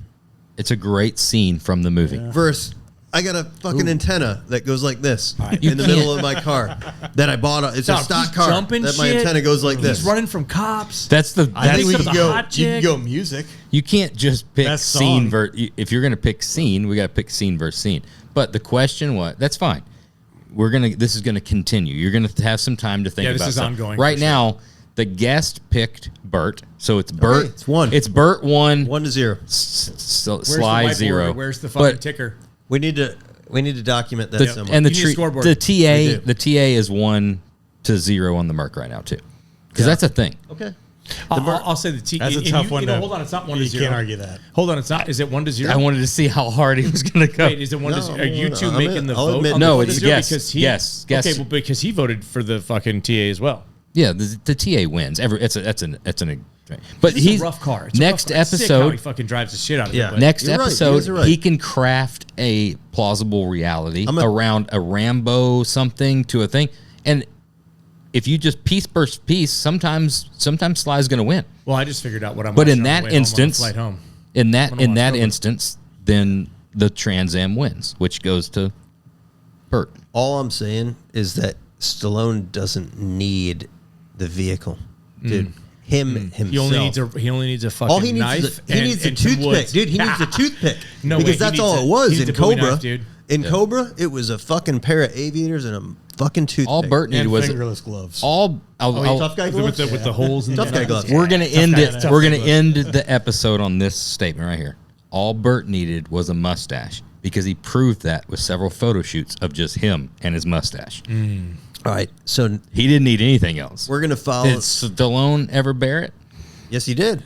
Speaker 2: It's a great scene from the movie.
Speaker 4: Verse, I got a fucking antenna that goes like this
Speaker 2: You
Speaker 4: in the
Speaker 2: can't-
Speaker 4: middle of my car that I bought. It's a
Speaker 5: Dog,
Speaker 4: stock
Speaker 5: he's
Speaker 4: car
Speaker 5: jumping
Speaker 4: that my
Speaker 5: shit.
Speaker 4: antenna goes like this.
Speaker 5: He's running from cops.
Speaker 2: That's the.
Speaker 6: I
Speaker 2: That's
Speaker 6: think we
Speaker 5: the
Speaker 6: could go.
Speaker 5: hot
Speaker 6: You can
Speaker 5: chick.
Speaker 6: go music.
Speaker 2: You can't just pick
Speaker 6: Best
Speaker 2: scene
Speaker 6: song.
Speaker 2: if you're going to pick scene, we got to pick scene versus scene. But the question was, that's fine. This is going to continue. You're going to have some time to think
Speaker 5: Yeah,
Speaker 2: about
Speaker 5: this is
Speaker 2: stuff.
Speaker 5: ongoing
Speaker 2: Right
Speaker 5: for sure.
Speaker 2: now, the guest picked Burt, so it's Burt.
Speaker 4: Okay, it's one.
Speaker 2: It's Burt 1,
Speaker 4: 1-0.
Speaker 5: Where's
Speaker 2: Sly
Speaker 5: the whiteboard?
Speaker 2: 0.
Speaker 5: Where's the fucking
Speaker 2: But
Speaker 5: ticker?
Speaker 4: We need to document that
Speaker 2: the,
Speaker 4: somewhere.
Speaker 2: and the
Speaker 5: You need a
Speaker 2: tree-
Speaker 5: scoreboard.
Speaker 2: the
Speaker 4: We
Speaker 2: TA
Speaker 4: do.
Speaker 2: the TA is 1-0 on the Merc right now too, because that's a thing.
Speaker 4: Okay.
Speaker 5: I'll say the T.
Speaker 6: That's a
Speaker 5: and
Speaker 6: tough
Speaker 5: you,
Speaker 6: one
Speaker 5: You know,
Speaker 6: to-
Speaker 5: hold on, it's not 1-0.
Speaker 6: You can't argue that.
Speaker 5: Hold on, it's not. Is it 1-0?
Speaker 2: I wanted to see how hard he was going to go.
Speaker 5: Wait, is it 1-0? Are you two
Speaker 4: I'm
Speaker 5: making
Speaker 4: in.
Speaker 5: the
Speaker 4: I'll
Speaker 5: vote?
Speaker 4: admit
Speaker 5: on
Speaker 2: no,
Speaker 5: the
Speaker 2: it's
Speaker 5: 1-0?
Speaker 2: yes,
Speaker 5: Because he,
Speaker 2: yes.
Speaker 5: Okay, well, because he voted for the fucking TA as well.
Speaker 2: Yeah, the TA wins. That's an. But
Speaker 5: This is
Speaker 2: he's
Speaker 5: a rough car. It's a
Speaker 2: next
Speaker 5: rough car. It's sick how he
Speaker 2: episode.
Speaker 5: fucking drives the shit out of
Speaker 4: Yeah.
Speaker 5: it. but-
Speaker 2: Next
Speaker 4: You're right. You
Speaker 2: episode,
Speaker 4: guys are right.
Speaker 2: he can craft a plausible reality around a Rambo something to a thing, and if you just piece versus piece, sometimes Sly's going to win.
Speaker 5: Well, I just figured out what I'm.
Speaker 2: But
Speaker 5: watching
Speaker 2: in
Speaker 5: on the
Speaker 2: that
Speaker 5: way home on the
Speaker 2: instance,
Speaker 5: flight home.
Speaker 2: in
Speaker 5: I'm gonna
Speaker 2: that
Speaker 5: watch Rover.
Speaker 2: instance, then the Trans Am wins, which goes to Burt.
Speaker 4: All I'm saying is that Stallone doesn't need the vehicle, dude. Him himself.
Speaker 5: He only needs a fucking
Speaker 4: all he needs
Speaker 5: knife.
Speaker 4: is he needs a
Speaker 5: and some
Speaker 4: toothpick,
Speaker 5: woods.
Speaker 4: dude. He needs a toothpick.
Speaker 5: No
Speaker 4: because
Speaker 5: way,
Speaker 4: that's
Speaker 5: he
Speaker 4: all
Speaker 5: needs
Speaker 4: it was
Speaker 5: he needs
Speaker 4: in
Speaker 5: a Bowie
Speaker 4: Cobra.
Speaker 5: knife, dude.
Speaker 4: In Cobra, it was a fucking pair of aviators and a fucking toothpick.
Speaker 2: All Bert needed
Speaker 3: And
Speaker 2: was
Speaker 3: fingerless gloves.
Speaker 2: all.
Speaker 6: tough guy gloves
Speaker 15: with the holes in
Speaker 4: Tough guy gloves.
Speaker 2: We're gonna end
Speaker 15: guy-
Speaker 2: it.
Speaker 15: tough
Speaker 2: We're
Speaker 15: guy
Speaker 2: gonna
Speaker 15: gloves.
Speaker 2: end the episode on this statement right here. All Bert needed was a mustache because he proved that with several photo shoots of just him and his mustache.
Speaker 4: All right, so
Speaker 2: He didn't need anything else.
Speaker 4: we're gonna follow.
Speaker 2: Did Stallone ever bear it?
Speaker 4: Yes, he did.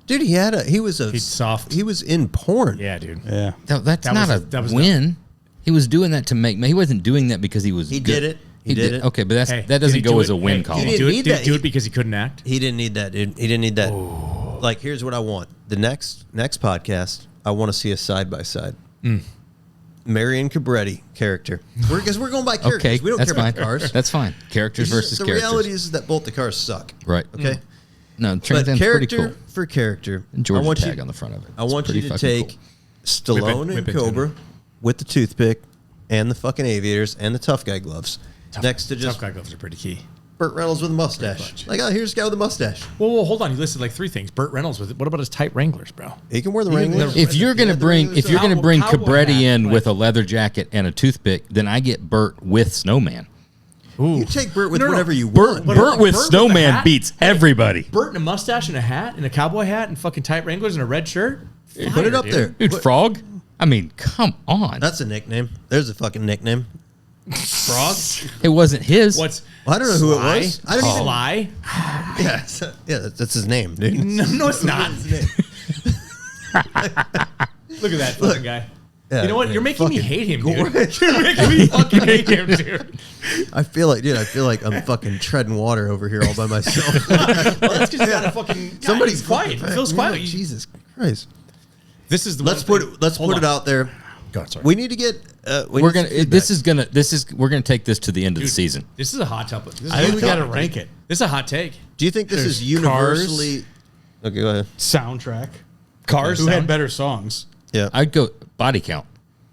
Speaker 4: Dude, he was
Speaker 15: soft.
Speaker 4: He was in porn.
Speaker 15: Yeah, dude.
Speaker 6: Yeah.
Speaker 2: No, that's
Speaker 15: That
Speaker 2: not
Speaker 15: was-
Speaker 2: a
Speaker 15: that was
Speaker 2: win. He was doing that to make. He wasn't doing that because he was.
Speaker 4: He
Speaker 2: good.
Speaker 4: did it. He did it.
Speaker 2: Okay, but
Speaker 15: Hey,
Speaker 2: that
Speaker 15: did
Speaker 2: doesn't
Speaker 15: he
Speaker 2: go
Speaker 15: do
Speaker 2: as
Speaker 15: it?
Speaker 2: a win
Speaker 15: Hey,
Speaker 2: column.
Speaker 15: did he
Speaker 4: didn't
Speaker 15: do
Speaker 4: need
Speaker 15: it? Did
Speaker 4: that.
Speaker 15: he do it because he couldn't act?
Speaker 4: He didn't need that, dude. He didn't need that. Like, here's what I want. The next podcast, I want to see a side by side. Marion Cabretti character. Because we're going by characters.
Speaker 2: Okay,
Speaker 4: we don't
Speaker 2: that's
Speaker 4: care
Speaker 2: fine.
Speaker 4: about the cars.
Speaker 2: That's fine. Characters
Speaker 4: It's just-
Speaker 2: versus
Speaker 4: the
Speaker 2: characters.
Speaker 4: reality is that both the cars suck.
Speaker 2: Right.
Speaker 4: Okay.
Speaker 2: No,
Speaker 4: But
Speaker 2: Trans Am's
Speaker 4: character
Speaker 2: pretty cool.
Speaker 4: for character,
Speaker 2: And Georgia
Speaker 4: I want
Speaker 2: tag
Speaker 4: you,
Speaker 2: on the front of it.
Speaker 4: I
Speaker 2: It's
Speaker 4: want you
Speaker 2: pretty
Speaker 4: to
Speaker 2: fucking
Speaker 4: take Stallone
Speaker 15: Whip
Speaker 4: and
Speaker 15: it,
Speaker 4: Cobra
Speaker 15: Tuna.
Speaker 4: with the toothpick and the fucking aviators and the tough guy gloves next to just
Speaker 15: Tough guy gloves are pretty key.
Speaker 4: Burt Reynolds with a mustache. Like, oh, here's a guy with a mustache.
Speaker 15: Whoa, hold on. You listed like 3 things. Burt Reynolds with it. What about his tight Wranglers, bro?
Speaker 4: He can wear the Wranglers.
Speaker 2: If you're gonna bring
Speaker 15: Cowboy
Speaker 2: Cabretti
Speaker 15: hat,
Speaker 2: in
Speaker 15: like-
Speaker 2: with a leather jacket and a toothpick, then I get Bert with Snowman.
Speaker 4: You take Burt with
Speaker 15: No, no,
Speaker 4: whatever you
Speaker 2: Bert,
Speaker 4: want.
Speaker 2: Bert with
Speaker 15: Bert with a
Speaker 2: Snowman
Speaker 15: hat?
Speaker 2: beats everybody.
Speaker 15: Burt in a mustache and a hat and a cowboy hat and fucking tight Wranglers and a red shirt.
Speaker 4: Put it up
Speaker 15: dude.
Speaker 4: there.
Speaker 2: Dude, Frog. I mean, come on.
Speaker 4: That's a nickname. There's a fucking nickname.
Speaker 15: Frog.
Speaker 2: It wasn't his.
Speaker 15: What's
Speaker 4: Well, I don't know who
Speaker 15: Sly?
Speaker 4: it was. I don't even.
Speaker 15: Sly?
Speaker 4: Yeah, that's his name, dude.
Speaker 15: No, it's not. Look at that fucking guy.
Speaker 4: Yeah,
Speaker 15: you know what? You're making me
Speaker 4: fucking
Speaker 15: hate him,
Speaker 4: gore.
Speaker 15: dude. You're making me fucking hate him, dude.
Speaker 4: I feel like I'm fucking treading water over here all by myself.
Speaker 15: Well, that's because you got a fucking.
Speaker 4: Somebody's
Speaker 15: Somebody's quiet. It feels quiet.
Speaker 4: Jesus Christ.
Speaker 15: This is the.
Speaker 4: Let's put it out there.
Speaker 15: God, sorry.
Speaker 4: We need to get.
Speaker 2: We're gonna. We're gonna take this to the end of the season.
Speaker 15: This is a hot topic. This is
Speaker 3: I
Speaker 15: a
Speaker 3: think we
Speaker 15: hot
Speaker 3: got to
Speaker 15: topic.
Speaker 3: rank it.
Speaker 15: This is a hot take.
Speaker 4: Do you think this
Speaker 3: There's
Speaker 4: is universally? Okay, go ahead.
Speaker 3: Soundtrack.
Speaker 15: Cars.
Speaker 3: Who
Speaker 15: sound-
Speaker 3: had better songs?
Speaker 4: Yeah.
Speaker 2: I'd go body count.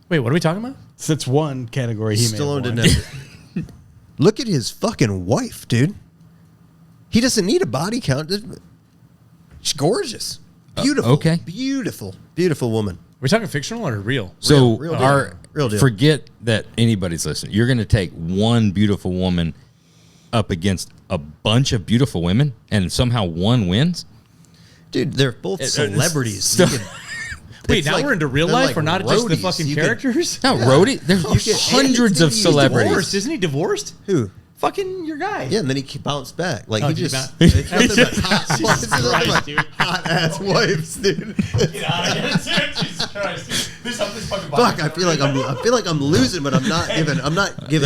Speaker 15: Wait, what are we talking about?
Speaker 3: So that's one category he
Speaker 4: Stallone
Speaker 3: made.
Speaker 4: didn't have it. Look at his fucking wife, dude. He doesn't need a body count. She's gorgeous. Beautiful.
Speaker 2: Okay.
Speaker 4: Beautiful woman.
Speaker 15: Are we talking fictional or real?
Speaker 2: So
Speaker 4: Real deal.
Speaker 2: our
Speaker 4: Real deal.
Speaker 2: forget that anybody's listening. You're gonna take one beautiful woman up against a bunch of beautiful women, and somehow one wins.
Speaker 4: Dude, they're both celebrities.
Speaker 2: so-
Speaker 4: You can-
Speaker 15: Wait,
Speaker 4: it's
Speaker 15: now
Speaker 4: like-
Speaker 15: we're into real
Speaker 4: they're
Speaker 15: life.
Speaker 4: like
Speaker 15: We're not just the
Speaker 4: roadies.
Speaker 15: fucking
Speaker 4: You can-
Speaker 15: characters.
Speaker 2: No, roadie. There's hundreds of
Speaker 15: He's
Speaker 2: celebrities.
Speaker 15: divorced, isn't he? Divorced?
Speaker 4: Who?
Speaker 15: Fucking your guy.
Speaker 4: Yeah, and then he bounced back. Like
Speaker 15: Oh,
Speaker 4: he
Speaker 15: did he
Speaker 4: just
Speaker 15: bounce?
Speaker 4: it's nothing but hot,
Speaker 15: Jesus
Speaker 4: it's nothing but
Speaker 15: Christ, dude.
Speaker 4: hot ass wives, dude.
Speaker 15: Get out of here, dude. Jesus Christ. This fucking
Speaker 4: Fuck, I feel like I'm losing, but I'm not giving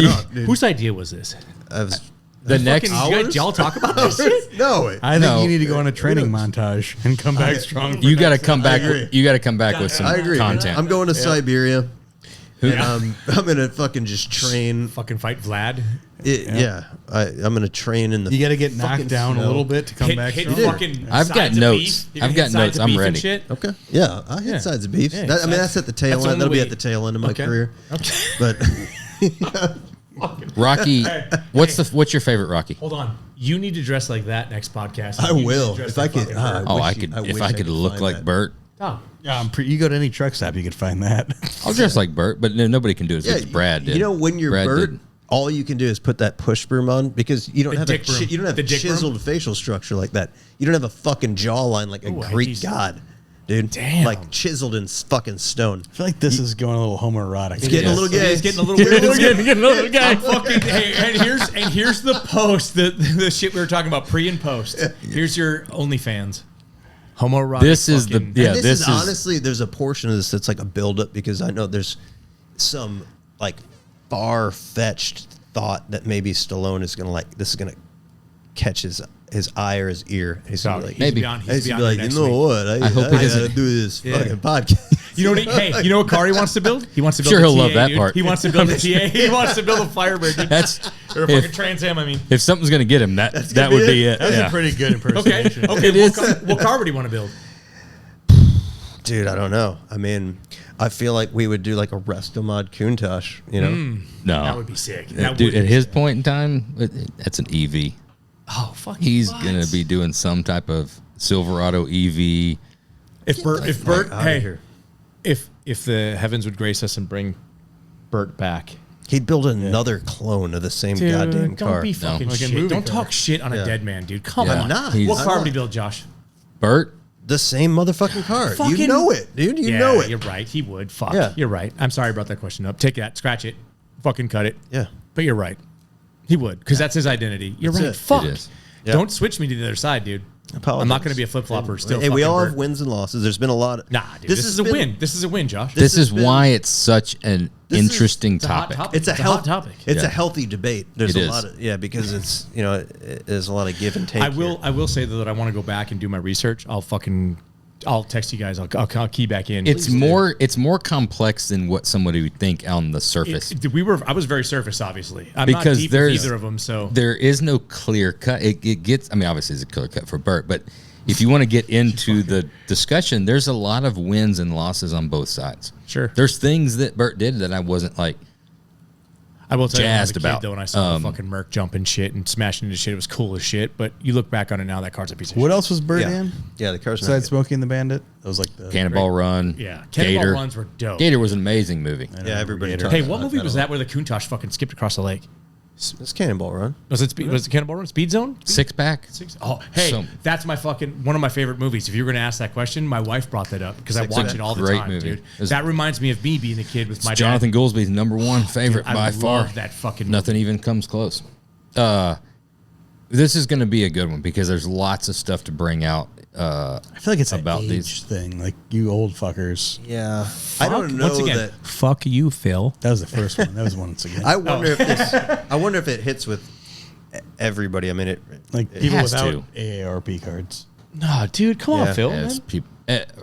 Speaker 4: up, dude.
Speaker 15: Whose idea was this?
Speaker 4: I was
Speaker 2: The next
Speaker 15: Did y'all talk about this shit?
Speaker 4: no.
Speaker 3: I think
Speaker 2: No.
Speaker 3: you need to go on a training montage and come back strong. for
Speaker 2: You got to
Speaker 3: next
Speaker 2: come
Speaker 3: time.
Speaker 2: back.
Speaker 4: agree.
Speaker 2: You got to come back with some
Speaker 4: I agree. man.
Speaker 2: content.
Speaker 4: I'm going to Siberia. And I'm gonna fucking just train.
Speaker 15: Fucking fight Vlad.
Speaker 4: Yeah, I'm gonna train in the.
Speaker 3: You got to get
Speaker 4: fucking
Speaker 3: knocked down
Speaker 4: snow.
Speaker 3: a little bit to come back
Speaker 15: hit
Speaker 3: strong.
Speaker 15: fucking
Speaker 2: I've got
Speaker 15: sides of
Speaker 2: notes.
Speaker 15: beef. You
Speaker 2: I've
Speaker 15: can
Speaker 2: got
Speaker 15: hit sides
Speaker 2: notes.
Speaker 15: of
Speaker 2: I'm
Speaker 15: beef and
Speaker 2: ready.
Speaker 15: shit.
Speaker 4: Okay. Yeah, I hit
Speaker 15: Yeah.
Speaker 4: sides of beef.
Speaker 15: Yeah,
Speaker 4: I mean, that's at the tail
Speaker 15: that's
Speaker 4: end.
Speaker 15: on the
Speaker 4: That'll be
Speaker 15: way-
Speaker 4: at the tail end of my
Speaker 15: Okay.
Speaker 4: career.
Speaker 15: Okay.
Speaker 4: But
Speaker 2: Rocky, what's your favorite Rocky?
Speaker 15: Hold on. You need to dress like that next podcast.
Speaker 4: I
Speaker 15: You need to
Speaker 4: will
Speaker 15: dress
Speaker 4: if I
Speaker 15: like
Speaker 4: could.
Speaker 15: fucking
Speaker 4: I
Speaker 15: Bert.
Speaker 2: Oh,
Speaker 4: wish
Speaker 2: I
Speaker 4: you-
Speaker 2: could.
Speaker 4: I
Speaker 2: If
Speaker 4: wish
Speaker 2: I could look
Speaker 4: find
Speaker 2: like
Speaker 4: that.
Speaker 2: Bert,
Speaker 15: Oh.
Speaker 3: Yeah, you go to any truck stop, you could find that.
Speaker 2: I'll dress like Bert. But nobody can do it as
Speaker 4: Yeah,
Speaker 2: good as Brad did.
Speaker 4: You know, when you're
Speaker 2: Brad
Speaker 4: Bert,
Speaker 2: did.
Speaker 4: all you can do is put that push broom on because you don't
Speaker 15: The
Speaker 4: have a
Speaker 15: dick broom.
Speaker 4: you don't have
Speaker 15: The dick broom?
Speaker 4: chiseled facial structure like that. You don't have a fucking jawline like a
Speaker 15: Ooh,
Speaker 4: Greek
Speaker 15: he's-
Speaker 4: god, dude.
Speaker 15: Damn.
Speaker 4: Like chiseled in fucking stone.
Speaker 3: I feel like this is going a little homoerotic.
Speaker 4: It's getting a little gay.
Speaker 15: It's getting a little weird.
Speaker 2: It's getting a little gay.
Speaker 15: I'm fucking, hey, and here's the post, the shit we were talking about pre and post. Here's your OnlyFans. Homoerotic.
Speaker 2: This is the
Speaker 15: fucking-
Speaker 2: yeah.
Speaker 4: And
Speaker 2: This is
Speaker 4: honestly, there's a portion of this that's like a buildup because I know there's some like far fetched thought that maybe Stallone is gonna like this is gonna catch his eye or his ear. He's gonna be like,
Speaker 2: Maybe.
Speaker 4: he's gonna be like, you know what? I
Speaker 2: hope he
Speaker 4: gotta
Speaker 2: doesn't-
Speaker 4: do this
Speaker 15: Yeah.
Speaker 4: fucking podcast.
Speaker 15: You know what? Hey, you know what car he wants to build? He wants to build.
Speaker 2: Sure,
Speaker 15: a
Speaker 2: he'll
Speaker 15: TA,
Speaker 2: love that
Speaker 15: dude.
Speaker 2: part.
Speaker 15: He wants to build a TA. He wants to build a Firebird. Dude.
Speaker 2: That's
Speaker 15: or a
Speaker 2: if-
Speaker 15: fucking Trans Am. I mean.
Speaker 2: if something's gonna get him, that would be it.
Speaker 3: That's
Speaker 2: Yeah.
Speaker 3: a pretty good
Speaker 15: Okay.
Speaker 3: impersonation.
Speaker 15: Okay.
Speaker 2: It is.
Speaker 15: What car would he want to build?
Speaker 4: Dude, I don't know. I mean, I feel like we would do like a Restomod Countach, you know?
Speaker 2: No,
Speaker 15: That would be sick.
Speaker 2: Dude,
Speaker 15: That would
Speaker 2: at
Speaker 15: be
Speaker 2: his
Speaker 15: sick.
Speaker 2: point in time, that's an EV.
Speaker 15: Oh fuck.
Speaker 2: He's gonna be doing some type of Silverado EV.
Speaker 15: If Bert,
Speaker 4: outta
Speaker 15: hey,
Speaker 4: here.
Speaker 15: if the heavens would grace us and bring Bert back,
Speaker 4: He'd build another clone of the same goddamn car.
Speaker 5: Don't be fucking shit. Don't talk shit on a dead man, dude. Come on.
Speaker 4: I'm not.
Speaker 5: What car would he build, Josh?
Speaker 2: Bert?
Speaker 4: The same motherfucking car.
Speaker 5: Fucking-
Speaker 4: You know it, dude. You know it.
Speaker 5: You're right. He would. Fuck.
Speaker 4: Yeah.
Speaker 5: You're right. I'm sorry I brought that question up. Take that. Scratch it. Fucking cut it.
Speaker 4: Yeah.
Speaker 5: But you're right. He would, because that's his identity. You're
Speaker 4: That's
Speaker 5: right.
Speaker 4: it.
Speaker 5: Fuck.
Speaker 4: It is. Yeah.
Speaker 5: Don't switch me to the other side, dude. I'm not going to be a flip flopper. Still,
Speaker 4: Hey, we
Speaker 5: fucking
Speaker 4: all
Speaker 5: Bert.
Speaker 4: have wins and losses. There's been a lot of.
Speaker 5: Nah, dude. This is a win. This is a win, Josh.
Speaker 2: This is why it's such an interesting topic.
Speaker 4: It's a
Speaker 5: hot topic.
Speaker 4: It's
Speaker 2: Yeah.
Speaker 4: a healthy debate. There's
Speaker 2: It
Speaker 4: a
Speaker 2: is.
Speaker 4: lot of because it's there's a lot of give and take.
Speaker 5: I will say though that I want to go back and do my research. I'll text you guys. I'll key back in.
Speaker 2: It's more complex than what somebody would think on the surface.
Speaker 5: I was very surface, obviously. I'm
Speaker 2: because
Speaker 5: not deep with
Speaker 2: there's
Speaker 5: either of them. So
Speaker 2: there is no clear cut. It gets. I mean, obviously, it's a clear cut for Bert, but if you want to get into the discussion, there's a lot of wins and losses on both sides.
Speaker 5: Sure.
Speaker 2: There's things that Bert did that I wasn't like.
Speaker 5: I will tell
Speaker 2: jazzed
Speaker 5: you, when I was a
Speaker 2: about
Speaker 5: kid, though, when I saw the fucking Merc jumping shit and smashing into shit, it was cool as shit. But you look back on it now, that car's a piece of shit.
Speaker 6: What else was Bert
Speaker 4: Yeah.
Speaker 6: in?
Speaker 4: Yeah, the car's not
Speaker 6: Besides
Speaker 4: good.
Speaker 6: Smokey and the Bandit, that was like the
Speaker 2: Cannonball Run.
Speaker 5: Yeah, Cannonball
Speaker 2: Gator.
Speaker 5: Runs were dope.
Speaker 2: Gator was an amazing movie.
Speaker 4: Yeah, everybody.
Speaker 5: Hey, what movie was that where the Countach fucking skipped across the lake?
Speaker 4: It's Cannonball Run.
Speaker 5: Was it Cannonball Run? Speed Zone?
Speaker 2: Six Pack.
Speaker 5: Oh, hey, that's my one of my favorite movies. If you were going to ask that question, my wife brought that up because I
Speaker 2: Six
Speaker 5: watch
Speaker 2: Pack.
Speaker 5: it all the
Speaker 2: Great
Speaker 5: time,
Speaker 2: movie.
Speaker 5: dude. That reminds me of me being a kid with my
Speaker 2: Jonathan
Speaker 5: dad.
Speaker 2: Goolsby's #1 favorite
Speaker 5: Dude, I
Speaker 2: by far.
Speaker 5: love that fucking movie.
Speaker 2: Nothing even comes close. This is going to be a good one because there's lots of stuff to bring out.
Speaker 6: I feel like it's
Speaker 2: about
Speaker 6: an age
Speaker 2: these
Speaker 6: thing. Like you old fuckers.
Speaker 4: Yeah, I don't know
Speaker 5: Once again,
Speaker 4: that.
Speaker 5: fuck you, Phil.
Speaker 6: That was the first one. That was once again.
Speaker 4: I wonder if this. I wonder if it hits with everybody. I mean, it
Speaker 6: like
Speaker 4: it
Speaker 6: people
Speaker 2: has
Speaker 6: without
Speaker 2: to.
Speaker 6: AARP cards.
Speaker 5: No, dude, come on,
Speaker 4: Yeah.
Speaker 5: Phil.
Speaker 2: As
Speaker 5: man.
Speaker 2: people,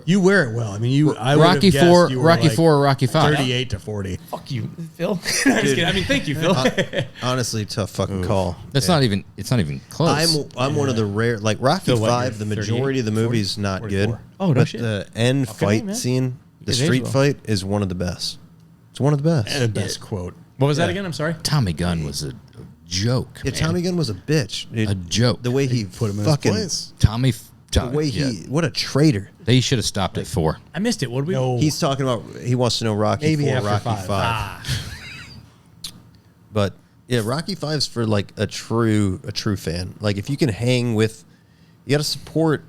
Speaker 6: You wear it well. I mean, you. I would
Speaker 2: Rocky
Speaker 6: have guessed
Speaker 2: 4,
Speaker 6: you were
Speaker 2: Rocky
Speaker 6: like
Speaker 2: 4, or Rocky 5.
Speaker 6: 38 to 40.
Speaker 5: Fuck you, Phil. I'm just kidding. I mean, thank you, Phil.
Speaker 4: honestly, tough fucking call.
Speaker 2: That's not even. It's not even close.
Speaker 4: I'm one of the rare like Rocky
Speaker 5: Phil, what,
Speaker 4: 5. The
Speaker 5: you're
Speaker 4: majority of the
Speaker 5: 38,
Speaker 4: movie's not
Speaker 5: 44?
Speaker 4: good.
Speaker 5: Oh, no
Speaker 4: but
Speaker 5: shit.
Speaker 4: the end
Speaker 5: Okay,
Speaker 4: fight
Speaker 5: man.
Speaker 4: scene, the
Speaker 5: It is
Speaker 4: street
Speaker 5: well.
Speaker 4: fight, is one of the best. It's one of the best.
Speaker 6: The best quote.
Speaker 5: What was that again? I'm sorry.
Speaker 2: Tommy Gunn was a joke.
Speaker 4: Yeah,
Speaker 2: man.
Speaker 4: Tommy Gunn was a bitch.
Speaker 2: A joke.
Speaker 4: The way he
Speaker 6: Put him in
Speaker 4: fucking,
Speaker 6: his place.
Speaker 4: the way he, what a traitor.
Speaker 2: They should have stopped at 4.
Speaker 5: I missed it. What did we?
Speaker 6: No.
Speaker 4: He's talking about. He wants to know Rocky
Speaker 6: Maybe
Speaker 4: 4,
Speaker 6: after
Speaker 4: Rocky 5.
Speaker 6: five.
Speaker 4: But yeah, Rocky 5's for like a true fan. Like if you can hang with, you got to support.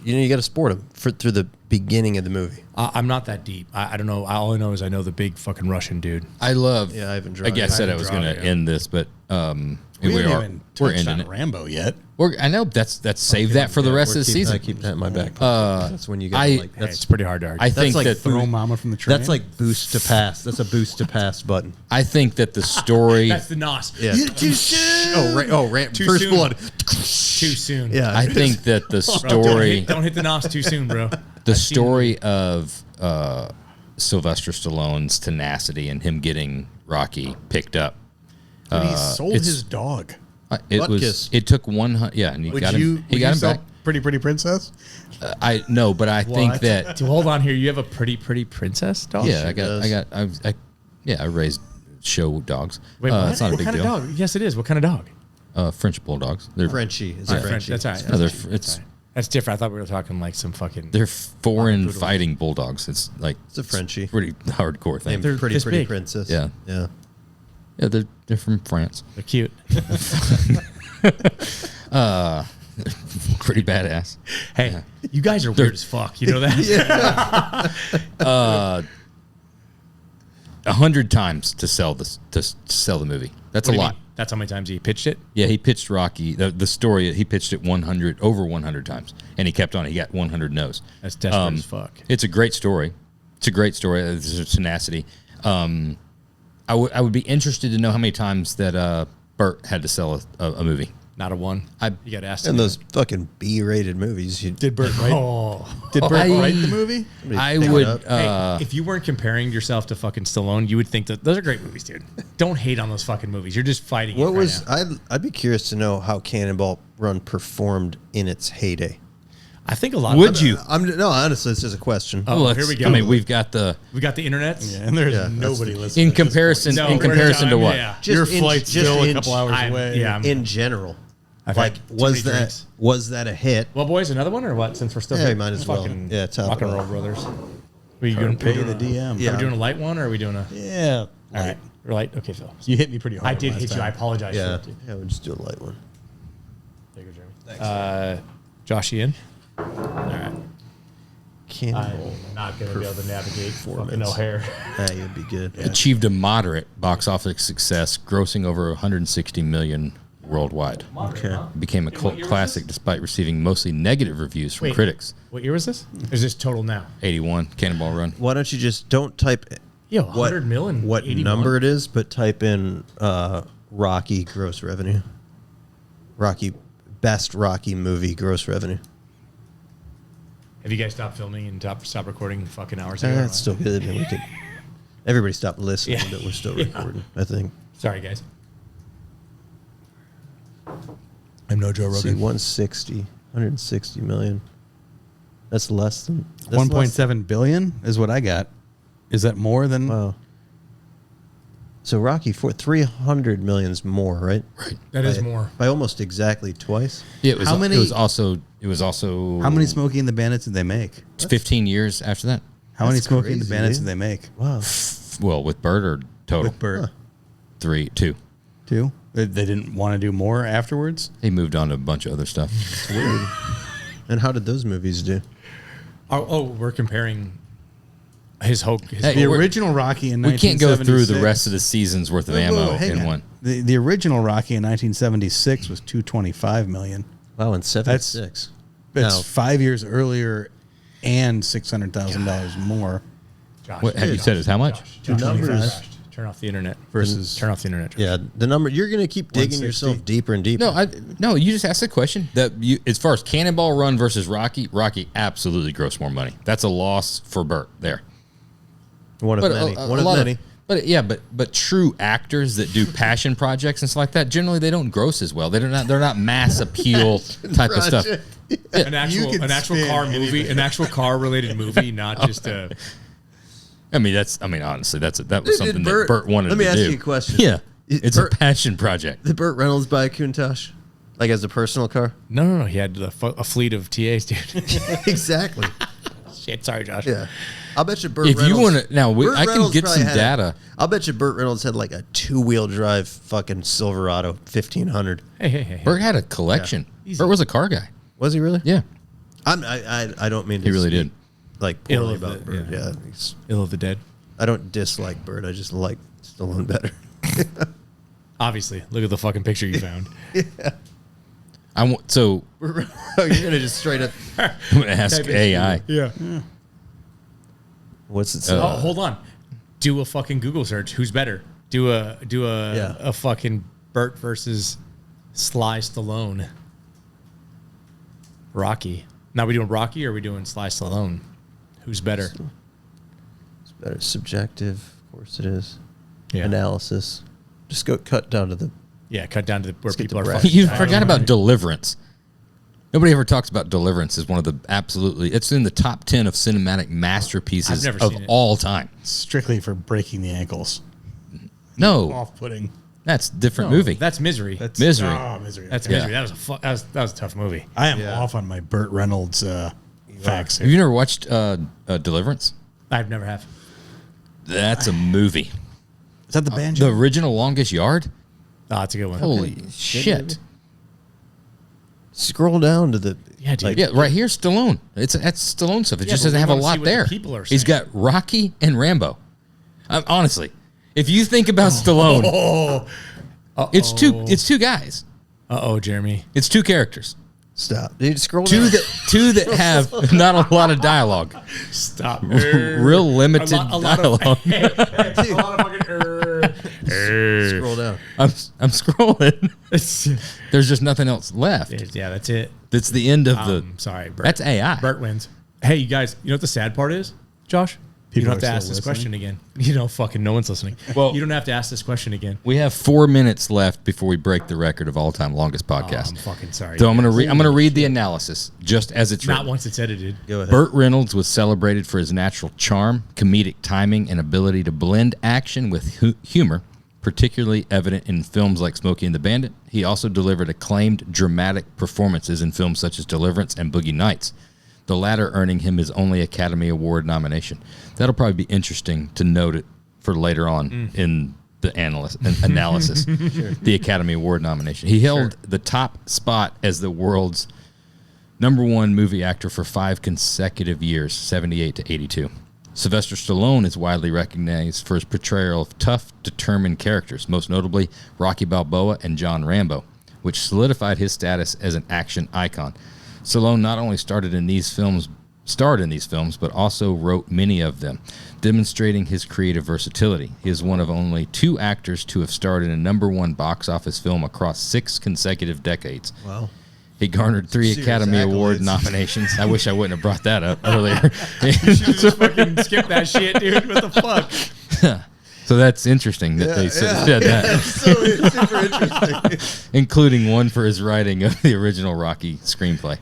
Speaker 4: You got to support him through the beginning of the movie.
Speaker 5: I'm not that deep. I don't know. All I know is I know the big fucking Russian dude.
Speaker 2: I love.
Speaker 4: Yeah, Ivan Drago.
Speaker 2: I guess I said I
Speaker 5: Ivan
Speaker 2: was going to
Speaker 5: Drago,
Speaker 2: end this, but
Speaker 6: We
Speaker 2: we
Speaker 6: haven't
Speaker 2: are.
Speaker 6: even
Speaker 2: We're
Speaker 6: touched
Speaker 2: ending
Speaker 6: on
Speaker 2: it.
Speaker 6: Rambo yet.
Speaker 2: I know that's save that for the rest of the season.
Speaker 4: I keep that in my back pocket. That's when you got
Speaker 2: I-
Speaker 4: like.
Speaker 5: Hey, it's pretty hard to argue.
Speaker 2: I
Speaker 4: That's
Speaker 2: think
Speaker 4: like
Speaker 2: that
Speaker 6: Throw Mama from the train.
Speaker 4: That's like boost to pass. That's a boost to pass button.
Speaker 2: I think that the story.
Speaker 5: That's the nos.
Speaker 4: Yeah.
Speaker 5: You're too soon.
Speaker 4: Too
Speaker 5: Too
Speaker 4: first
Speaker 5: soon.
Speaker 4: blood.
Speaker 5: Too soon.
Speaker 4: Yeah.
Speaker 2: I think that the
Speaker 5: Bro,
Speaker 2: story.
Speaker 5: don't hit the nos too soon, bro.
Speaker 2: The story of Sylvester Stallone's tenacity and him getting Rocky picked up.
Speaker 6: But he sold
Speaker 2: it's-
Speaker 6: his dog.
Speaker 2: It was.
Speaker 4: Butkus.
Speaker 2: It took 100. Yeah, and he
Speaker 6: Would
Speaker 2: got
Speaker 6: you?
Speaker 2: him. He
Speaker 6: would
Speaker 2: got
Speaker 6: you
Speaker 2: him
Speaker 6: sell
Speaker 2: back.
Speaker 6: Pretty Pretty Princess.
Speaker 2: I no, but I think
Speaker 5: What?
Speaker 2: that.
Speaker 5: Dude, hold on here. You have a pretty princess dog?
Speaker 2: Yeah, I raised show dogs.
Speaker 5: Wait, what?
Speaker 2: It's not a
Speaker 5: What
Speaker 2: big
Speaker 5: kind
Speaker 2: deal.
Speaker 5: of dog? Yes, it is. What kind of dog?
Speaker 2: French bulldogs. They're
Speaker 4: Frenchie. Is
Speaker 2: Yeah,
Speaker 4: it Frenchie?
Speaker 5: That's all right.
Speaker 2: No,
Speaker 5: That's,
Speaker 2: it's
Speaker 5: that's different. I thought we were talking like some fucking.
Speaker 2: they're foreign fighting bulldogs. It's like
Speaker 4: It's a Frenchie.
Speaker 2: pretty hardcore thing.
Speaker 4: Named
Speaker 5: They're
Speaker 4: pretty
Speaker 5: this
Speaker 4: pretty
Speaker 5: big.
Speaker 4: princess.
Speaker 2: Yeah.
Speaker 4: Yeah.
Speaker 2: Yeah, they're from France.
Speaker 5: They're cute.
Speaker 2: Pretty badass.
Speaker 5: Hey, you guys are weird as fuck. You know that?
Speaker 2: 100 times to sell this to sell the movie. That's
Speaker 5: What
Speaker 2: a
Speaker 5: do you
Speaker 2: lot.
Speaker 5: mean? That's how many times he pitched it?
Speaker 2: Yeah, he pitched Rocky. The story he pitched it over 100 times, and he kept on. He got 100 no's.
Speaker 5: That's desperate as fuck.
Speaker 2: It's a great story. It's a great story. There's tenacity. I would be interested to know how many times that Burt had to sell a movie.
Speaker 5: Not a one. You got asked.
Speaker 4: And those fucking B-rated movies.
Speaker 6: Did Burt write?
Speaker 5: Oh.
Speaker 6: Did Burt write the movie?
Speaker 2: I would.
Speaker 5: Hey, if you weren't comparing yourself to fucking Stallone, you would think that those are great movies, dude. Don't hate on those fucking movies. You're just fighting.
Speaker 4: What
Speaker 5: it right
Speaker 4: was
Speaker 5: now.
Speaker 4: I'd be curious to know how Cannonball Run performed in its heyday.
Speaker 5: I think a lot.
Speaker 2: Would you?
Speaker 4: No, honestly, it's just a question.
Speaker 5: Oh, here we go.
Speaker 2: I mean, we've got the
Speaker 5: internet.
Speaker 6: Yeah, and there's
Speaker 4: Yeah,
Speaker 6: nobody listening.
Speaker 2: in comparison.
Speaker 5: No,
Speaker 2: in
Speaker 5: we're
Speaker 2: comparison to
Speaker 5: done,
Speaker 2: what?
Speaker 5: yeah.
Speaker 6: Your
Speaker 4: in-
Speaker 6: flight's
Speaker 4: just
Speaker 6: still a
Speaker 4: in-
Speaker 6: couple hours away.
Speaker 5: Yeah,
Speaker 4: in general,
Speaker 5: I've
Speaker 4: like
Speaker 5: had too many drinks.
Speaker 4: was that a hit?
Speaker 5: Well, boys, another one or what? Since we're still
Speaker 4: Yeah,
Speaker 5: here?
Speaker 4: might as well.
Speaker 5: Fucking
Speaker 4: Yeah, top
Speaker 5: rock and
Speaker 4: it
Speaker 5: roll
Speaker 4: off.
Speaker 5: brothers. We
Speaker 6: Pay
Speaker 5: doing
Speaker 6: the DM.
Speaker 5: Are we doing a light one or are we doing a?
Speaker 6: Yeah,
Speaker 15: All right. Light. Okay, Phil.
Speaker 6: You hit me pretty hard.
Speaker 15: I did
Speaker 6: last
Speaker 15: hit you.
Speaker 6: time.
Speaker 15: I apologize.
Speaker 4: Yeah,
Speaker 15: For it,
Speaker 4: yeah, we'll just do a light one.
Speaker 15: There you go, Jeremy. Josh Ian. All right.
Speaker 4: Cannonball.
Speaker 15: I'm not going to be able to navigate fucking
Speaker 4: Performance.
Speaker 15: O'Hare.
Speaker 4: Yeah, you'd be good.
Speaker 2: Achieved a moderate box office success, grossing over 160 million worldwide.
Speaker 4: Okay.
Speaker 2: Became a cult classic despite receiving mostly negative reviews from
Speaker 15: Wait.
Speaker 2: critics.
Speaker 15: What year was this? Or is this total now?
Speaker 2: 81, Cannonball Run.
Speaker 4: Why don't you just don't type
Speaker 15: Yo, 100 million.
Speaker 4: what
Speaker 15: 81?
Speaker 4: number it is, but type in Rocky gross revenue. Best Rocky movie gross revenue.
Speaker 15: Have you guys stopped filming and stopped recording fucking hours ago?
Speaker 4: That's still good. And we could. Everybody stopped listening,
Speaker 15: Yeah.
Speaker 4: but we're still
Speaker 15: Yeah.
Speaker 4: recording. I think.
Speaker 15: Sorry, guys.
Speaker 6: I'm no Joe
Speaker 4: See,
Speaker 6: Rogan.
Speaker 4: 160 million. That's less than
Speaker 6: 1.7 billion is what I got. Is that more than?
Speaker 4: Wow. So Rocky 300 million's more, right?
Speaker 2: Right.
Speaker 15: That is more.
Speaker 4: By almost exactly twice.
Speaker 2: Yeah, it was.
Speaker 6: How many-
Speaker 2: It was also.
Speaker 6: How many Smokey and the Bandits did they make?
Speaker 2: It's 15 years after that.
Speaker 6: How many
Speaker 4: That's
Speaker 6: Smokey and the
Speaker 4: crazy,
Speaker 6: Bandits
Speaker 4: dude.
Speaker 6: did they make?
Speaker 4: Wow.
Speaker 2: Well, with Burt or total?
Speaker 6: With Burt.
Speaker 2: 2.
Speaker 6: Two. They didn't want to do more afterwards.
Speaker 2: He moved on to a bunch of other stuff.
Speaker 4: It's weird. And how did those movies do?
Speaker 15: Oh, we're comparing his whole.
Speaker 2: Hey,
Speaker 6: The
Speaker 2: we're-
Speaker 6: original Rocky in
Speaker 2: We can't go through the
Speaker 6: 1976
Speaker 2: rest of the season's worth of
Speaker 6: Whoa,
Speaker 2: ammo
Speaker 6: whoa, hang
Speaker 2: in
Speaker 6: on.
Speaker 2: one.
Speaker 6: The original Rocky in 1976 was 225 million.
Speaker 4: Wow, in 76.
Speaker 6: That's
Speaker 4: Now-
Speaker 6: 5 years earlier and $600,000 more.
Speaker 15: Josh,
Speaker 2: What have you said is how much?
Speaker 4: The numbers.
Speaker 15: Turn off the internet.
Speaker 6: Versus
Speaker 15: Turn off the internet. Josh.
Speaker 4: Yeah, the number. You're going to keep digging
Speaker 6: 160.
Speaker 4: yourself deeper and deeper.
Speaker 2: No, you just asked the question. As far as Cannonball Run versus Rocky absolutely grossed more money. That's a loss for Burt there.
Speaker 4: One of many. One of many.
Speaker 2: But true actors that do passion projects and stuff like that, generally they don't gross as well. They're not mass appeal type of stuff.
Speaker 15: An actual car movie, an actual car related movie, not just a.
Speaker 2: Honestly, that was something that Burt wanted to do.
Speaker 4: Let me ask you a question.
Speaker 2: Yeah, it's a passion project.
Speaker 4: Did Burt Reynolds buy a Countach? Like as a personal car?
Speaker 15: No. He had a fleet of TAs, dude.
Speaker 4: Exactly.
Speaker 15: Shit, sorry, Josh.
Speaker 4: Yeah. I'll bet you Burt
Speaker 2: If
Speaker 4: Reynolds.
Speaker 2: you want to, now
Speaker 4: Burt
Speaker 2: I can
Speaker 4: Reynolds
Speaker 2: get
Speaker 4: probably
Speaker 2: some
Speaker 4: had
Speaker 2: data.
Speaker 4: I'll bet you Burt Reynolds had like a 2-wheel drive fucking Silverado 1500.
Speaker 15: Hey.
Speaker 2: Burt had a collection. Burt was a car guy.
Speaker 4: Was he really?
Speaker 2: Yeah.
Speaker 4: I don't mean to
Speaker 2: He really
Speaker 4: speak,
Speaker 2: did.
Speaker 4: Like
Speaker 15: Ill
Speaker 4: poorly
Speaker 15: of
Speaker 4: about
Speaker 15: the-
Speaker 4: Burt.
Speaker 15: yeah.
Speaker 4: Yeah. He's,
Speaker 15: Ill of the Dead.
Speaker 4: I don't dislike Burt. I just like Stallone better.
Speaker 15: Obviously, look at the fucking picture you found.
Speaker 2: So
Speaker 4: You're gonna just straight up.
Speaker 2: I'm gonna ask
Speaker 15: Type in
Speaker 2: AI.
Speaker 15: Yeah.
Speaker 4: What's it say?
Speaker 15: Oh, hold on. Do a fucking Google search. Who's better? Do a fucking Burt versus Sly Stallone. Rocky. Now we doing Rocky or are we doing Sly Stallone? Who's better?
Speaker 4: It's better. Subjective, of course it is.
Speaker 15: Yeah.
Speaker 4: Analysis. Just go cut down to the.
Speaker 15: Yeah, cut down to where
Speaker 4: Let's get
Speaker 15: people
Speaker 4: the
Speaker 15: are
Speaker 4: brass
Speaker 15: fucking.
Speaker 2: You forgot about Deliverance. Nobody ever talks about Deliverance as one of the it's in the top 10 of cinematic masterpieces
Speaker 15: I've never
Speaker 2: of
Speaker 15: seen it.
Speaker 2: all time.
Speaker 6: Strictly for breaking the ankles.
Speaker 2: No,
Speaker 6: Off-putting.
Speaker 2: that's a different
Speaker 15: No,
Speaker 2: movie.
Speaker 15: That's Misery.
Speaker 6: That's
Speaker 2: Misery.
Speaker 6: Oh, Misery.
Speaker 15: That's
Speaker 6: okay.
Speaker 15: Misery. That was that was a tough movie.
Speaker 6: I am off on my Burt Reynolds facts
Speaker 2: Have
Speaker 6: here.
Speaker 2: you never watched Deliverance?
Speaker 15: I've never have.
Speaker 2: That's a movie.
Speaker 6: Is that the banjo?
Speaker 2: The original Longest Yard?
Speaker 15: Oh, that's a good one.
Speaker 2: Holy shit.
Speaker 4: Scroll down to the.
Speaker 15: Yeah, dude.
Speaker 2: Yeah, right here, Stallone. That's Stallone stuff. It
Speaker 15: Yeah,
Speaker 2: just
Speaker 15: but
Speaker 2: doesn't
Speaker 15: we
Speaker 2: have a
Speaker 15: wanna see
Speaker 2: lot
Speaker 15: what the
Speaker 2: there.
Speaker 15: people are
Speaker 2: He's
Speaker 15: saying.
Speaker 2: got Rocky and Rambo. Honestly, if you think about Stallone, it's two guys.
Speaker 15: Jeremy.
Speaker 2: It's two characters.
Speaker 4: Stop. Dude, scroll
Speaker 2: Two
Speaker 4: down.
Speaker 2: that have not a lot of dialogue.
Speaker 15: Stop.
Speaker 2: Real limited dialogue.
Speaker 4: Scroll down.
Speaker 2: I'm scrolling. There's just nothing else left.
Speaker 15: Yeah, that's it.
Speaker 2: That's the end of the.
Speaker 15: Sorry, Burt.
Speaker 2: That's AI.
Speaker 15: Burt wins. Hey, you guys, you know what the sad part is, Josh? You
Speaker 6: People
Speaker 15: don't have to
Speaker 6: are
Speaker 15: ask
Speaker 6: still
Speaker 15: this
Speaker 6: listening.
Speaker 15: question again. You know, fucking no one's listening.
Speaker 2: Well-
Speaker 15: you don't have to ask this question again.
Speaker 2: We have 4 minutes left before we break the record of all-time longest podcast.
Speaker 15: I'm fucking sorry.
Speaker 2: So I'm gonna read the analysis just as it's
Speaker 15: Not
Speaker 2: written.
Speaker 15: once it's edited.
Speaker 4: Go ahead.
Speaker 2: Burt Reynolds was celebrated for his natural charm, comedic timing, and ability to blend action with humor, particularly evident in films like Smokey and the Bandit. He also delivered acclaimed dramatic performances in films such as Deliverance and Boogie Nights, the latter earning him his only Academy Award nomination. That'll probably be interesting to note it for later on in the analysis, the Academy Award nomination. He held the top spot as the world's #1 movie actor for 5 consecutive years, 78 to 82. Sylvester Stallone is widely recognized for his portrayal of tough, determined characters, most notably Rocky Balboa and John Rambo, which solidified his status as an action icon. Stallone not only starred in these films, but also wrote many of them, demonstrating his creative versatility. He is one of only 2 actors to have starred in a #1 box office film across 6 consecutive decades.
Speaker 4: Wow.
Speaker 2: He garnered 3
Speaker 4: Serious
Speaker 2: Academy Award
Speaker 4: accolades.
Speaker 2: nominations. I wish I wouldn't have brought that up earlier.
Speaker 5: You should just fucking skip that shit, dude. What the fuck?
Speaker 2: So that's interesting that they said that.
Speaker 4: It's super interesting.
Speaker 2: Including one for his writing of the original Rocky screenplay.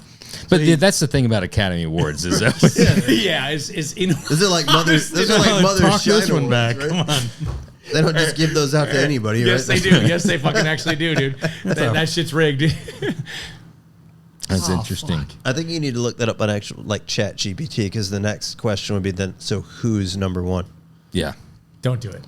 Speaker 2: But that's the thing about Academy Awards is that
Speaker 5: Is
Speaker 4: it like Mother's? Those are like Mother's
Speaker 3: Talk this
Speaker 4: Shine
Speaker 3: one
Speaker 4: Awards,
Speaker 3: back.
Speaker 4: right?
Speaker 3: Come on.
Speaker 4: They don't just give those out to anybody,
Speaker 5: Yes,
Speaker 4: right?
Speaker 5: they do. Yes, they fucking actually do, dude. That shit's rigged.
Speaker 2: That's interesting.
Speaker 5: Fuck.
Speaker 4: I think you need to look that up on actual like Chat GPT because the next question would be then. So who's #1?
Speaker 2: Yeah.
Speaker 5: Don't do it.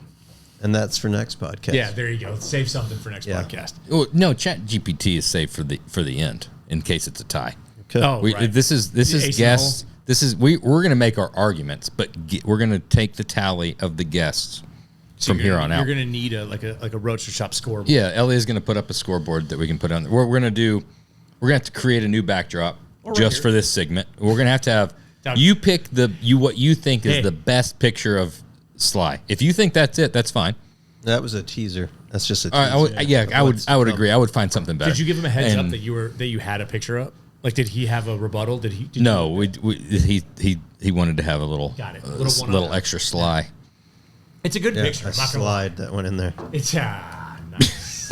Speaker 4: And that's for next podcast.
Speaker 5: Yeah, there you go. Save something for next podcast.
Speaker 2: Well, no, Chat GPT is saved for the end in case it's a tie.
Speaker 4: Okay.
Speaker 5: Oh, right.
Speaker 2: This is
Speaker 5: Ace
Speaker 2: guests. This is we're going to make our arguments, but we're going to take the tally of the guests from here on out.
Speaker 5: You're gonna need a roaster shop scoreboard.
Speaker 2: Yeah, Ellie is going to put up a scoreboard that we can put on. We're going to have to create a new backdrop just for this segment. We're going to have you pick what you think is the best picture of Sly. If you think that's it, that's fine.
Speaker 4: That was a teaser. That's just a teaser.
Speaker 2: I would agree. I would find something better.
Speaker 5: Did you give him a heads up that you had a picture up? Like, did he have a rebuttal?
Speaker 2: No, he wanted to have a little
Speaker 5: little
Speaker 2: extra Sly.
Speaker 5: It's a good picture.
Speaker 4: A
Speaker 5: I'm not gonna lie.
Speaker 4: slide that went in there.
Speaker 5: It's nice.